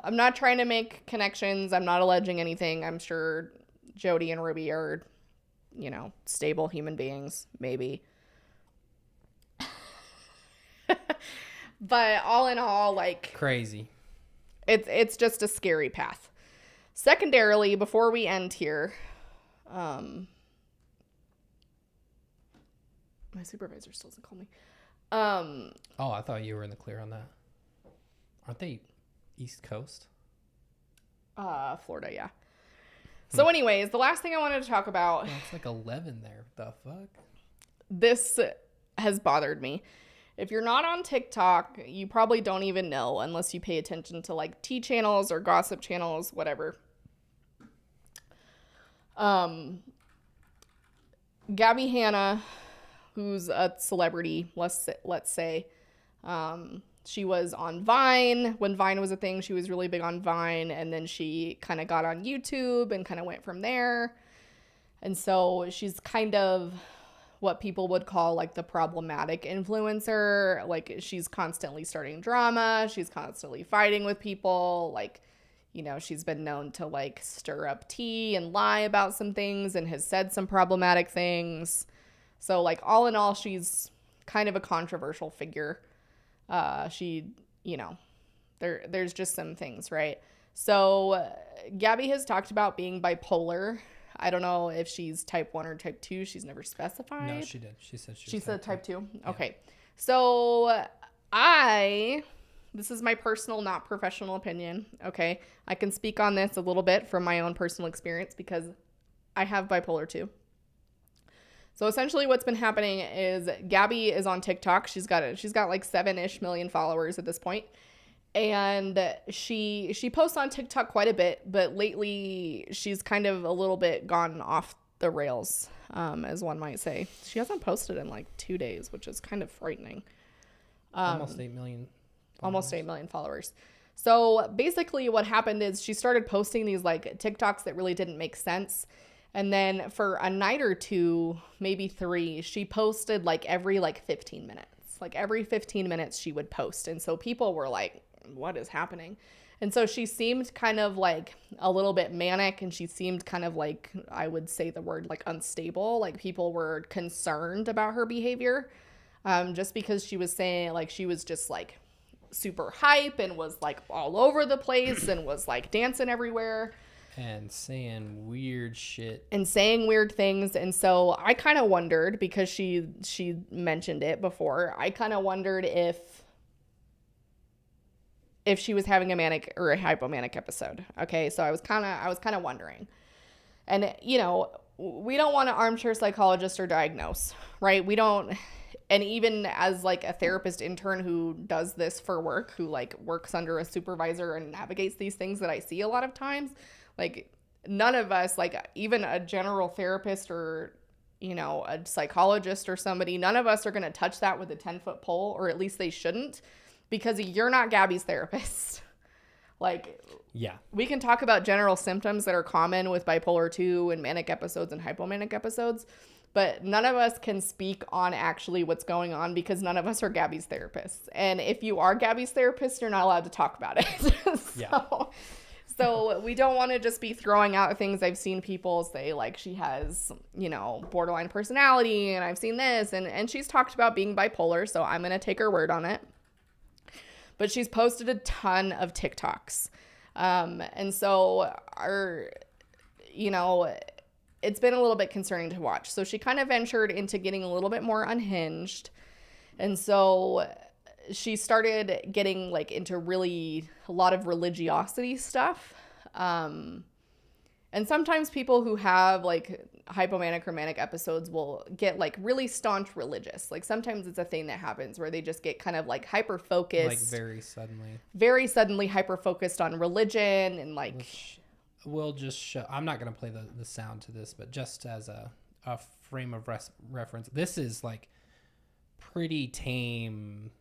I'm not trying to make connections. I'm not alleging anything. I'm sure Jody and Ruby are, you know, stable human beings, maybe. But all in all, like,
crazy.
It's just a scary path. Secondarily, before we end here, my supervisor still doesn't call me.
Oh, I thought you were in the clear on that. Aren't they East Coast?
Florida, yeah. So anyways, the last thing I wanted to talk about.
Oh, it's like 11 there. The fuck?
This has bothered me. If you're not on TikTok, you probably don't even know unless you pay attention to like tea channels or gossip channels, whatever. Gabbie Hanna, who's a celebrity, let's say, she was on Vine. When Vine was a thing, she was really big on Vine, and then she kind of got on YouTube and kind of went from there. And so she's kind of what people would call like the problematic influencer. Like, she's constantly starting drama. She's constantly fighting with people. Like, you know, she's been known to like stir up tea and lie about some things and has said some problematic things. So like, all in all, she's kind of a controversial figure. She, you know, there's just some things, right? So Gabbie has talked about being bipolar. I don't know if she's type 1 or type 2. She's never specified.
No, she did. She said
she said type 2.
Yeah.
Okay. So this is my personal, not professional opinion. Okay. I can speak on this a little bit from my own personal experience because I have bipolar 2. So essentially what's been happening is Gabbie is on TikTok. She's got like 7-ish million followers at this point. And she posts on TikTok quite a bit, but lately she's kind of a little bit gone off the rails, as one might say. She hasn't posted in like 2 days, which is kind of frightening.
Almost 8 million.
Almost 8 million followers. So basically what happened is she started posting these like TikToks that really didn't make sense. And then for a night or two, maybe 3, she posted like every like 15 minutes. Like every 15 minutes she would post. And so people were like, what is happening? And so she seemed kind of like a little bit manic, and she seemed kind of like, I would say the word like unstable. Like people were concerned about her behavior, just because she was saying like she was just like super hype and was like all over the place and was like dancing everywhere
and saying weird shit
and saying weird things. And so I kind of wondered, because she mentioned it before, I kind of wondered if she was having a manic or a hypomanic episode. Okay, so I was kind of wondering. And you know, we don't want to armchair psychologist or diagnose, right? We don't. And even as like a therapist intern who does this for work, who like works under a supervisor and navigates these things that I see a lot of times, like none of us, like even a general therapist or, you know, a psychologist or somebody, none of us are going to touch that with a 10-foot pole, or at least they shouldn't, because you're not Gabbie's therapist. Like,
yeah,
we can talk about general symptoms that are common with bipolar 2 and manic episodes and hypomanic episodes, but none of us can speak on actually what's going on, because none of us are Gabbie's therapists. And if you are Gabbie's therapist, you're not allowed to talk about it. So we don't want to just be throwing out things. I've seen people say like she has, you know, borderline personality, and I've seen this, and she's talked about being bipolar, so I'm going to take her word on it. But she's posted a ton of TikToks. And so it's been a little bit concerning to watch. So she kind of ventured into getting a little bit more unhinged. And so she started getting like into really a lot of religiosity stuff. And sometimes people who have like hypomanic or manic episodes will get like really staunch religious. Like sometimes it's a thing that happens where they just get kind of like hyper focused,
like
very suddenly hyper focused on religion, and like
we'll just show. I'm not going to play the sound to this, but just as a frame of reference, this is like pretty tame.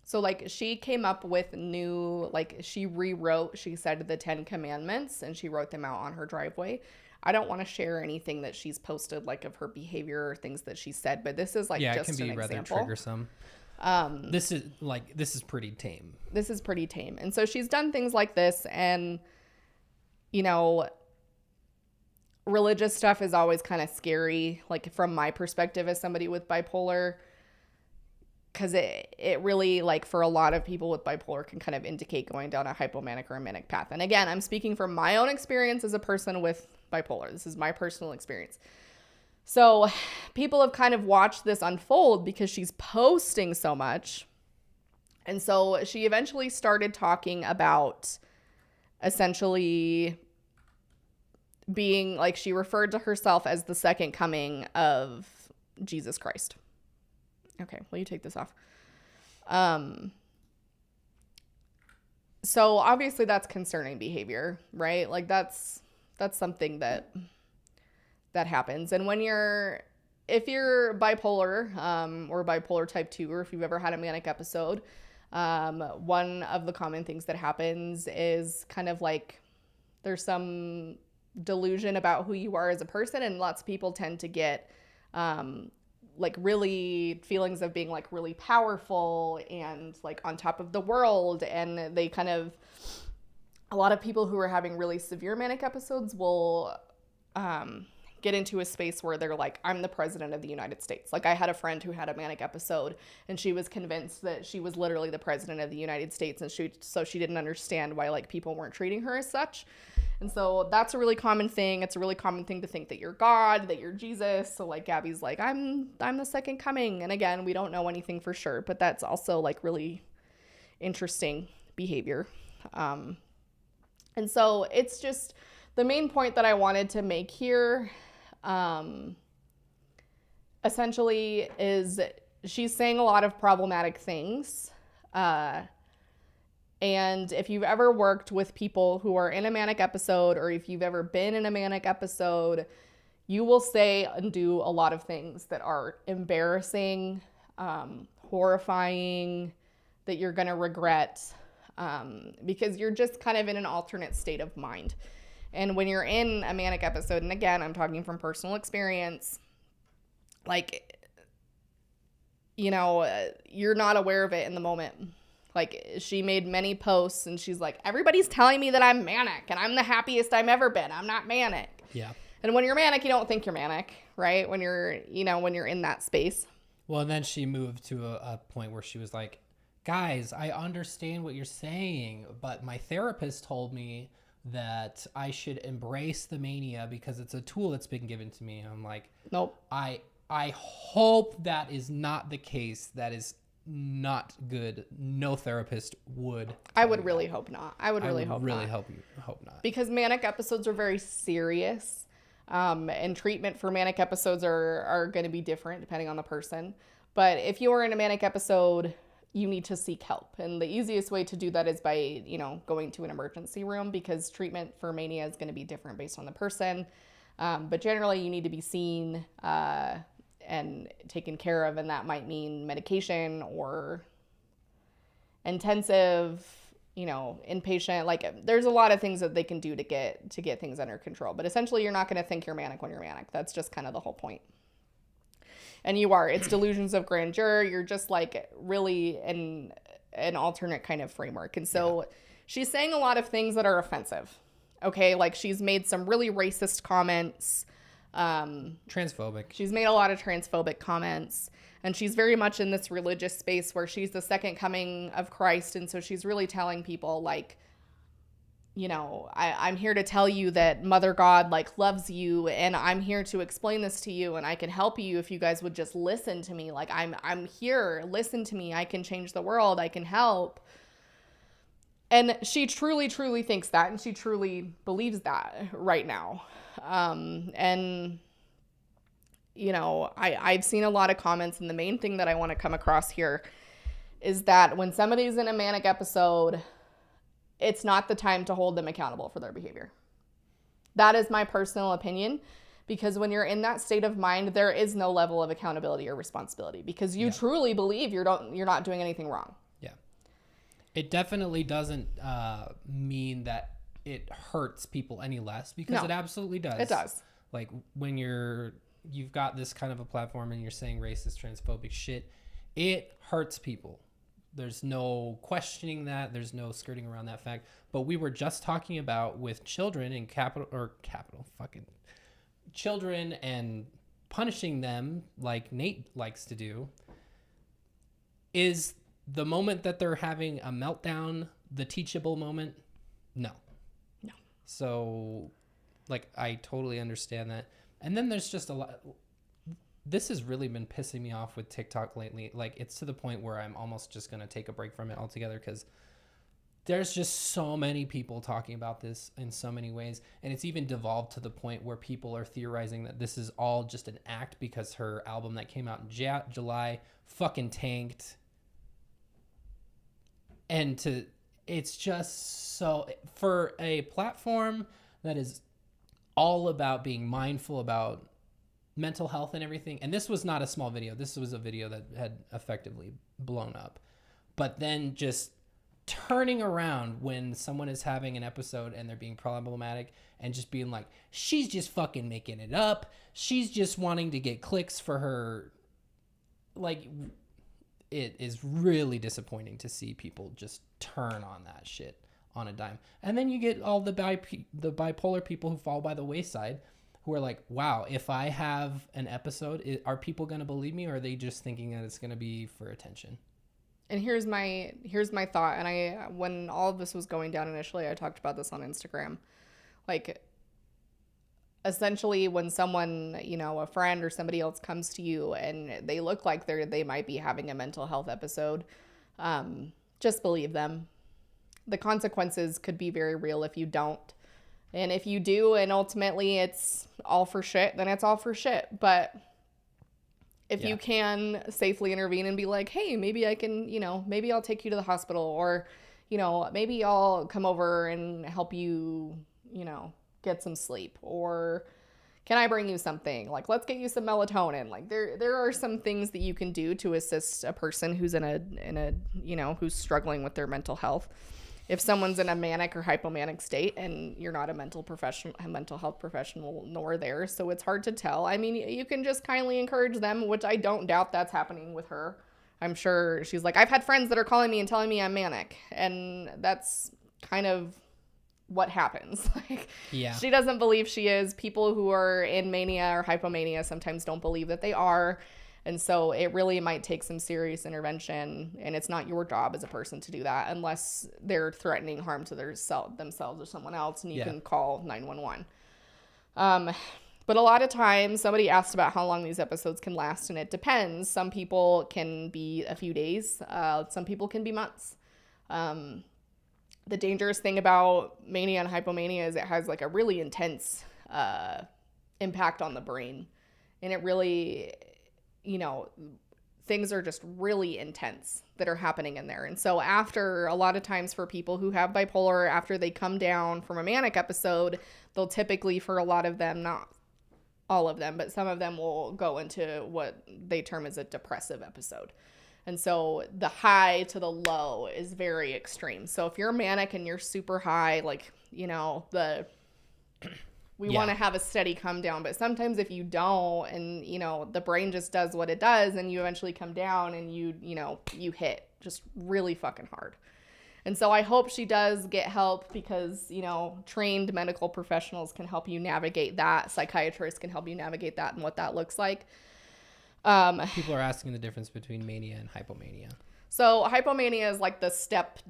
So like she came up with new, like she rewrote, she said the 10 commandments, and she wrote them out on her driveway. I don't want to share anything that she's posted like of her behavior or things that she said, but this is like just an example. Yeah, it can be rather
triggersome. This is pretty tame.
This is pretty tame. And so she's done things like this, and you know, religious stuff is always kind of scary, like from my perspective as somebody with bipolar, because it really, like for a lot of people with bipolar, can kind of indicate going down a hypomanic or a manic path. And again, I'm speaking from my own experience as a person with bipolar. This is my personal experience. So people have kind of watched this unfold because she's posting so much. And so she eventually started talking about essentially being like, she referred to herself as the second coming of Jesus Christ. Okay, will you take this off? So obviously that's concerning behavior, right? Like that's something that happens. And if you're bipolar, or bipolar type 2, or if you've ever had a manic episode, one of the common things that happens is kind of like there's some delusion about who you are as a person, and lots of people tend to get like really feelings of being like really powerful and like on top of the world. And they kind of, a lot of people who are having really severe manic episodes will get into a space where they're like, I'm the president of the United States. Like I had a friend who had a manic episode, and she was convinced that she was literally the president of the United States, and so she didn't understand why like people weren't treating her as such. And so that's a really common thing. It's a really common thing to think that you're God, that you're Jesus. So like Gabbie's like, I'm the second coming. And again, we don't know anything for sure, but that's also like really interesting behavior. And so it's just the main point that I wanted to make here, essentially, is she's saying a lot of problematic things. And if you've ever worked with people who are in a manic episode, or if you've ever been in a manic episode, you will say and do a lot of things that are embarrassing, horrifying, that you're going to regret, because you're just kind of in an alternate state of mind. And when you're in a manic episode, and again, I'm talking from personal experience, like, you know, you're not aware of it in the moment. Like, she made many posts and she's like, everybody's telling me that I'm manic and I'm the happiest I've ever been. I'm not manic.
Yeah.
And when you're manic, you don't think you're manic, right? When you're, you know, when you're in that space.
Well, and then she moved to a point where she was like, guys, I understand what you're saying, but my therapist told me that I should embrace the mania because it's a tool that's been given to me. I'm like,
nope.
I hope that is not the case. That is not good. No therapist would.
I would really hope not. I would really hope not.
Hope not.
Because manic episodes are very serious. And treatment for manic episodes are going to be different depending on the person. But if you are in a manic episode, you need to seek help. And the easiest way to do that is by, you know, going to an emergency room, because treatment for mania is going to be different based on the person. But generally you need to be seen and taken care of. And that might mean medication or intensive, you know, inpatient. Like, there's a lot of things that they can do to get things under control. But essentially you're not going to think you're manic when you're manic. That's just kind of the whole point. And you are. It's delusions of grandeur. You're just like really in an alternate kind of framework. And so she's saying a lot of things that are offensive. Okay, like she's made some really racist comments.
Transphobic.
She's made a lot of transphobic comments. And she's very much in this religious space where she's the second coming of Christ. And so she's really telling people, like, you know, I'm here to tell you that Mother God, like, loves you, and I'm here to explain this to you, and I can help you if you guys would just listen to me. Like, I'm here. Listen to me. I can change the world. I can help. And she truly, truly thinks that, and she truly believes that right now. And, you know, I've seen a lot of comments, and the main thing that I want to come across here is that when somebody's in a manic episode, it's not the time to hold them accountable for their behavior. That is my personal opinion, because when you're in that state of mind, there is no level of accountability or responsibility, because you truly believe you're not doing anything wrong. Yeah.
It definitely doesn't mean that it hurts people any less, because it absolutely does.
It does.
Like, when you've got this kind of a platform and you're saying racist, transphobic shit, it hurts people. There's no questioning that. There's no skirting around that fact. But we were just talking about with children and children and punishing them like Nate likes to do. Is the moment that they're having a meltdown the teachable moment? No. So, like, I totally understand that. And then there's just a lot. This has really been pissing me off with TikTok lately. Like, it's to the point where I'm almost just going to take a break from it altogether, because there's just so many people talking about this in so many ways. And it's even devolved to the point where people are theorizing that this is all just an act because her album that came out in July fucking tanked. And it's just so, for a platform that is all about being mindful about mental health and everything. And this was not a small video. This was a video that had effectively blown up. But then just turning around when someone is having an episode and they're being problematic and just being like, she's just fucking making it up. She's just wanting to get clicks for her. Like, it is really disappointing to see people just turn on that shit on a dime. And then you get all the bipolar people who fall by the wayside, who are like, wow, if I have an episode, are people going to believe me, or are they just thinking that it's going to be for attention?
And here's my thought. And when all of this was going down initially, I talked about this on Instagram. Like, essentially, when someone, you know, a friend or somebody else comes to you and they look like they might be having a mental health episode, just believe them. The consequences could be very real if you don't. And if you do, and ultimately it's all for shit, then it's all for shit. But if you can safely intervene and be like, hey, maybe I can, you know, maybe I'll take you to the hospital, or, maybe I'll come over and help you, get some sleep, or can I bring you something? Like, let's get you some melatonin. Like, there are some things that you can do to assist a person who's in a who's struggling with their mental health. If someone's in a manic or hypomanic state and you're not a mental health professional, nor there, so it's hard to tell. I mean, you can just kindly encourage them, which I don't doubt that's happening with her. I'm sure she's like, I've had friends that are calling me and telling me I'm manic, and that's kind of what happens. Like,
Yeah.
She doesn't believe she is. People who are in mania or hypomania sometimes don't believe that they are. And so it really might take some serious intervention, and it's not your job as a person to do that unless they're threatening harm to themselves or someone else, and you can call 911. But a lot of times, somebody asked about how long these episodes can last, and it depends. Some people can be a few days. Some people can be months. The dangerous thing about mania and hypomania is it has like a really intense impact on the brain, and it really... things are just really intense that are happening in there. And so after, a lot of times for people who have bipolar, after they come down from a manic episode, they'll typically, for a lot of them, not all of them, but some of them will go into what they term as a depressive episode. And so the high to the low is very extreme. So if you're manic and you're super high, like, we want to have a steady come down, but sometimes if you don't, and the brain just does what it does, and you eventually come down and you hit just really fucking hard. And so I hope she does get help, because trained medical professionals can help you navigate that. Psychiatrists can help you navigate that and what that looks like.
People are asking the difference between mania and hypomania.
So hypomania is like the step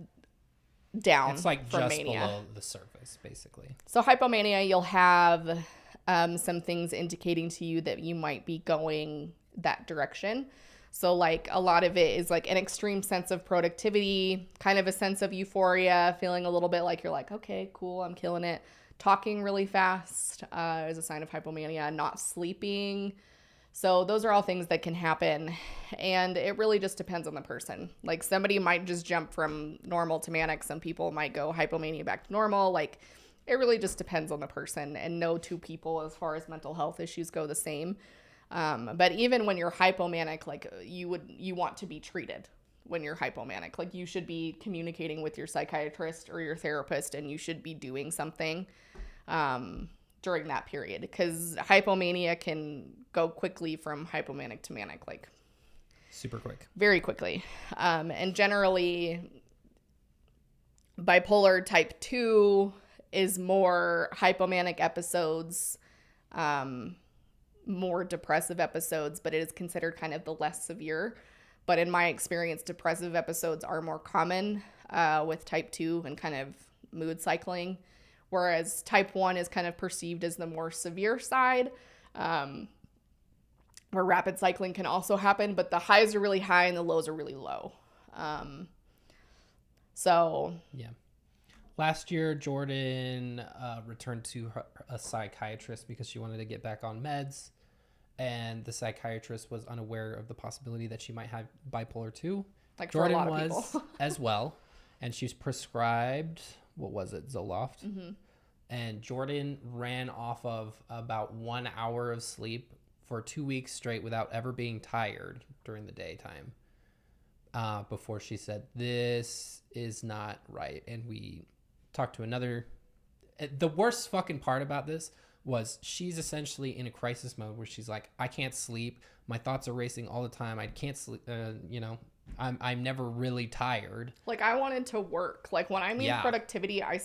down.
It's like
from
just
mania.
below the surface, basically.
So hypomania, you'll have some things indicating to you that you might be going that direction. So like a lot of it is like an extreme sense of productivity, kind of a sense of euphoria, feeling a little bit like you're like, okay, cool, I'm killing it. Talking really fast is a sign of hypomania. Not sleeping. So those are all things that can happen, and it really just depends on the person. Like, somebody might just jump from normal to manic. Some people might go hypomania back to normal. Like, it really just depends on the person, and no two people as far as mental health issues go the same. But even when you're hypomanic, like, you want to be treated when you're hypomanic. Like, you should be communicating with your psychiatrist or your therapist, and you should be doing something during that period, because hypomania can go quickly from hypomanic to manic, like
super quick,
very quickly. And generally bipolar type 2 is more hypomanic episodes, more depressive episodes, but it is considered kind of the less severe. But in my experience, depressive episodes are more common with type 2 and kind of mood cycling, whereas type 1 is kind of perceived as the more severe side, where rapid cycling can also happen, but the highs are really high and the lows are really low.
Yeah. Last year, Jordan returned to a psychiatrist because she wanted to get back on meds, and the psychiatrist was unaware of the possibility that she might have bipolar 2.
Like
Jordan
for a lot of
was
people.
as well, and she's prescribed, what was it, Zoloft?
Mm-hmm.
And Jordan ran off of about 1 hour of sleep for 2 weeks straight without ever being tired during the daytime, before she said, this is not right. And we talked to another. The worst fucking part about this was she's essentially in a crisis mode where she's like, I can't sleep. My thoughts are racing all the time. I can't sleep. I'm never really tired.
Like, I wanted to work. Like, when I mean productivity, I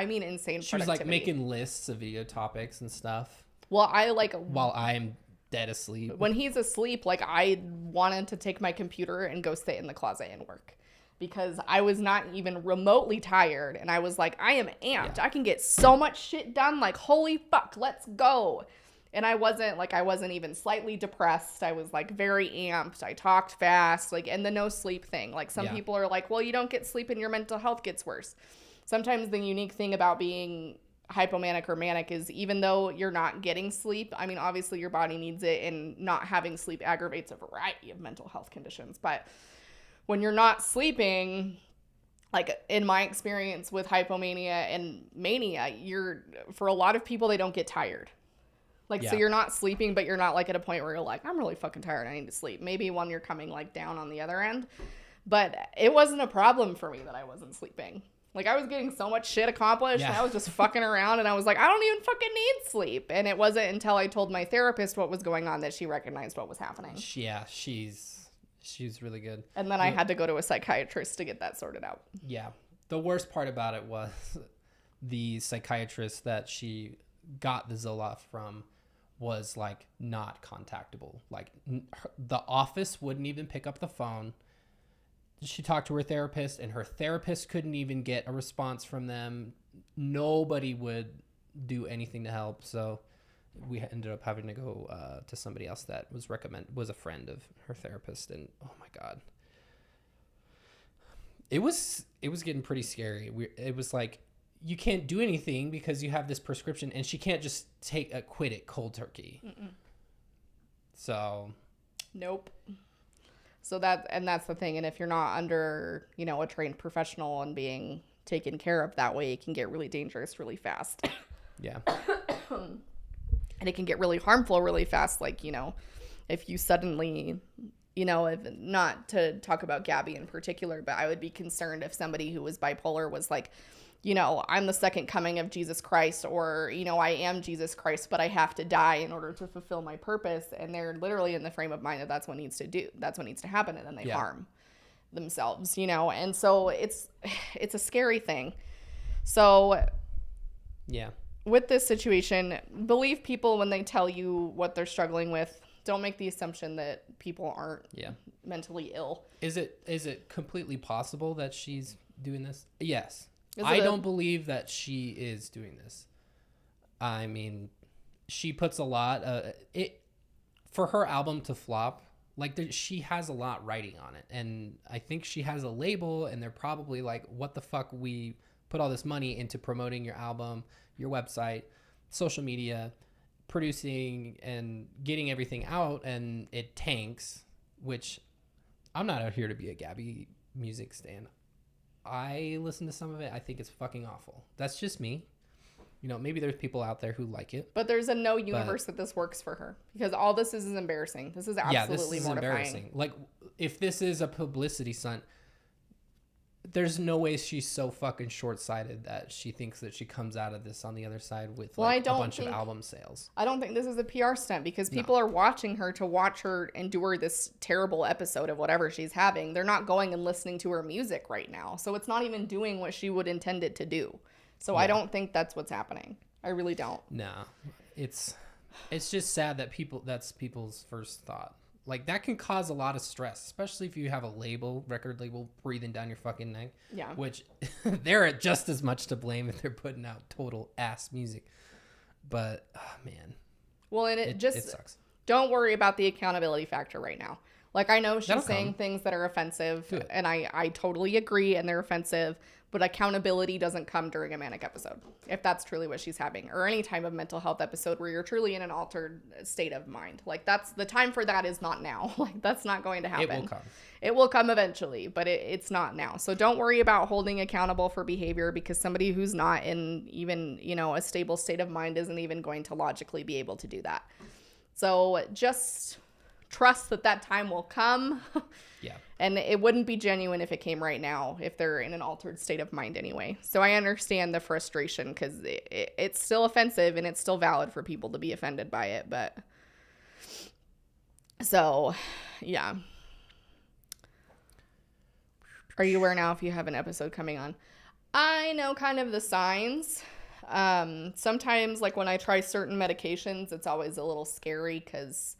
mean insane productivity.
She was like making lists of video topics and stuff.
Well, I like
while I'm dead asleep.
When he's asleep, like, I wanted to take my computer and go sit in the closet and work, because I was not even remotely tired, and I was like, I am amped. I can get so much shit done. Like, holy fuck, let's go. And I wasn't even slightly depressed. I was like very amped. I talked fast, like, and the no sleep thing. Like, some people are like, well, you don't get sleep and your mental health gets worse. Sometimes the unique thing about being hypomanic or manic is, even though you're not getting sleep, I mean, obviously your body needs it, and not having sleep aggravates a variety of mental health conditions. But when you're not sleeping, like in my experience with hypomania and mania, for a lot of people, they don't get tired. Like, so you're not sleeping, but you're not like at a point where you're like, I'm really fucking tired, I need to sleep. Maybe when you're coming like down on the other end. But it wasn't a problem for me that I wasn't sleeping. Like, I was getting so much shit accomplished, and I was just fucking around, and I was like, I don't even fucking need sleep. And it wasn't until I told my therapist what was going on that she recognized what was happening.
Yeah, she's really good.
And then I had to go to a psychiatrist to get that sorted out.
Yeah. The worst part about it was the psychiatrist that she got the Zoloft from was, like, not contactable. Like, the office wouldn't even pick up the phone. She talked to her therapist, and her therapist couldn't even get a response from them. Nobody would do anything to help. So we ended up having to go to somebody else that was a friend of her therapist. And oh my God, it was getting pretty scary. It was like, you can't do anything because you have this prescription, and she can't just quit it cold turkey. Mm-mm. So
nope. So that's the thing. And if you're not under, a trained professional and being taken care of that way, it can get really dangerous really fast.
Yeah.
And it can get really harmful really fast. Like, if you suddenly, if not to talk about Gabbie in particular, but I would be concerned if somebody who was bipolar was like, I'm the second coming of Jesus Christ, or, I am Jesus Christ, but I have to die in order to fulfill my purpose. And they're literally in the frame of mind that that's what needs to happen. And then they harm themselves, and so it's a scary thing. So
yeah,
with this situation, believe people when they tell you what they're struggling with. Don't make the assumption that people aren't mentally ill.
Is it completely possible that she's doing this? Yes. I don't believe that she is doing this. I mean, she puts a lot for her album to flop. Like, she has a lot writing on it, and I think she has a label, and they're probably like, "What the fuck? We put all this money into promoting your album, your website, social media, producing, and getting everything out, and it tanks." Which, I'm not out here to be a Gabbie music stan. I listen to some of it. I think it's fucking awful. That's just me. Maybe there's people out there who like it.
But there's no universe that this works for her, because all this is embarrassing. This is absolutely mortifying. Embarrassing.
Like, if this is a publicity stunt, there's no way she's so fucking short-sighted that she thinks that she comes out of this on the other side with a bunch of album sales.
I don't think this is a PR stunt, because people are watching her to watch her endure this terrible episode of whatever she's having. They're not going and listening to her music right now. So it's not even doing what she would intend it to do. So I don't think that's what's happening. I really don't.
No. It's just sad that that's people's first thought. Like, that can cause a lot of stress, especially if you have a record label breathing down your fucking neck.
Yeah.
Which they're just as much to blame if they're putting out total ass music. But, oh, man.
Well, and it sucks. Don't worry about the accountability factor right now. Like, I know she's saying things that are offensive, and I totally agree, and they're offensive, but accountability doesn't come during a manic episode, if that's truly what she's having, or any type of mental health episode where you're truly in an altered state of mind. Like, that's the time for that is not now. Like, that's not going to happen.
It will come.
It will come eventually, but it's not now. So don't worry about holding accountable for behavior, because somebody who's not in even, a stable state of mind isn't even going to logically be able to do that. So just trust that time will come.
Yeah.
And it wouldn't be genuine if it came right now, if they're in an altered state of mind anyway. So I understand the frustration, because it's still offensive, and it's still valid for people to be offended by it. But so, yeah. Are you aware now if you have an episode coming on? I know kind of the signs. Sometimes, like, when I try certain medications, it's always a little scary, because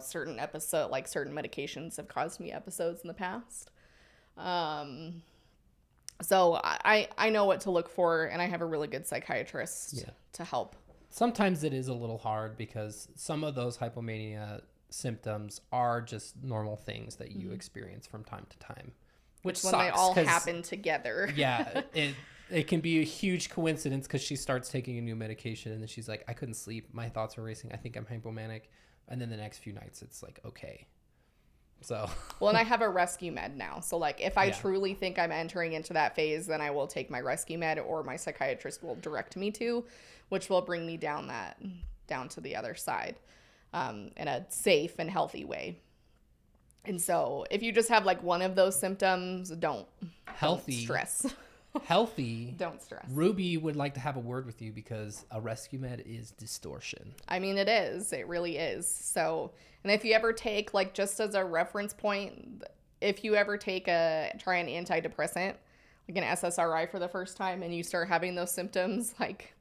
certain medications have caused me episodes in the past. So I know what to look for, and I have a really good psychiatrist to help.
Sometimes it is a little hard, because some of those hypomania symptoms are just normal things that you experience from time to time, which
when
sucks,
they all happen together.
Yeah, it can be a huge coincidence, because she starts taking a new medication, and then she's like, I couldn't sleep, my thoughts were racing, I think I'm hypomanic. And then the next few nights, it's like, okay. So
Well, and I have a rescue med now. So, like, if I
Yeah.
truly think I'm entering into that phase, then I will take my rescue med, or my psychiatrist will direct me to, which will bring me down to the other side in a safe and healthy way. And so if you just have like one of those symptoms, don't stress.
Healthy.
Don't stress.
Ruby would like to have a word with you because a rescue med is distortion.
I mean, it is. It really is. So, and if you ever take, like, just as a reference point, if you ever try an antidepressant, like an SSRI for the first time, and you start having those symptoms, like,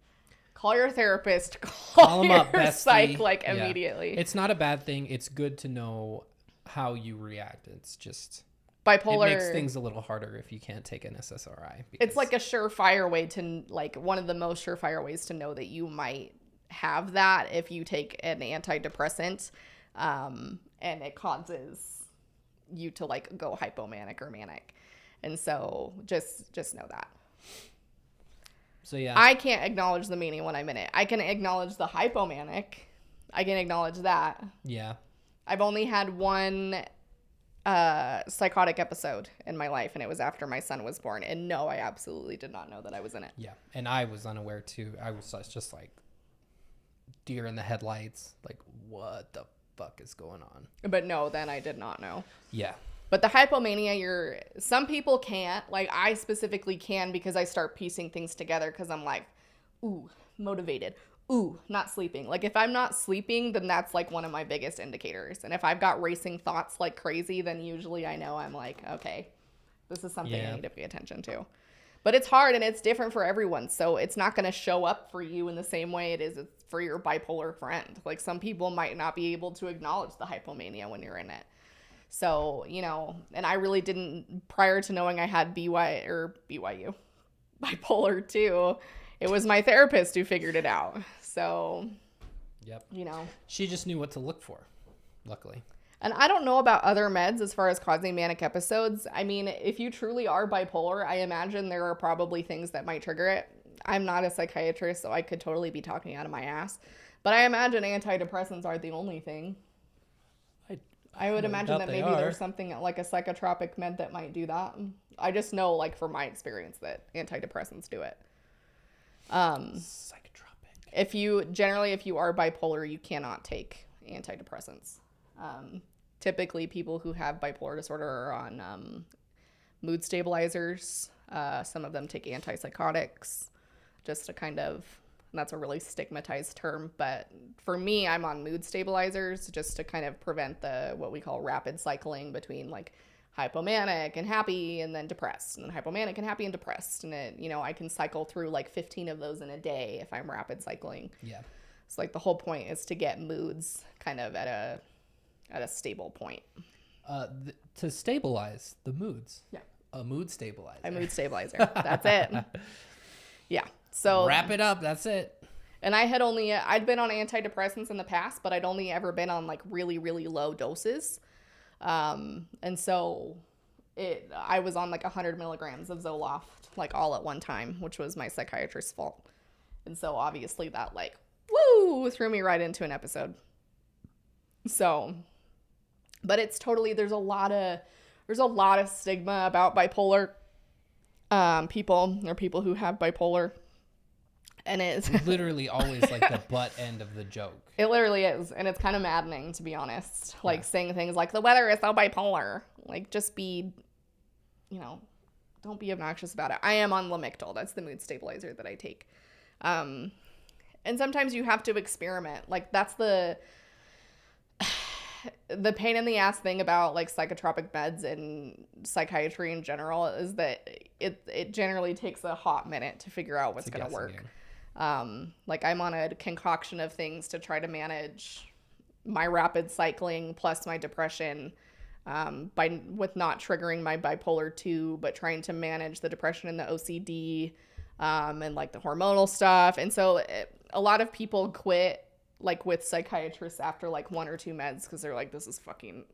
call your therapist, call
them
your
up, bestie.
psych, like,
Yeah.
immediately.
It's not a bad thing. It's good to know how you react. It's just
Bipolar.
It makes things a little harder if you can't take an SSRI.
It's like a surefire way to, like, one of the most surefire ways to know that you might have that if you take an antidepressant, and it causes you to, like, go hypomanic or manic. And so just know that.
So yeah,
I can't acknowledge the mania when I'm in it. I can acknowledge the hypomanic. I can acknowledge that.
yeah.
I've only had one psychotic episode in my life, and it was after my son was born. And no, I absolutely did not know that I was in it.
Yeah, and I was unaware too. I was just like deer in the headlights. Like, what the fuck is going on?
But no, then I did not know.
Yeah.
But the hypomania, some people can't. Like, I specifically can because I start piecing things together because I'm like, ooh, motivated. Ooh, not sleeping. Like, if I'm not sleeping, then that's, like, one of my biggest indicators. And if I've got racing thoughts like crazy, then usually I know I'm like, okay, this is something I need to pay attention to. But it's hard and it's different for everyone. So it's not going to show up for you in the same way it is for your bipolar friend. Like, some people might not be able to acknowledge the hypomania when you're in it. So, you know, and I really didn't, prior to knowing I had BYU, bipolar 2, it was my therapist who figured it out. So,
Yep.
you know.
She just knew what to look for, luckily.
And I don't know about other meds as far as causing manic episodes. I mean, if you truly are bipolar, I imagine there are probably things that might trigger it. I'm not a psychiatrist, so I could totally be talking out of my ass. But I imagine antidepressants aren't the only thing. I would imagine that maybe there's something like a psychotropic med that might do that. I just know, like, from my experience, that antidepressants do it.
Psychotropic.
If you are bipolar, you cannot take antidepressants. Typically, people who have bipolar disorder are on mood stabilizers. Some of them take antipsychotics, just to kind of, and that's a really stigmatized term, but for me, I'm on mood stabilizers just to kind of prevent what we call rapid cycling between, like, hypomanic and happy and then depressed, and then hypomanic and happy and depressed. And it, you know, I can cycle through like 15 of those in a day if I'm rapid cycling.
Yeah.
So, like, the whole point is to get moods kind of at a stable point.
To stabilize the moods.
Yeah.
A mood stabilizer.
A mood stabilizer. That's it. Yeah. So
wrap it up. That's it.
And I'd been on antidepressants in the past, but I'd only ever been on, like, really, really low doses. And so I was on like 100 milligrams of Zoloft, like, all at one time, which was my psychiatrist's fault. And so obviously that, like, threw me right into an episode. So, but it's totally, there's a lot of stigma about bipolar, people who have bipolar. And it's
literally always like the butt end of the joke.
It literally is. And it's kind of maddening, to be honest. Like, saying things like, the weather is so bipolar. Like, just be, you know, don't be obnoxious about it. I am on Lamictal. That's the mood stabilizer that I take. And sometimes you have to experiment. Like, that's the pain in the ass thing about, like, psychotropic meds and psychiatry in general is that it generally takes a hot minute to figure out what's going to work. Like, I'm on a concoction of things to try to manage my rapid cycling plus my depression, with not triggering my bipolar 2, but trying to manage the depression and the OCD, and, like, the hormonal stuff. And so a lot of people quit, like, with psychiatrists after, like, 1 or 2 meds because they're like, this is fucking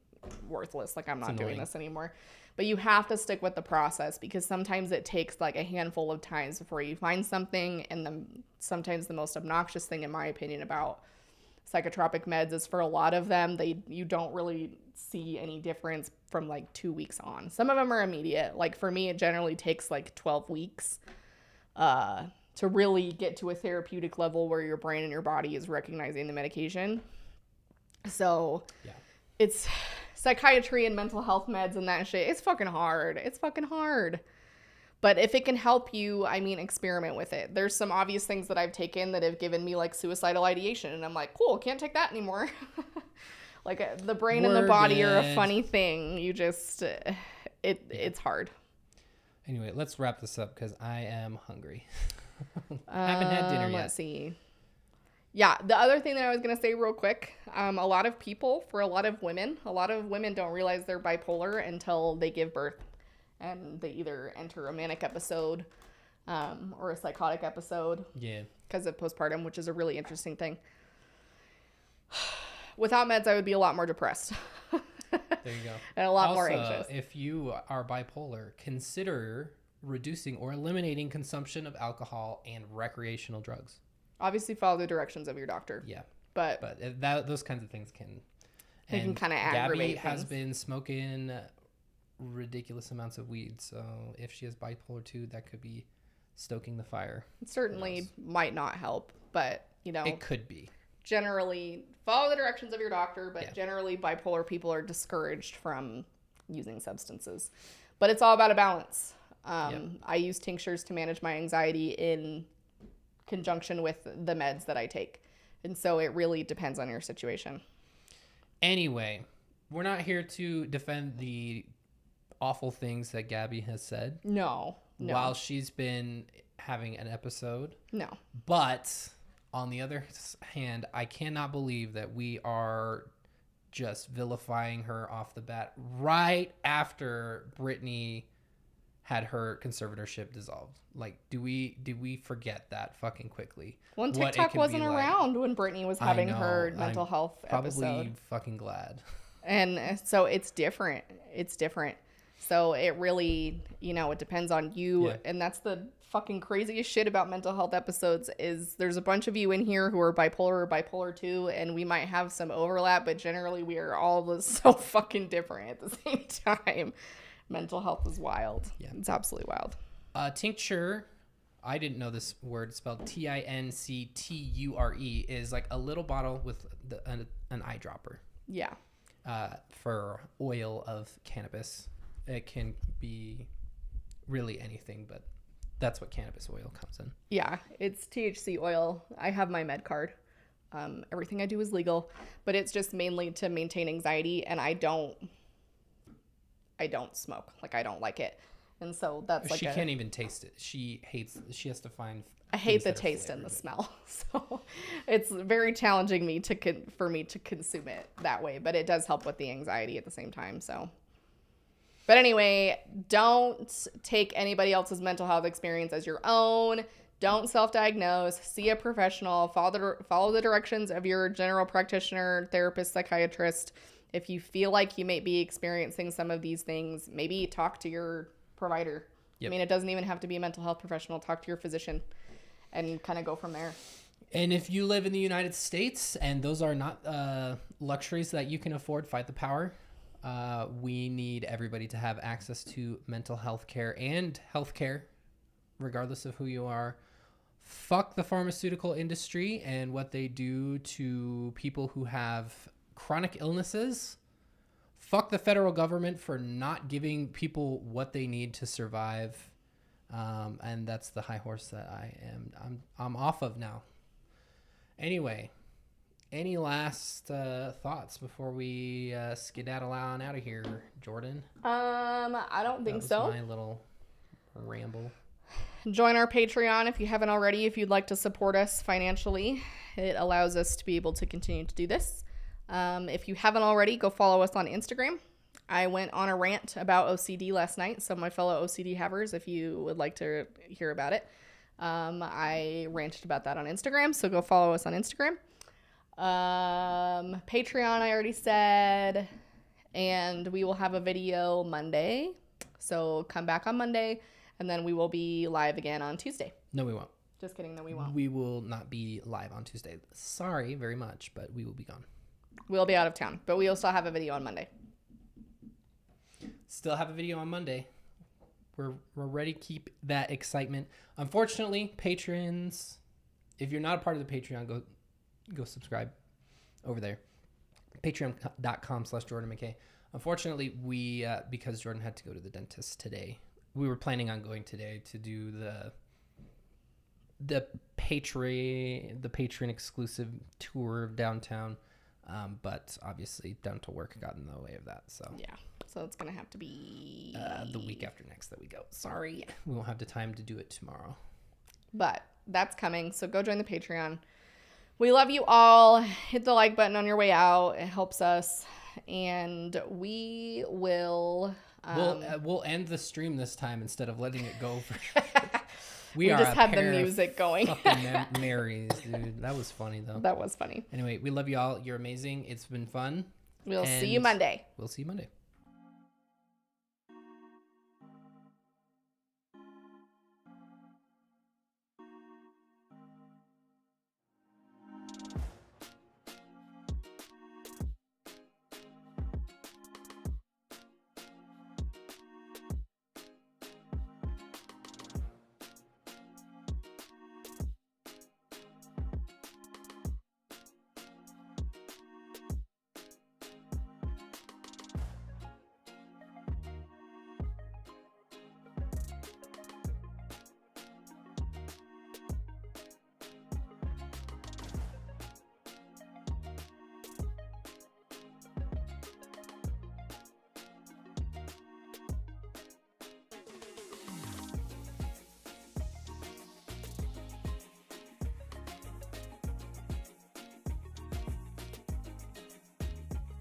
worthless. Like, I'm not doing this anymore. But you have to stick with the process because sometimes it takes, like, a handful of times before you find something. And sometimes the most obnoxious thing, in my opinion, about psychotropic meds is for a lot of them, you don't really see any difference from like 2 weeks on. Some of them are immediate. Like for me, it generally takes like 12 weeks to really get to a therapeutic level where your brain and your body is recognizing the medication. So it's psychiatry and mental health meds and that shit. It's fucking hard. It's fucking hard. But if it can help you, I mean, experiment with it. There's some obvious things that I've taken that have given me like suicidal ideation. And I'm like, cool, can't take that anymore. Like the brain and the body are a funny thing. You just, it's hard.
Anyway, let's wrap this up because I am hungry. I haven't had dinner yet.
Let's see. Yeah, the other thing that I was going to say real quick, a lot of women don't realize they're bipolar until they give birth. And they either enter a manic episode or a psychotic episode. Yeah. Because of postpartum, which is a really interesting thing. Without meds, I would be a lot more depressed.
There you go.
And a lot more anxious.
If you are bipolar, consider reducing or eliminating consumption of alcohol and recreational drugs.
Obviously, follow the directions of your doctor.
Yeah.
But
those kinds of things can
kind of aggravate
Gabbie has been smoking ridiculous amounts of weed, so if she has bipolar 2, that could be stoking the fire.
It certainly might not help, but
it could be.
Generally follow the directions of your doctor, but generally bipolar people are discouraged from using substances, but it's all about a balance. I use tinctures to manage my anxiety in conjunction with the meds that I take, and so it really depends on your situation.
Anyway, we're not here to defend the awful things that Gabbie has said.
No.
While she's been having an episode.
No.
But on the other hand, I cannot believe that we are just vilifying her off the bat right after Brittany had her conservatorship dissolved. Like, did we forget that fucking quickly?
Well, TikTok wasn't around when Brittany was having her mental health episode.
Probably fucking glad.
And so it's different. So it really, it depends on you. Yeah. And that's the fucking craziest shit about mental health episodes is there's a bunch of you in here who are bipolar or bipolar 2, and we might have some overlap, but generally we are all so fucking different at the same time. Mental health is wild. Yeah. It's absolutely wild.
Tincture, I didn't know this word, spelled Tincture, is like a little bottle with an eyedropper.
Yeah.
For oil of cannabis. It can be really anything, but that's what cannabis oil comes in.
Yeah, it's THC oil. I have my med card. Everything I do is legal, but it's just mainly to maintain anxiety, and I don't smoke. Like, I don't like it. And so that's like
she can't even taste it. She has to find.
I hate the taste and the smell. So it's very challenging for me to consume it that way, but it does help with the anxiety at the same time. So, but anyway, don't take anybody else's mental health experience as your own. Don't self-diagnose. See a professional. Follow the directions of your general practitioner, therapist, psychiatrist. If you feel like you may be experiencing some of these things, maybe talk to your provider. Yep. I mean, it doesn't even have to be a mental health professional. Talk to your physician and kind of go from there.
And if you live in the United States and those are not luxuries that you can afford, fight the power. We need everybody to have access to mental health care and health care, regardless of who you are. Fuck the pharmaceutical industry and what they do to people who have chronic illnesses. Fuck the federal government for not giving people what they need to survive. And that's the high horse that I'm off of now. Anyway, any last thoughts before we skedaddle on out of here, Jordan?
I don't think so.
My little ramble.
Join our Patreon if you haven't already, if you'd like to support us financially. It allows us to be able to continue to do this. If you haven't already, go follow us on Instagram. I went on a rant about OCD last night, so my fellow OCD havers, if you would like to hear about it, I ranted about that on Instagram, so go follow us on Instagram. Patreon, I already said, and we will have a video Monday, so come back on Monday, and then we will be live again on Tuesday.
No, we won't.
Just kidding, that we won't.
We will not be live on Tuesday. Sorry very much, but we will be gone.
We'll be out of town, but we'll still have a video on Monday.
Still have a video on Monday. We're ready to keep that excitement. Unfortunately, patrons, if you're not a part of the Patreon, go subscribe over there. Patreon.com/Jordan McKay. Unfortunately, we because Jordan had to go to the dentist today. We were planning on going today to do the patron exclusive tour of downtown, but obviously dental work got in the way of that. So
Yeah. So it's going to have to be
the week after next that we go. Sorry, we won't have the time to do it tomorrow.
But that's coming. So go join the Patreon. We love you all. Hit the like button on your way out. It helps us. And we will...
We'll end the stream this time instead of letting it go.
We
are
just
a
had the
pair of
music going.
fucking Marys, dude. That was funny, though.
That was funny.
Anyway, we love you all. You're amazing. It's been fun.
We'll see you Monday.
We'll see you Monday.